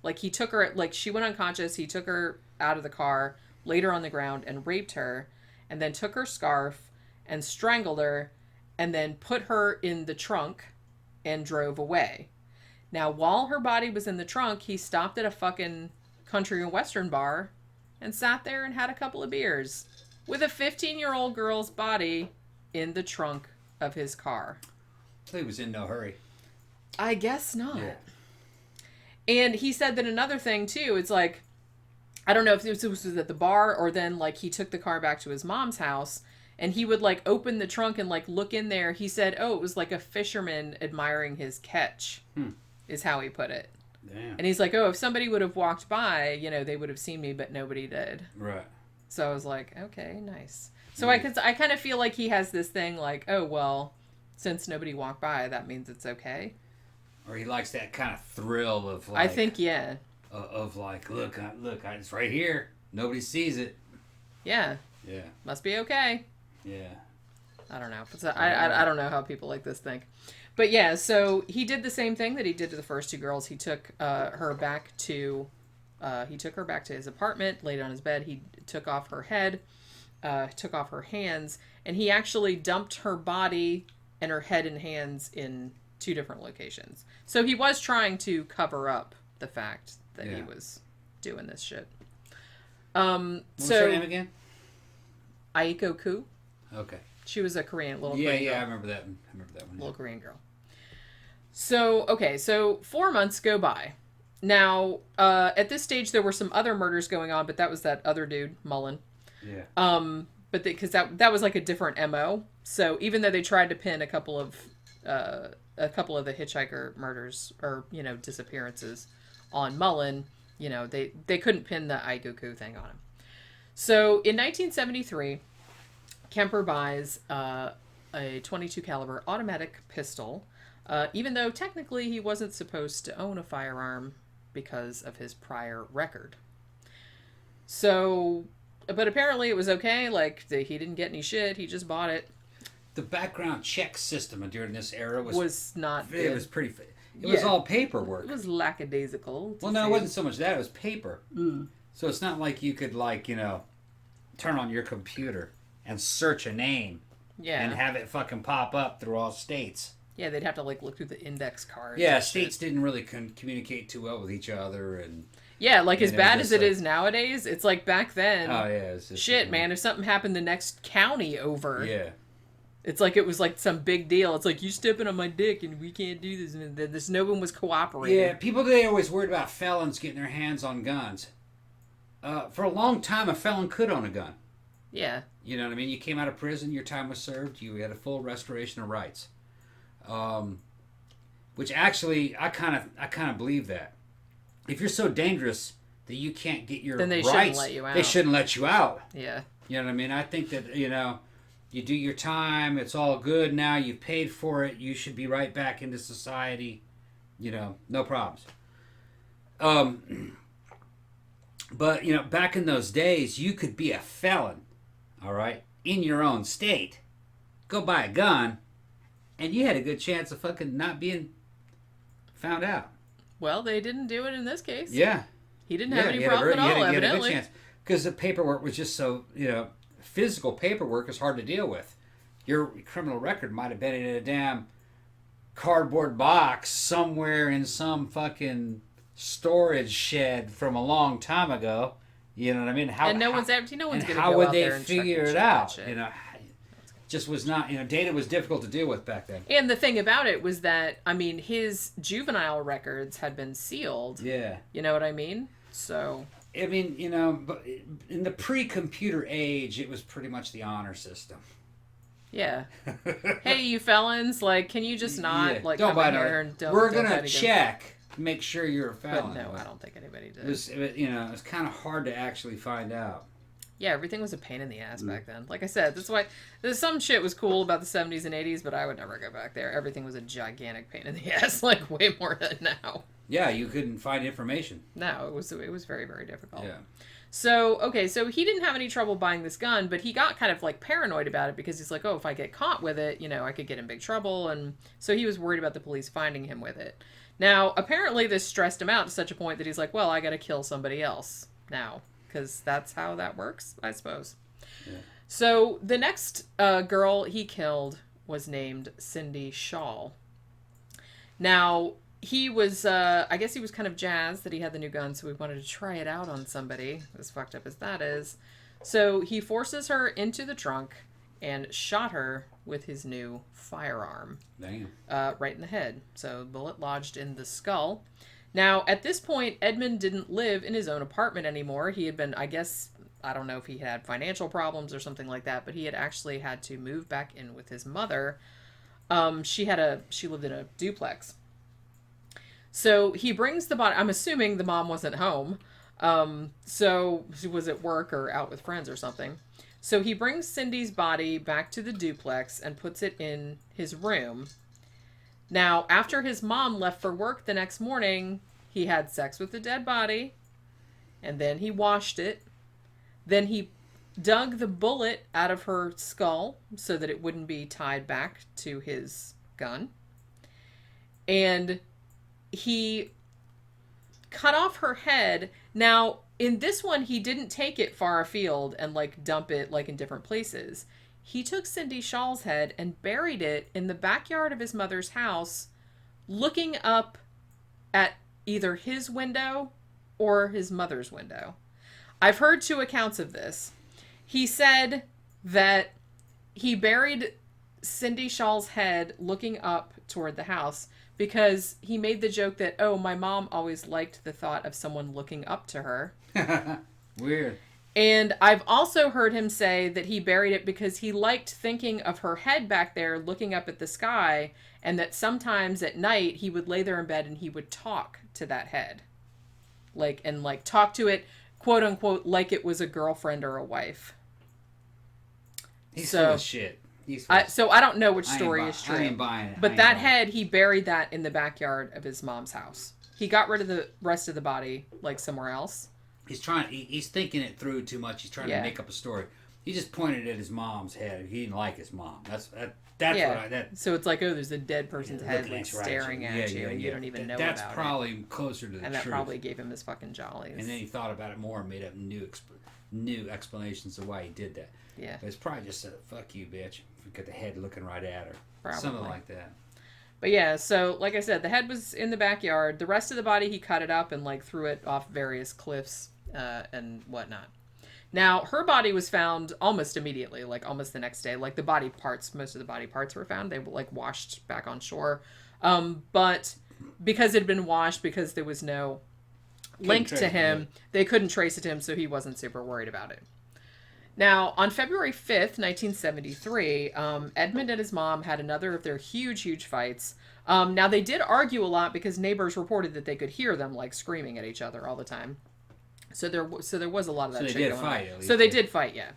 Speaker 4: Like he took her, like she went unconscious, he took her out of the car, laid her on the ground and raped her, and then took her scarf and strangled her, and then put her in the trunk and drove away. Now, while her body was in the trunk, he stopped at a fucking country and western bar and sat there and had a couple of beers with a 15-year-old girl's body in the trunk of his car.
Speaker 5: He was in no hurry.
Speaker 4: I guess not.
Speaker 5: Yeah.
Speaker 4: And he said that another thing, too, it's like, I don't know if this was at the bar or then, like, he took the car back to his mom's house and he would, like, open the trunk and, like, look in there. He said, oh, it was like a fisherman admiring his catch, is how he put it.
Speaker 5: Damn.
Speaker 4: And he's like, oh, if somebody would have walked by, you know, they would have seen me, but nobody did.
Speaker 5: Right.
Speaker 4: So I was like, okay, nice. So I kind of feel like he has this thing like, oh, well, since nobody walked by, that means it's okay.
Speaker 5: Or he likes that kind of thrill of like...
Speaker 4: I think, yeah.
Speaker 5: Of like, look, it's right here. Nobody sees it.
Speaker 4: Yeah.
Speaker 5: Yeah.
Speaker 4: Must be okay.
Speaker 5: Yeah.
Speaker 4: I don't know. I don't know how people like this think. But yeah, so he did the same thing that he did to the first two girls. He took her back to his apartment, laid on his bed. He took off her head, took off her hands, and he actually dumped her body and her head and hands in 2 different locations. So he was trying to cover up the fact that he was doing this shit.
Speaker 5: What was her name again?
Speaker 4: Aiko Kool.
Speaker 5: Okay.
Speaker 4: She was a Korean little
Speaker 5: Yeah,
Speaker 4: Korean girl.
Speaker 5: I remember that. I remember that one.
Speaker 4: Little Korean girl. So, okay, so 4 months go by. Now, at this stage, there were some other murders going on, but that was that other dude, Mullen.
Speaker 5: Yeah.
Speaker 4: But because that was like a different MO. So even though they tried to pin a couple of the hitchhiker murders or, you know, disappearances on Mullen, you know, they couldn't pin the Aiguku thing on him. So in 1973, Kemper buys a .22 caliber automatic pistol, even though technically he wasn't supposed to own a firearm because of his prior record. So, but apparently it was okay. Like he didn't get any shit. He just bought it.
Speaker 5: The background check system during this era was
Speaker 4: not good.
Speaker 5: It was pretty... It was all paperwork.
Speaker 4: It was lackadaisical.
Speaker 5: Well, no, it wasn't so much that. It was paper. So it's not like you could, like, you know, turn on your computer and search a name and have it fucking pop up through all states.
Speaker 4: Yeah, they'd have to, like, look through the index cards.
Speaker 5: Yeah, states didn't really communicate too well with each other. And
Speaker 4: yeah, like, as bad as it
Speaker 5: like,
Speaker 4: is nowadays, it's like back then.
Speaker 5: Oh, yeah. It's just,
Speaker 4: shit, man, if something happened the next county over...
Speaker 5: Yeah.
Speaker 4: It's like it was like some big deal. It's like, you stepping on my dick and we can't do this. And this, no one was cooperating.
Speaker 5: Yeah, people today always worried about felons getting their hands on guns. For a long time, a felon could own a gun.
Speaker 4: Yeah.
Speaker 5: You know what I mean? You came out of prison, your time was served, you had a full restoration of rights. Which actually, I kind of believe that. If you're so dangerous that you can't get your
Speaker 4: then they
Speaker 5: rights,
Speaker 4: shouldn't let you out.
Speaker 5: They shouldn't let you out.
Speaker 4: Yeah.
Speaker 5: You know what I mean? I think that, you know, you do your time, it's all good now, you've paid for it, you should be right back into society. You know, no problems. But, you know, back in those days, you could be a felon, all right, in your own state, go buy a gun, and you had a good chance of fucking not being found out.
Speaker 4: Well, they didn't do it in this case.
Speaker 5: Yeah.
Speaker 4: He didn't have any problem at all, evidently.
Speaker 5: Because the paperwork was just so, you know, physical paperwork is hard to deal with. Your criminal record might have been in a damn cardboard box somewhere in some fucking storage shed from a long time ago. You know what I mean?
Speaker 4: No one's going to go out there and check
Speaker 5: how would they figure it out? You know, just was not, you know, data was difficult to deal with back then.
Speaker 4: And the thing about it was that, I mean, his juvenile records had been sealed.
Speaker 5: Yeah. You
Speaker 4: know what I mean? So...
Speaker 5: I mean, you know, but in the pre-computer age, it was pretty much the honor system.
Speaker 4: Yeah. Hey, you felons, like, can you just not, like,
Speaker 5: don't
Speaker 4: come in here and don't...
Speaker 5: We're going to check make sure you're a felon.
Speaker 4: But no, I don't think anybody did.
Speaker 5: It's kind of hard to actually find out.
Speaker 4: Yeah, everything was a pain in the ass back then. Like I said, that's why there's some shit was cool about the 70s and 80s, but I would never go back there. Everything was a gigantic pain in the ass, like way more than now.
Speaker 5: Yeah, you couldn't find information.
Speaker 4: No, it was very, very difficult.
Speaker 5: Yeah.
Speaker 4: So he didn't have any trouble buying this gun, but he got kind of like paranoid about it because he's like, oh, if I get caught with it, I could get in big trouble. And so he was worried about the police finding him with it. Now, apparently this stressed him out to such a point that he's like, well, I got to kill somebody else now. Because that's how that works, I suppose. Yeah. So the next girl he killed was named Cindy Shaw. Now, he was, I guess he was kind of jazzed that he had the new gun, so he wanted to try it out on somebody, as fucked up as that is. So he forces her into the trunk and shot her with his new firearm.
Speaker 5: Damn.
Speaker 4: Right in the head. So bullet lodged in the skull. Now, at this point, Edmund didn't live in his own apartment anymore. He had been, I guess, I don't know if he had financial problems or something like that, but he had actually had to move back in with his mother. She lived in a duplex. So he brings the body, I'm assuming the mom wasn't home. So she was at work or out with friends or something. So he brings Cindy's body back to the duplex and puts it in his room. Now, after his mom left for work the next morning, he had sex with the dead body, and then he washed it. Then he dug the bullet out of her skull so that it wouldn't be tied back to his gun. And he cut off her head. Now, in this one, he didn't take it far afield and, dump it, in different places. He took Cindy Shaw's head and buried it in the backyard of his mother's house, looking up at either his window or his mother's window. I've heard two accounts of this. He said that he buried Cindy Shaw's head looking up toward the house because he made the joke that, oh, my mom always liked the thought of someone looking up to her.
Speaker 5: Weird.
Speaker 4: And I've also heard him say that he buried it because he liked thinking of her head back there looking up at the sky, and that sometimes at night he would lay there in bed and he would talk to that head. Talk to it, quote unquote, like it was a girlfriend or a wife.
Speaker 5: He's full of shit.
Speaker 4: So I don't know which story is true.
Speaker 5: I ain't buying it.
Speaker 4: But that head, he buried that in the backyard of his mom's house. He got rid of the rest of the body, somewhere else.
Speaker 5: He's thinking it through too much. He's trying to make up a story. He just pointed at his mom's head. He didn't like his mom. That's
Speaker 4: So it's like, oh, there's a dead person's head staring at you, and you don't even know about it.
Speaker 5: That's probably closer to the truth.
Speaker 4: And that probably gave him his fucking jollies.
Speaker 5: And then he thought about it more and made up new explanations of why he did that.
Speaker 4: Yeah.
Speaker 5: But it's probably just a fuck you, bitch. If you got the head looking right at her.
Speaker 4: Probably.
Speaker 5: Something like that.
Speaker 4: But yeah, so like I said, the head was in the backyard. The rest of the body, he cut it up and threw it off various cliffs and whatnot. Now, her body was found almost immediately, almost the next day. The body parts, most of the body parts were found. They were washed back on shore. But because it had been washed, because there was no link to him, they couldn't trace it to him, so he wasn't super worried about it. Now, on February 5th, 1973, Edmund and his mom had another of their huge fights. Now, they did argue a lot because neighbors reported that they could hear them, screaming at each other all the time. So there was a lot of that shit going on. So they did fight, yeah.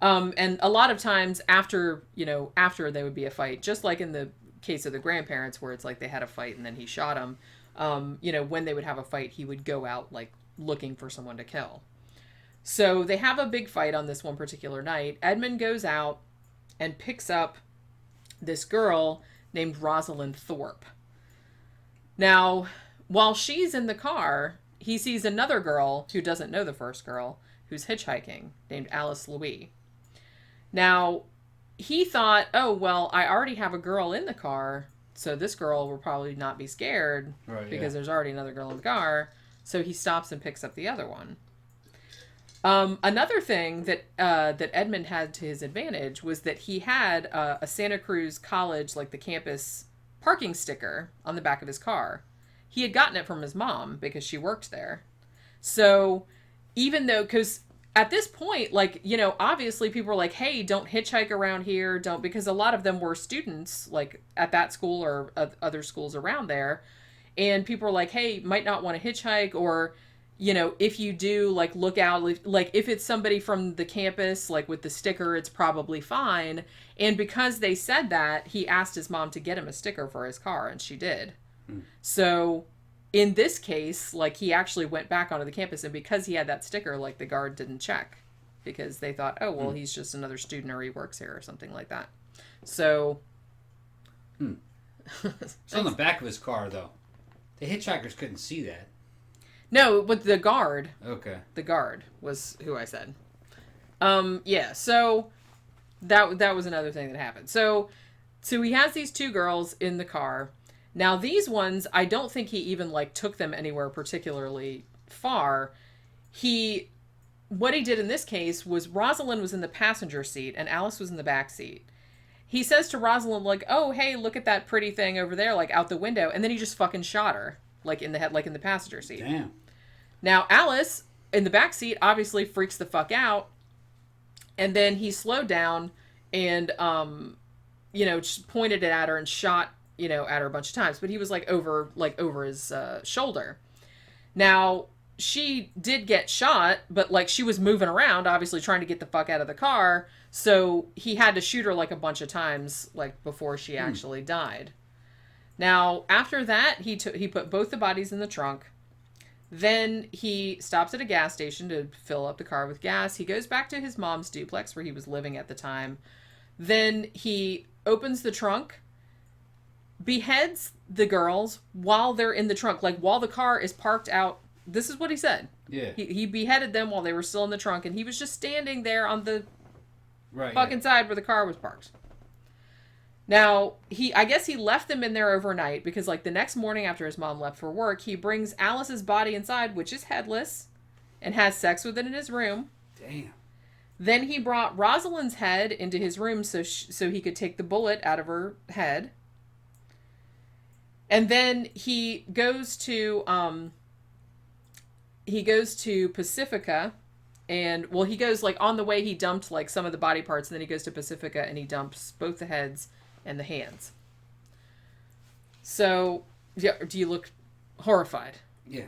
Speaker 4: And a lot of times after there would be a fight, just like in the case of the grandparents where it's they had a fight and then he shot him, when they would have a fight, he would go out, looking for someone to kill. So they have a big fight on this one particular night. Edmund goes out and picks up this girl named Rosalind Thorpe. Now, while she's in the car, he sees another girl who doesn't know the first girl, who's hitchhiking, named Alice Louis. Now, he thought, oh, well, I already have a girl in the car, so this girl will probably not be scared because there's already another girl in the car. So he stops and picks up the other one. Another thing that Edmund had to his advantage was that he had a Santa Cruz College, the campus parking sticker on the back of his car. He had gotten it from his mom because she worked there. So even though, because at this point, obviously people were like, hey, don't hitchhike around here. Because a lot of them were students, at that school or other schools around there. And people are like, hey, might not want to hitchhike, or, you know, if you do, like, look out, like, if it's somebody from the campus, like, with the sticker, it's probably fine. And because they said that, he asked his mom to get him a sticker for his car, and she did. So in this case, like, he actually went back onto the campus, and because he had that sticker, like, the guard didn't check, because they thought, oh, well, he's just another student, or he works here, or something like that. So
Speaker 5: It's on the back of his car, though. The hitchhikers couldn't see that.
Speaker 4: No, but the guard.
Speaker 5: Okay.
Speaker 4: The guard was who I said. Yeah, so that was another thing that happened. So he has these two girls in the car. Now, these ones, I don't think he even, like, took them anywhere particularly far. What he did in this case was Rosalind was in the passenger seat and Alice was in the back seat. He says to Rosalind, like, oh, hey, look at that pretty thing over there, like, out the window. And then he just fucking shot her, like, in the head, like, in the passenger seat.
Speaker 5: Damn.
Speaker 4: Now, Alice, in the back seat, obviously freaks the fuck out. And then he slowed down and, you know, just pointed it at her and shot, you know, at her a bunch of times. But he was, like, over his shoulder. Now, she did get shot, but, like, she was moving around, obviously trying to get the fuck out of the car. So he had to shoot her, like, a bunch of times, like, before she actually died. Now, after that, he put both the bodies in the trunk. Then he stops at a gas station to fill up the car with gas. He goes back to his mom's duplex where he was living at the time. Then he opens the trunk, beheads the girls while they're in the trunk, like, while the car is parked out. This is what he said. Yeah. He beheaded them while they were still in the trunk, and he was just standing there on the fucking side where the car was parked. Now, I guess he left them in there overnight because, like, the next morning after his mom left for work, he brings Alice's body inside, which is headless, and has sex with it in his room.
Speaker 5: Damn.
Speaker 4: Then he brought Rosalind's head into his room so he could take the bullet out of her head. And then he goes to Pacifica, and, well, he goes, like, on the way he dumped, like, some of the body parts, and then he goes to Pacifica and he dumps both the heads and the hands. So, yeah, do you look horrified?
Speaker 5: Yeah.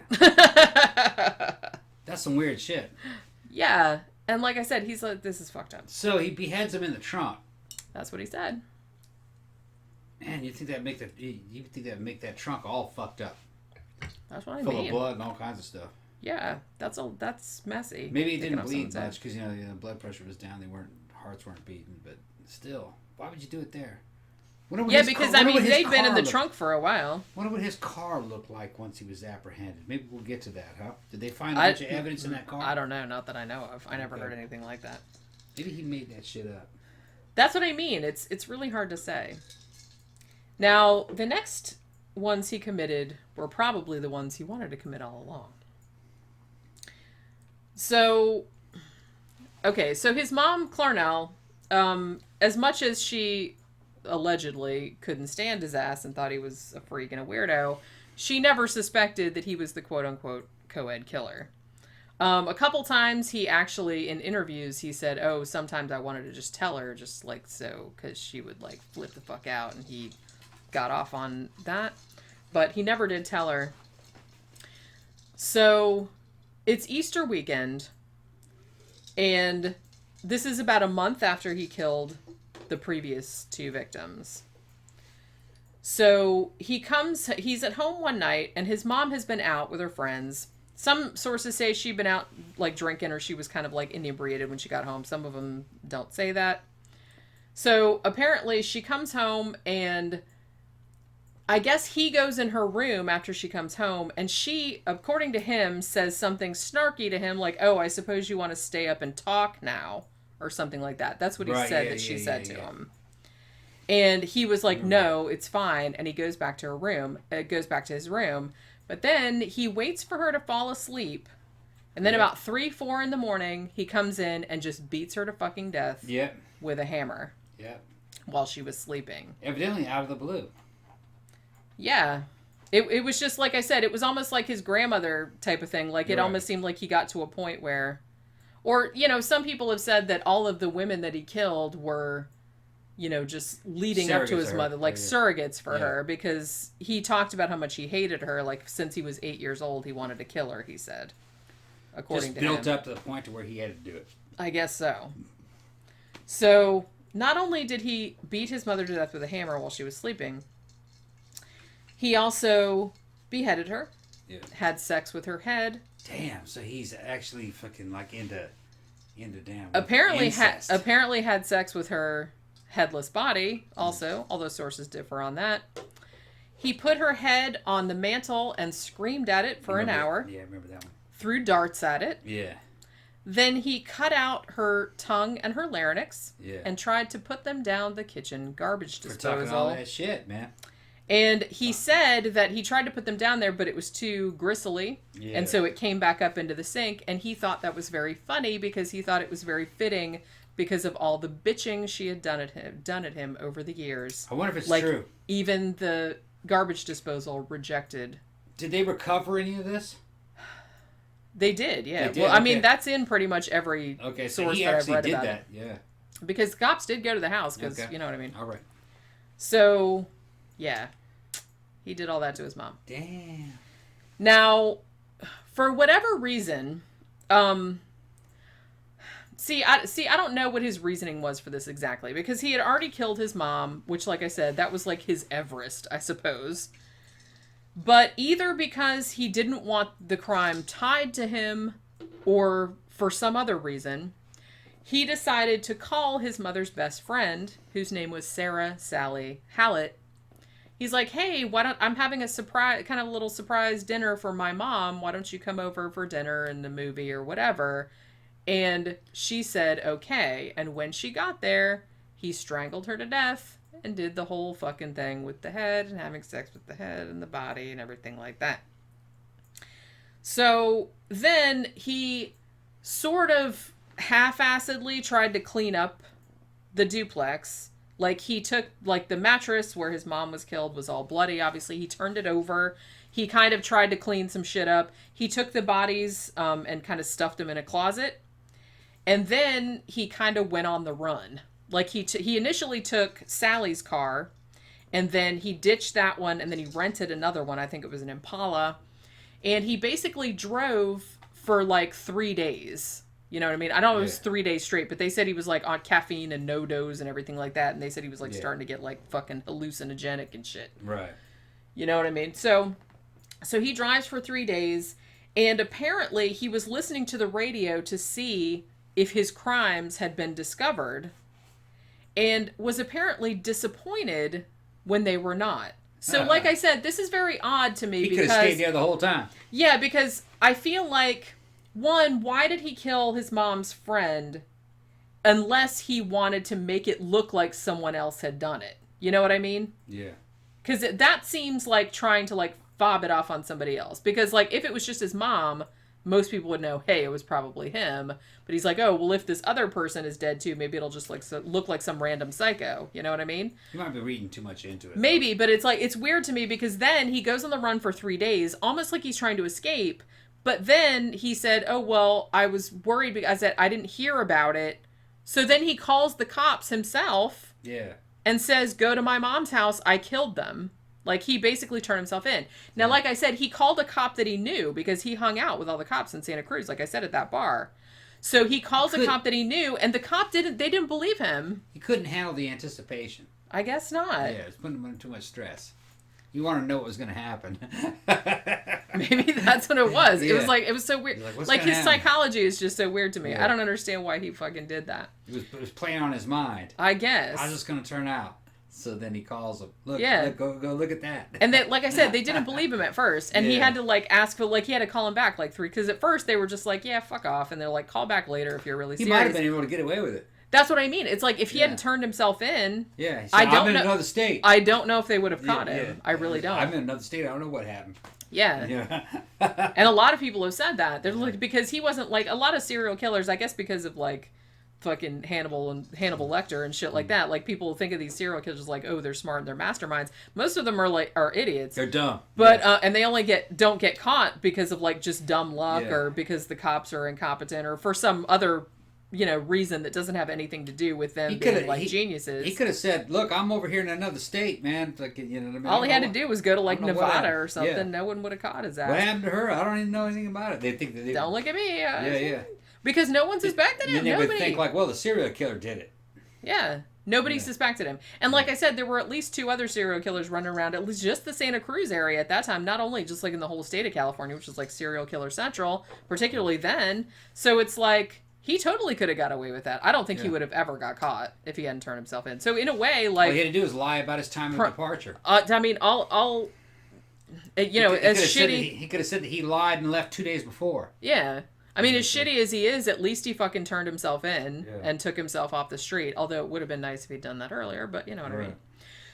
Speaker 5: That's some weird shit.
Speaker 4: Yeah. And like I said, he's like, this is fucked up.
Speaker 5: So he beheads him in the trunk.
Speaker 4: That's what he said.
Speaker 5: Man, you think that'd make that trunk all fucked up?
Speaker 4: That's what I mean.
Speaker 5: Full of blood and all kinds of stuff.
Speaker 4: Yeah, that's messy.
Speaker 5: Maybe it didn't bleed much because, you know, the blood pressure was down. Hearts weren't beating, but still, why would you do it there?
Speaker 4: Yeah, because, I mean, they've been in the trunk for a while.
Speaker 5: Wonder what his car looked like once he was apprehended. Maybe we'll get to that, huh? Did they find a bunch of evidence in that car?
Speaker 4: I don't know. Not that I know of. I never heard anything like that.
Speaker 5: Maybe he made that shit up.
Speaker 4: That's what I mean. It's really hard to say. Now, the next ones he committed were probably the ones he wanted to commit all along. So, okay, so his mom, Clarnell, as much as she allegedly couldn't stand his ass and thought he was a freak and a weirdo, she never suspected that he was the quote-unquote co-ed killer. A couple times he actually, in interviews, he said, oh, sometimes I wanted to just tell her, just like so, because she would like flip the fuck out, and he got off on that. But he never did tell her. So, it's Easter weekend, and this is about a month after he killed the previous two victims. So he's at home one night, and his mom has been out with her friends. Some sources say she'd been out, like, drinking, or she was kind of, like, inebriated when she got home. Some of them don't say that. So apparently she comes home, and I guess he goes in her room after she comes home, and she, according to him, says something snarky to him, like, oh, I suppose you want to stay up and talk now, or something like that. That's what he said she said to him. And he was like, no, it's fine, and he goes back to his room, but then he waits for her to fall asleep, and then about 3-4 in the morning, he comes in and just beats her to fucking death with a hammer while she was sleeping.
Speaker 5: Evidently out of the blue.
Speaker 4: Yeah. It was just, like I said, it was almost like his grandmother type of thing. Like, it almost seemed like he got to a point where... Or, you know, some people have said that all of the women that he killed were, just leading up to his mother, like surrogates for her, because he talked about how much he hated her. Like, since he was 8 years old, he wanted to kill her, he said. According to him.
Speaker 5: Just built up to the point to where he had to do it.
Speaker 4: I guess so. So, not only did he beat his mother to death with a hammer while she was sleeping, he also beheaded her, had sex with her head.
Speaker 5: Damn, so he's actually fucking like into damn
Speaker 4: apparently had sex with her headless body also, although sources differ on that. He put her head on the mantle and screamed at it for an hour.
Speaker 5: Yeah, I remember that one.
Speaker 4: Threw darts at it.
Speaker 5: Yeah.
Speaker 4: Then he cut out her tongue and her larynx and tried to put them down the kitchen garbage disposal.
Speaker 5: For talking all that shit, man.
Speaker 4: And he said that he tried to put them down there, but it was too gristly. Yeah. And so it came back up into the sink. And he thought that was very funny because he thought it was very fitting because of all the bitching she had done at him over the years.
Speaker 5: I wonder if it's
Speaker 4: like,
Speaker 5: true.
Speaker 4: Even the garbage disposal rejected.
Speaker 5: Did they recover any of this?
Speaker 4: They did, yeah.
Speaker 5: They did?
Speaker 4: Well, I mean, that's in pretty much every source that I've read about it.
Speaker 5: Yeah.
Speaker 4: Because cops did go to the house, because you know what I mean.
Speaker 5: All right.
Speaker 4: So, yeah. He did all that to his mom.
Speaker 5: Damn.
Speaker 4: Now, for whatever reason, I don't know what his reasoning was for this exactly, because he had already killed his mom, which, like I said, that was like his Everest, I suppose. But either because he didn't want the crime tied to him, or for some other reason, he decided to call his mother's best friend, whose name was Sarah Sally Hallett. He's like, hey, I'm having a little surprise dinner for my mom. Why don't you come over for dinner and the movie or whatever? And she said, okay. And when she got there, he strangled her to death and did the whole fucking thing with the head and having sex with the head and the body and everything like that. So then he sort of half-assedly tried to clean up the duplex. Like, he took, like, the mattress where his mom was killed was all bloody, obviously. He turned it over. He kind of tried to clean some shit up. He took the bodies and kind of stuffed them in a closet. And then he kind of went on the run. Like, he initially took Sally's car, and then he ditched that one, and then he rented another one. I think it was an Impala. And he basically drove for, like, 3 days. You know what I mean? I know it was 3 days straight, but they said he was, like, on caffeine and no-dose and everything like that. And they said he was, like, starting to get, like, fucking hallucinogenic and shit.
Speaker 5: Right.
Speaker 4: You know what I mean? So he drives for 3 days, and apparently he was listening to the radio to see if his crimes had been discovered, and was apparently disappointed when they were not. So, like I said, this is very odd to me.
Speaker 5: He could have stayed there the whole time.
Speaker 4: Yeah, because I feel like... One, why did he kill his mom's friend unless he wanted to make it look like someone else had done it? You know what I mean?
Speaker 5: Yeah.
Speaker 4: Because that seems like trying to, like, fob it off on somebody else. Because, like, if it was just his mom, most people would know, hey, it was probably him. But he's like, oh, well, if this other person is dead, too, maybe it'll just, like, look like some random psycho. You know what I mean?
Speaker 5: You might be reading too much into it.
Speaker 4: Maybe, but it's, like, it's weird to me because then he goes on the run for 3 days, almost like he's trying to escape. But then he said, oh, well, I was worried because I didn't hear about it. So then he calls the cops himself.
Speaker 5: Yeah.
Speaker 4: And says, go to my mom's house. I killed them. Like, he basically turned himself in. Now, like I said, he called a cop that he knew because he hung out with all the cops in Santa Cruz, like I said, at that bar. So he calls a cop that he knew, and the cop they didn't believe him.
Speaker 5: He couldn't handle the anticipation.
Speaker 4: I guess not.
Speaker 5: Yeah, it's putting him under too much stress. You want to know what was going to happen.
Speaker 4: Maybe that's what it was. Yeah. It was so weird. Like his
Speaker 5: happen?
Speaker 4: Psychology is just so weird to me. Yeah. I don't understand why he fucking did that.
Speaker 5: It was playing on his mind.
Speaker 4: I guess.
Speaker 5: How's this going to turn out? So then he calls him. Look, go look at that.
Speaker 4: And then, like I said, they didn't believe him at first. And he had to, like, ask for, like, he had to call him back, like, 3. Because at first they were just like, yeah, fuck off. And they're like, call back later if you're really serious.
Speaker 5: He might have been able to get away with it.
Speaker 4: That's what I mean. It's like if he hadn't turned himself in.
Speaker 5: Yeah. So I'm in another state.
Speaker 4: I don't know if they would have caught him.
Speaker 5: Yeah.
Speaker 4: I really don't.
Speaker 5: I'm in another state. I don't know what happened.
Speaker 4: Yeah. And a lot of people have said that. They're like, because he wasn't, like, a lot of serial killers, I guess because of, like, fucking Hannibal Lecter and shit like that. Like, people think of these serial killers like, oh, they're smart and they're masterminds. Most of them are idiots.
Speaker 5: They're dumb.
Speaker 4: But and they only don't get caught because of, like, just dumb luck or because the cops are incompetent or for some other reason that doesn't have anything to do with them being like geniuses.
Speaker 5: He could have said, "Look, I'm over here in another state, man." Like, what I mean?
Speaker 4: All he had to do was go to like Nevada or something.
Speaker 5: Yeah.
Speaker 4: No one would have caught his ass.
Speaker 5: What happened to her? I don't even know anything about it. They think that
Speaker 4: don't look at me.
Speaker 5: Yeah.
Speaker 4: Because no one suspected him.
Speaker 5: Then they
Speaker 4: Nobody
Speaker 5: would think like, well, the serial killer did it.
Speaker 4: Yeah. Nobody suspected him. And like I said, there were at least 2 other serial killers running around at least just the Santa Cruz area at that time, not only just like in the whole state of California, which is like serial killer central, particularly then. So it's like he totally could have got away with that. I don't think he would have ever got caught if he hadn't turned himself in. So in a way, like
Speaker 5: all he had to do was lie about his time of departure.
Speaker 4: I mean, as shitty.
Speaker 5: He could have said that he lied and left 2 days before.
Speaker 4: Yeah. I mean, as shitty as he is, at least he fucking turned himself in and took himself off the street. Although it would have been nice if he'd done that earlier, but you know what I mean.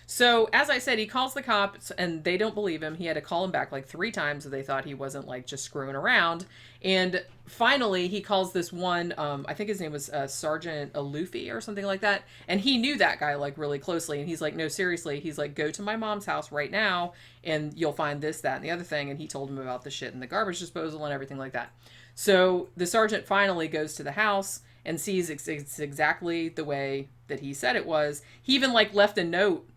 Speaker 4: So, as I said, he calls the cops, and they don't believe him. He had to call him back like 3 times so they thought he wasn't, like, just screwing around. And finally, he calls this one, I think his name was Sergeant Alufi or something like that. And he knew that guy, like, really closely. And he's like, no, seriously. He's like, go to my mom's house right now, and you'll find this, that, and the other thing. And he told him about the shit in the garbage disposal and everything like that. So, the sergeant finally goes to the house and sees it's exactly the way that he said it was. He even, like, left a note.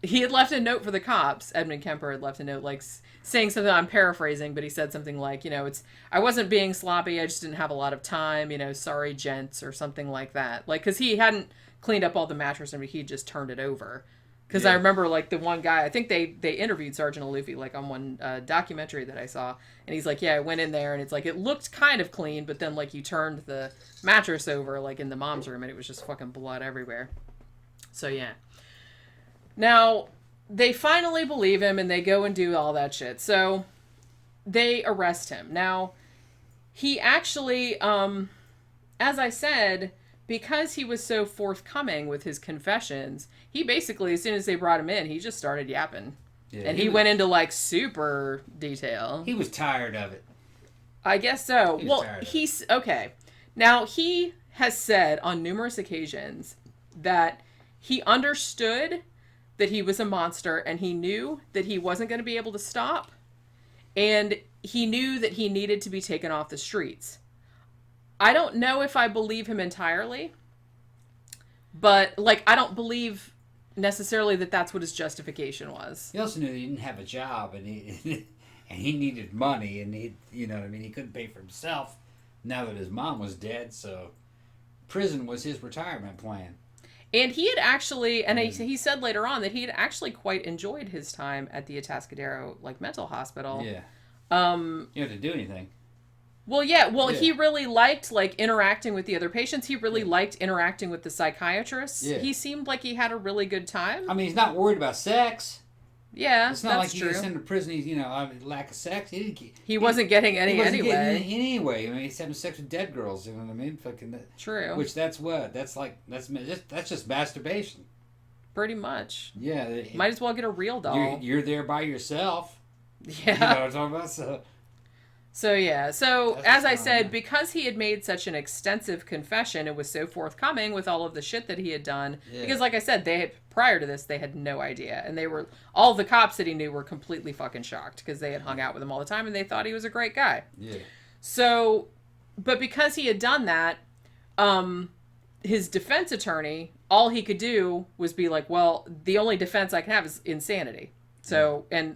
Speaker 4: He had left a note for the cops. Edmund Kemper had left a note, like, saying something, I'm paraphrasing, but he said something like, I wasn't being sloppy, I just didn't have a lot of time, sorry, gents, or something like that. Like, because he hadn't cleaned up all the mattress, and he just turned it over. Because I remember, like, the one guy, I think they interviewed Sergeant Alufi, like, on one documentary that I saw, and he's like, yeah, I went in there, and it's like, it looked kind of clean, but then, like, you turned the mattress over, like, in the mom's room, and it was just fucking blood everywhere. So, yeah. Now, they finally believe him, and they go and do all that shit. So, they arrest him. Now, he actually, as I said, because he was so forthcoming with his confessions, he basically, as soon as they brought him in, he just started yapping. Yeah, and he went into, like, super detail.
Speaker 5: He was tired of it.
Speaker 4: I guess so. Well, he's, okay. Now, he has said on numerous occasions that he understood that he was a monster, and he knew that he wasn't going to be able to stop, and he knew that he needed to be taken off the streets. I don't know if I believe him entirely, but, like, I don't believe necessarily that that's what his justification was.
Speaker 5: He also knew that he didn't have a job, and he needed money, and he couldn't pay for himself now that his mom was dead, so prison was his retirement plan.
Speaker 4: And he had actually, and he said later on that he had actually quite enjoyed his time at the Atascadero, like, mental hospital.
Speaker 5: Yeah. You don't have to do anything.
Speaker 4: Well, yeah. Well, he really liked, like, interacting with the other patients. He really liked interacting with the psychiatrists. Yeah. He seemed like he had a really good time.
Speaker 5: I mean, he's not worried about sex.
Speaker 4: Yeah,
Speaker 5: it's not like he gets into prison. He's, lack of sex.
Speaker 4: He wasn't getting any anyway.
Speaker 5: Anyway, I mean, he's having sex with dead girls. You know what I mean? Fucking
Speaker 4: true.
Speaker 5: Which that's just masturbation.
Speaker 4: Pretty much.
Speaker 5: Yeah.
Speaker 4: Might as well get a real doll.
Speaker 5: You're there by yourself.
Speaker 4: Yeah.
Speaker 5: You know what I'm talking about?
Speaker 4: So yeah. So as I said, because he had made such an extensive confession, it was so forthcoming with all of the shit that he had done. Yeah. Because like I said, prior to this, they had no idea. And all the cops that he knew were completely fucking shocked because they had hung out with him all the time and they thought he was a great guy. Yeah. So, but because he had done that, his defense attorney, all he could do was be like, well, the only defense I can have is insanity. So, and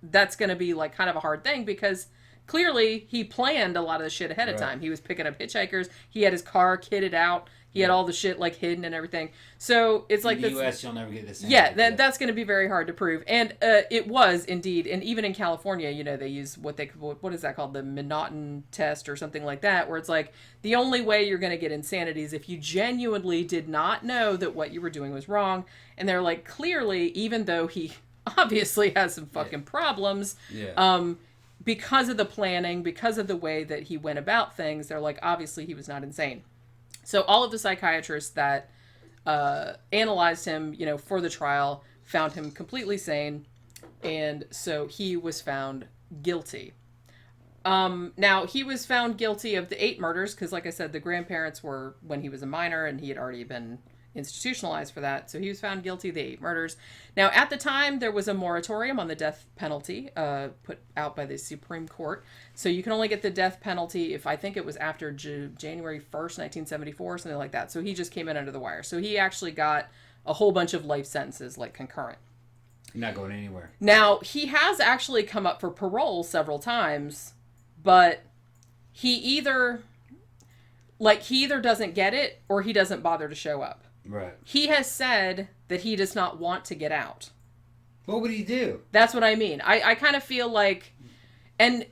Speaker 4: that's going to be like kind of a hard thing because clearly he planned a lot of the shit ahead of time. He was picking up hitchhikers. He had his car kitted out. He had all the shit like hidden and everything. So it's like
Speaker 5: in the U.S. you'll never get this.
Speaker 4: Yeah, that's going to be very hard to prove, and it was indeed. And even in California, they use what is that called, the Monotone test or something like that, where it's like the only way you're going to get insanity is if you genuinely did not know that what you were doing was wrong. And they're like, clearly, even though he obviously has some fucking problems, because of the planning, because of the way that he went about things, they're like, obviously he was not insane. So all of the psychiatrists that analyzed him, for the trial, found him completely sane, and so he was found guilty. Now, he was found guilty of the 8 murders, because like I said, the grandparents were when he was a minor, and he had already been institutionalized for that. So he was found guilty of the 8 murders. Now, at the time, there was a moratorium on the death penalty put out by the Supreme Court. So you can only get the death penalty if I think it was after January 1st, 1974, something like that. So he just came in under the wire. So he actually got a whole bunch of life sentences, like concurrent.
Speaker 5: Not going anywhere.
Speaker 4: Now, he has actually come up for parole several times, but he either doesn't get it or he doesn't bother to show up.
Speaker 5: Right.
Speaker 4: He has said that he does not want to get out.
Speaker 5: What would he do?
Speaker 4: That's what I mean. I kind of feel like, and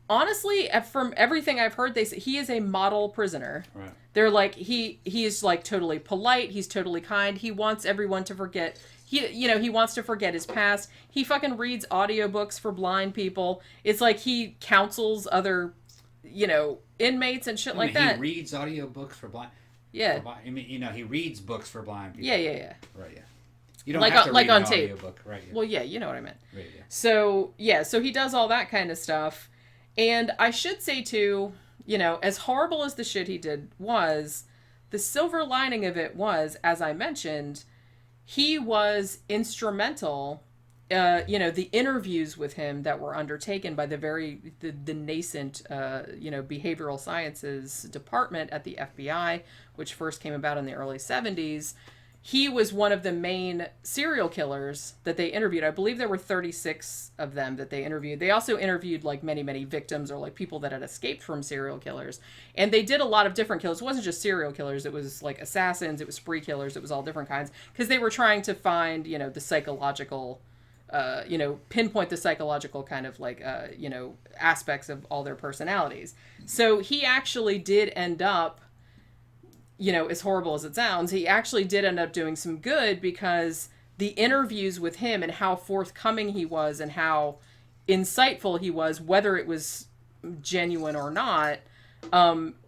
Speaker 4: honestly, from everything I've heard, they say he is a model prisoner.
Speaker 5: Right.
Speaker 4: They're like, he is like totally polite. He's totally kind. He wants everyone to forget. He wants to forget his past. He fucking reads audiobooks for blind people. It's like he counsels other, inmates and shit like that.
Speaker 5: He reads audiobooks for blind.
Speaker 4: Yeah.
Speaker 5: He reads books for blind people.
Speaker 4: Yeah.
Speaker 5: Right. Yeah. You don't
Speaker 4: like
Speaker 5: have to
Speaker 4: like
Speaker 5: read
Speaker 4: on
Speaker 5: an
Speaker 4: tape.
Speaker 5: audiobook, right? Yeah.
Speaker 4: Well, yeah, you know what I meant.
Speaker 5: Right. Yeah.
Speaker 4: So he does all that kind of stuff. And I should say too, as horrible as the shit he did was, the silver lining of it was, as I mentioned, he was instrumental. The interviews with him that were undertaken by the nascent, behavioral sciences department at the FBI, which first came about in the early 70s. He was one of the main serial killers that they interviewed. I believe there were 36 of them that they interviewed. They also interviewed like many, many victims or like people that had escaped from serial killers. And they did a lot of different killers. It wasn't just serial killers. It was like assassins. It was spree killers. It was all different kinds. Because they were trying to find, the psychological, pinpoint the psychological kind of like, aspects of all their personalities. So he actually did end up, as horrible as it sounds, he actually did end up doing some good because the interviews with him and how forthcoming he was and how insightful he was, whether it was genuine or not,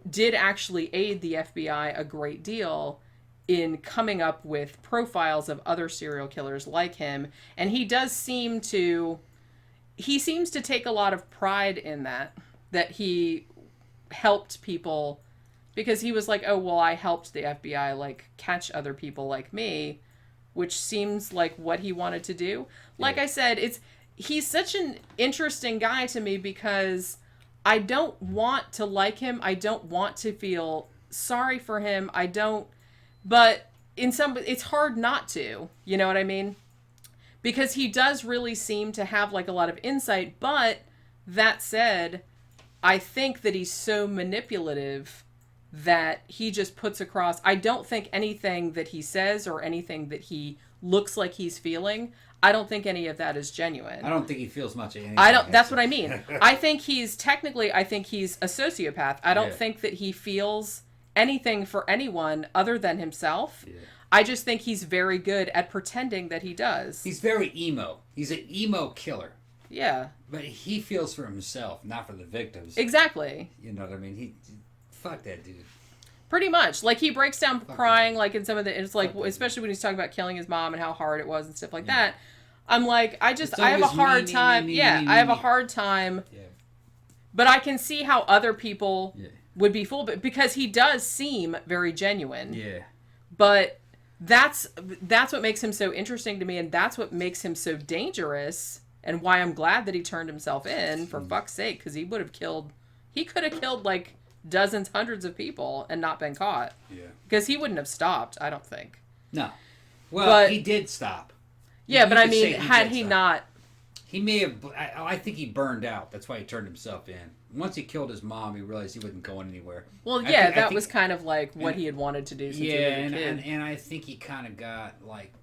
Speaker 4: did actually aid the FBI a great deal in coming up with profiles of other serial killers like him. And he seems to take a lot of pride in that he helped people. Because he was like, oh, well, I helped the FBI, like, catch other people like me, which seems like what he wanted to do. Like I said, he's such an interesting guy to me because I don't want to like him. I don't want to feel sorry for him. But it's hard not to, you know what I mean? Because he does really seem to have, like, a lot of insight. But that said, I think that he's so manipulative that he just puts across. I don't think anything that he says or anything that he looks like he's feeling, I don't think any of that is genuine.
Speaker 5: I don't think he feels much of anything.
Speaker 4: That's what I mean. I think he's a sociopath. I don't think that he feels anything for anyone other than himself. Yeah. I just think he's very good at pretending that he does.
Speaker 5: He's very emo. He's an emo killer.
Speaker 4: Yeah.
Speaker 5: But he feels for himself, not for the victims.
Speaker 4: Exactly.
Speaker 5: You know what I mean? Fuck that dude.
Speaker 4: Pretty much. Like, he breaks down crying, like, in some of the... It's like, especially when he's talking about killing his mom and how hard it was and stuff like that. I'm like, I have a hard time. I have a hard time. Yeah. But I can see how other people would be fooled. Because he does seem very genuine. Yeah. But that's what makes him so interesting to me. And that's what makes him so dangerous. And why I'm glad that he turned himself in, for fuck's sake. Because he could have killed, like... dozens, hundreds of people and not been caught. Yeah. Because he wouldn't have stopped, I don't think.
Speaker 5: No. Well, he did stop.
Speaker 4: Yeah, but I mean, had he not...
Speaker 5: He may have... I think he burned out. That's why he turned himself in. Once he killed his mom, he realized he wasn't going anywhere.
Speaker 4: Well, yeah, that was kind of like what he had wanted to do since he was a kid.
Speaker 5: And I think he kind of got, like,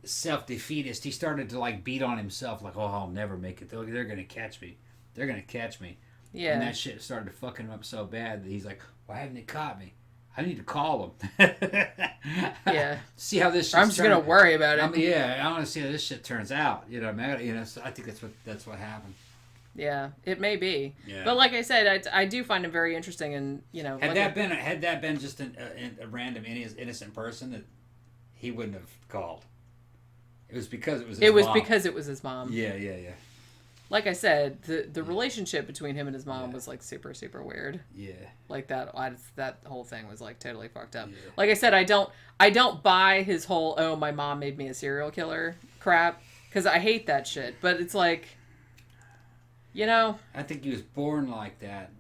Speaker 5: self-defeatist. He started to, like, beat on himself, like, oh, I'll never make it. They're going to catch me. They're going to catch me. Yeah. And that shit started fucking him up so bad that he's like, why haven't they caught me? I need to call them.
Speaker 4: Yeah.
Speaker 5: See how this shit
Speaker 4: I'm just going to worry about it.
Speaker 5: I want to see how this shit turns out. You know what I mean? So I think that's what happened.
Speaker 4: Yeah, it may be. Yeah. But like I said, I do find him very interesting and,
Speaker 5: Had that been just a random innocent person, that he wouldn't have called. It was because it was his mom.
Speaker 4: Because it was his mom.
Speaker 5: Yeah.
Speaker 4: like I said, the relationship between him and his mom was like super, super weird.
Speaker 5: Yeah.
Speaker 4: Like that whole thing was like totally fucked up.
Speaker 5: Yeah.
Speaker 4: Like I said, I don't buy his whole, oh, my mom made me a serial killer crap, because I hate that shit. But it's like, you know,
Speaker 5: I think he was born like that.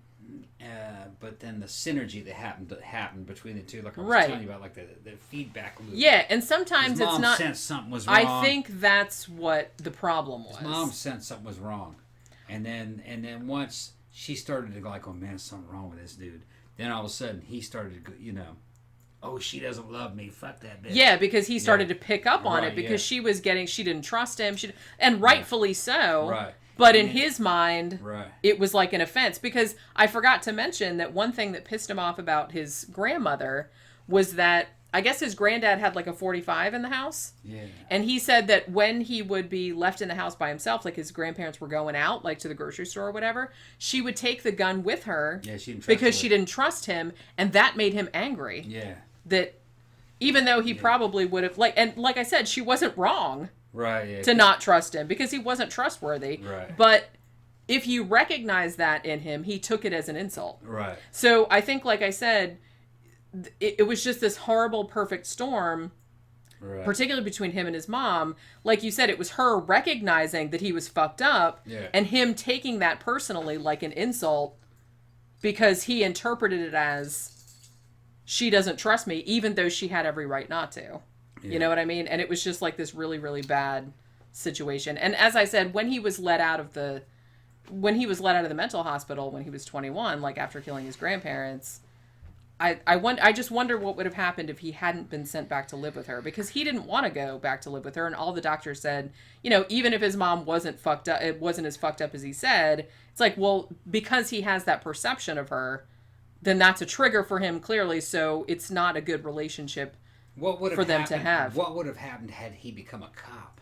Speaker 5: But then the synergy that happened between the two, like I was telling you about, like the feedback loop.
Speaker 4: Yeah, and sometimes
Speaker 5: his
Speaker 4: it's
Speaker 5: mom
Speaker 4: not.
Speaker 5: Sensed something was wrong.
Speaker 4: I think that's what the problem was.
Speaker 5: His mom sensed something was wrong, and then once she started to go like, oh man, there's something wrong with this dude. Then all of a sudden he started to go, you know, oh, she doesn't love me. Fuck that bitch.
Speaker 4: Yeah, because he started to pick up on it because she didn't trust him. And rightfully so.
Speaker 5: Right.
Speaker 4: But in his mind,
Speaker 5: right,
Speaker 4: it was like an offense. Because I forgot to mention that one thing that pissed him off about his grandmother was that I guess his granddad had like a 45 in the house.
Speaker 5: Yeah.
Speaker 4: And he said that when he would be left in the house by himself, like his grandparents were going out, like to the grocery store or whatever, she would take the gun with her.
Speaker 5: Yeah, she didn't trust
Speaker 4: because she didn't trust him. And that made him angry.
Speaker 5: Yeah.
Speaker 4: That even though he probably would have, like I said, she wasn't wrong.
Speaker 5: Right, yeah.
Speaker 4: To not trust him because he wasn't trustworthy.
Speaker 5: Right.
Speaker 4: But if you recognize that in him, he took it as an insult.
Speaker 5: Right.
Speaker 4: So I think, like I said, it was just this horrible perfect storm, particularly between him and his mom. Like you said, it was her recognizing that he was fucked up and him taking that personally like an insult because he interpreted it as she doesn't trust me, even though she had every right not to. Yeah. You know what I mean? And it was just like this really, really bad situation. And as I said, when he was let out of the mental hospital when he was 21, like after killing his grandparents, I just wonder what would have happened if he hadn't been sent back to live with her, because he didn't want to go back to live with her. And all the doctors said, you know, even if his mom wasn't fucked up, it wasn't as fucked up as he said. It's like, well, because he has that perception of her, then that's a trigger for him clearly. So it's not a good relationship for them to have.
Speaker 5: What would have happened had he become a cop?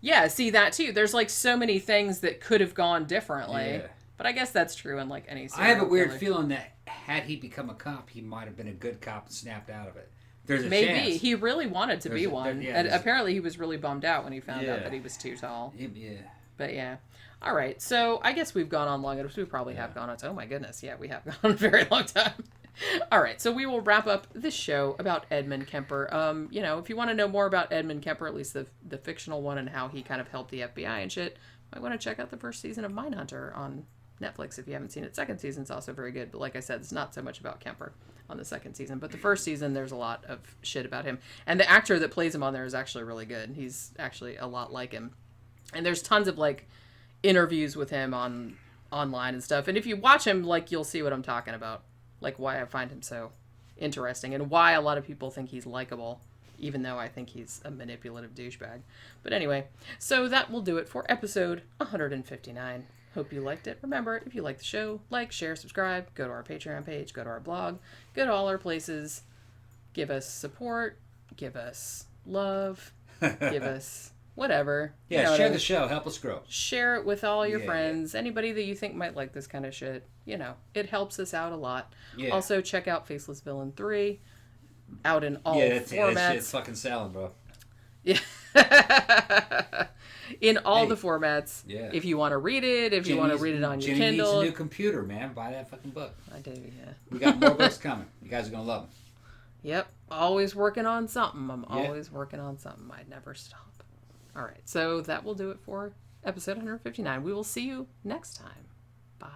Speaker 4: Yeah, see that too. There's like so many things that could have gone differently. Yeah. But I guess that's true in like any serial
Speaker 5: I have a weird
Speaker 4: killer.
Speaker 5: feeling that had he become a cop, he might have been a good cop and snapped out of it. There's a
Speaker 4: Maybe.
Speaker 5: chance.
Speaker 4: He really wanted to be one. And apparently he was really bummed out when he found out that he was too tall.
Speaker 5: Yeah.
Speaker 4: But yeah. All right. So I guess we've gone on long enough. We probably have gone on. Oh my goodness. Yeah, we have gone on a very long time. All right. So we will wrap up this show about Edmund Kemper. You know, if you want to know more about Edmund Kemper, at least the fictional one, and how he kind of helped the FBI and shit, you might want to check out the first season of Mindhunter on Netflix if you haven't seen it. Second season's also very good, but like I said, it's not so much about Kemper on the second season. But the first season, there's a lot of shit about him. And the actor that plays him on there is actually really good. He's actually a lot like him. And there's tons of like interviews with him online and stuff. And if you watch him, like, you'll see what I'm talking about. Like why I find him so interesting and why a lot of people think he's likable, even though I think he's a manipulative douchebag. But anyway, so that will do it for episode 159. Hope you liked it. Remember, if you like the show, like, share, subscribe, go to our Patreon page, go to our blog, go to all our places, give us support, give us love, give us whatever.
Speaker 5: Yeah,
Speaker 4: you know,
Speaker 5: share the show. Help us grow.
Speaker 4: Share it with all your friends. Anybody that you think might like this kind of shit. You know, it helps us out a lot. Yeah. Also, check out Faceless Villain 3. Out in all formats. Yeah, that
Speaker 5: shit's fucking selling, bro.
Speaker 4: Yeah. In all the formats. Yeah. If you want to read it, if you want to read it on your
Speaker 5: Jenny
Speaker 4: Kindle.
Speaker 5: needs a new computer, man. Buy that fucking book.
Speaker 4: I do, yeah.
Speaker 5: We got more books coming. You guys are going to love them.
Speaker 4: Yep. Always working on something. I'm always working on something. I'd never stop. All right. So that will do it for episode 159. We will see you next time. Bye.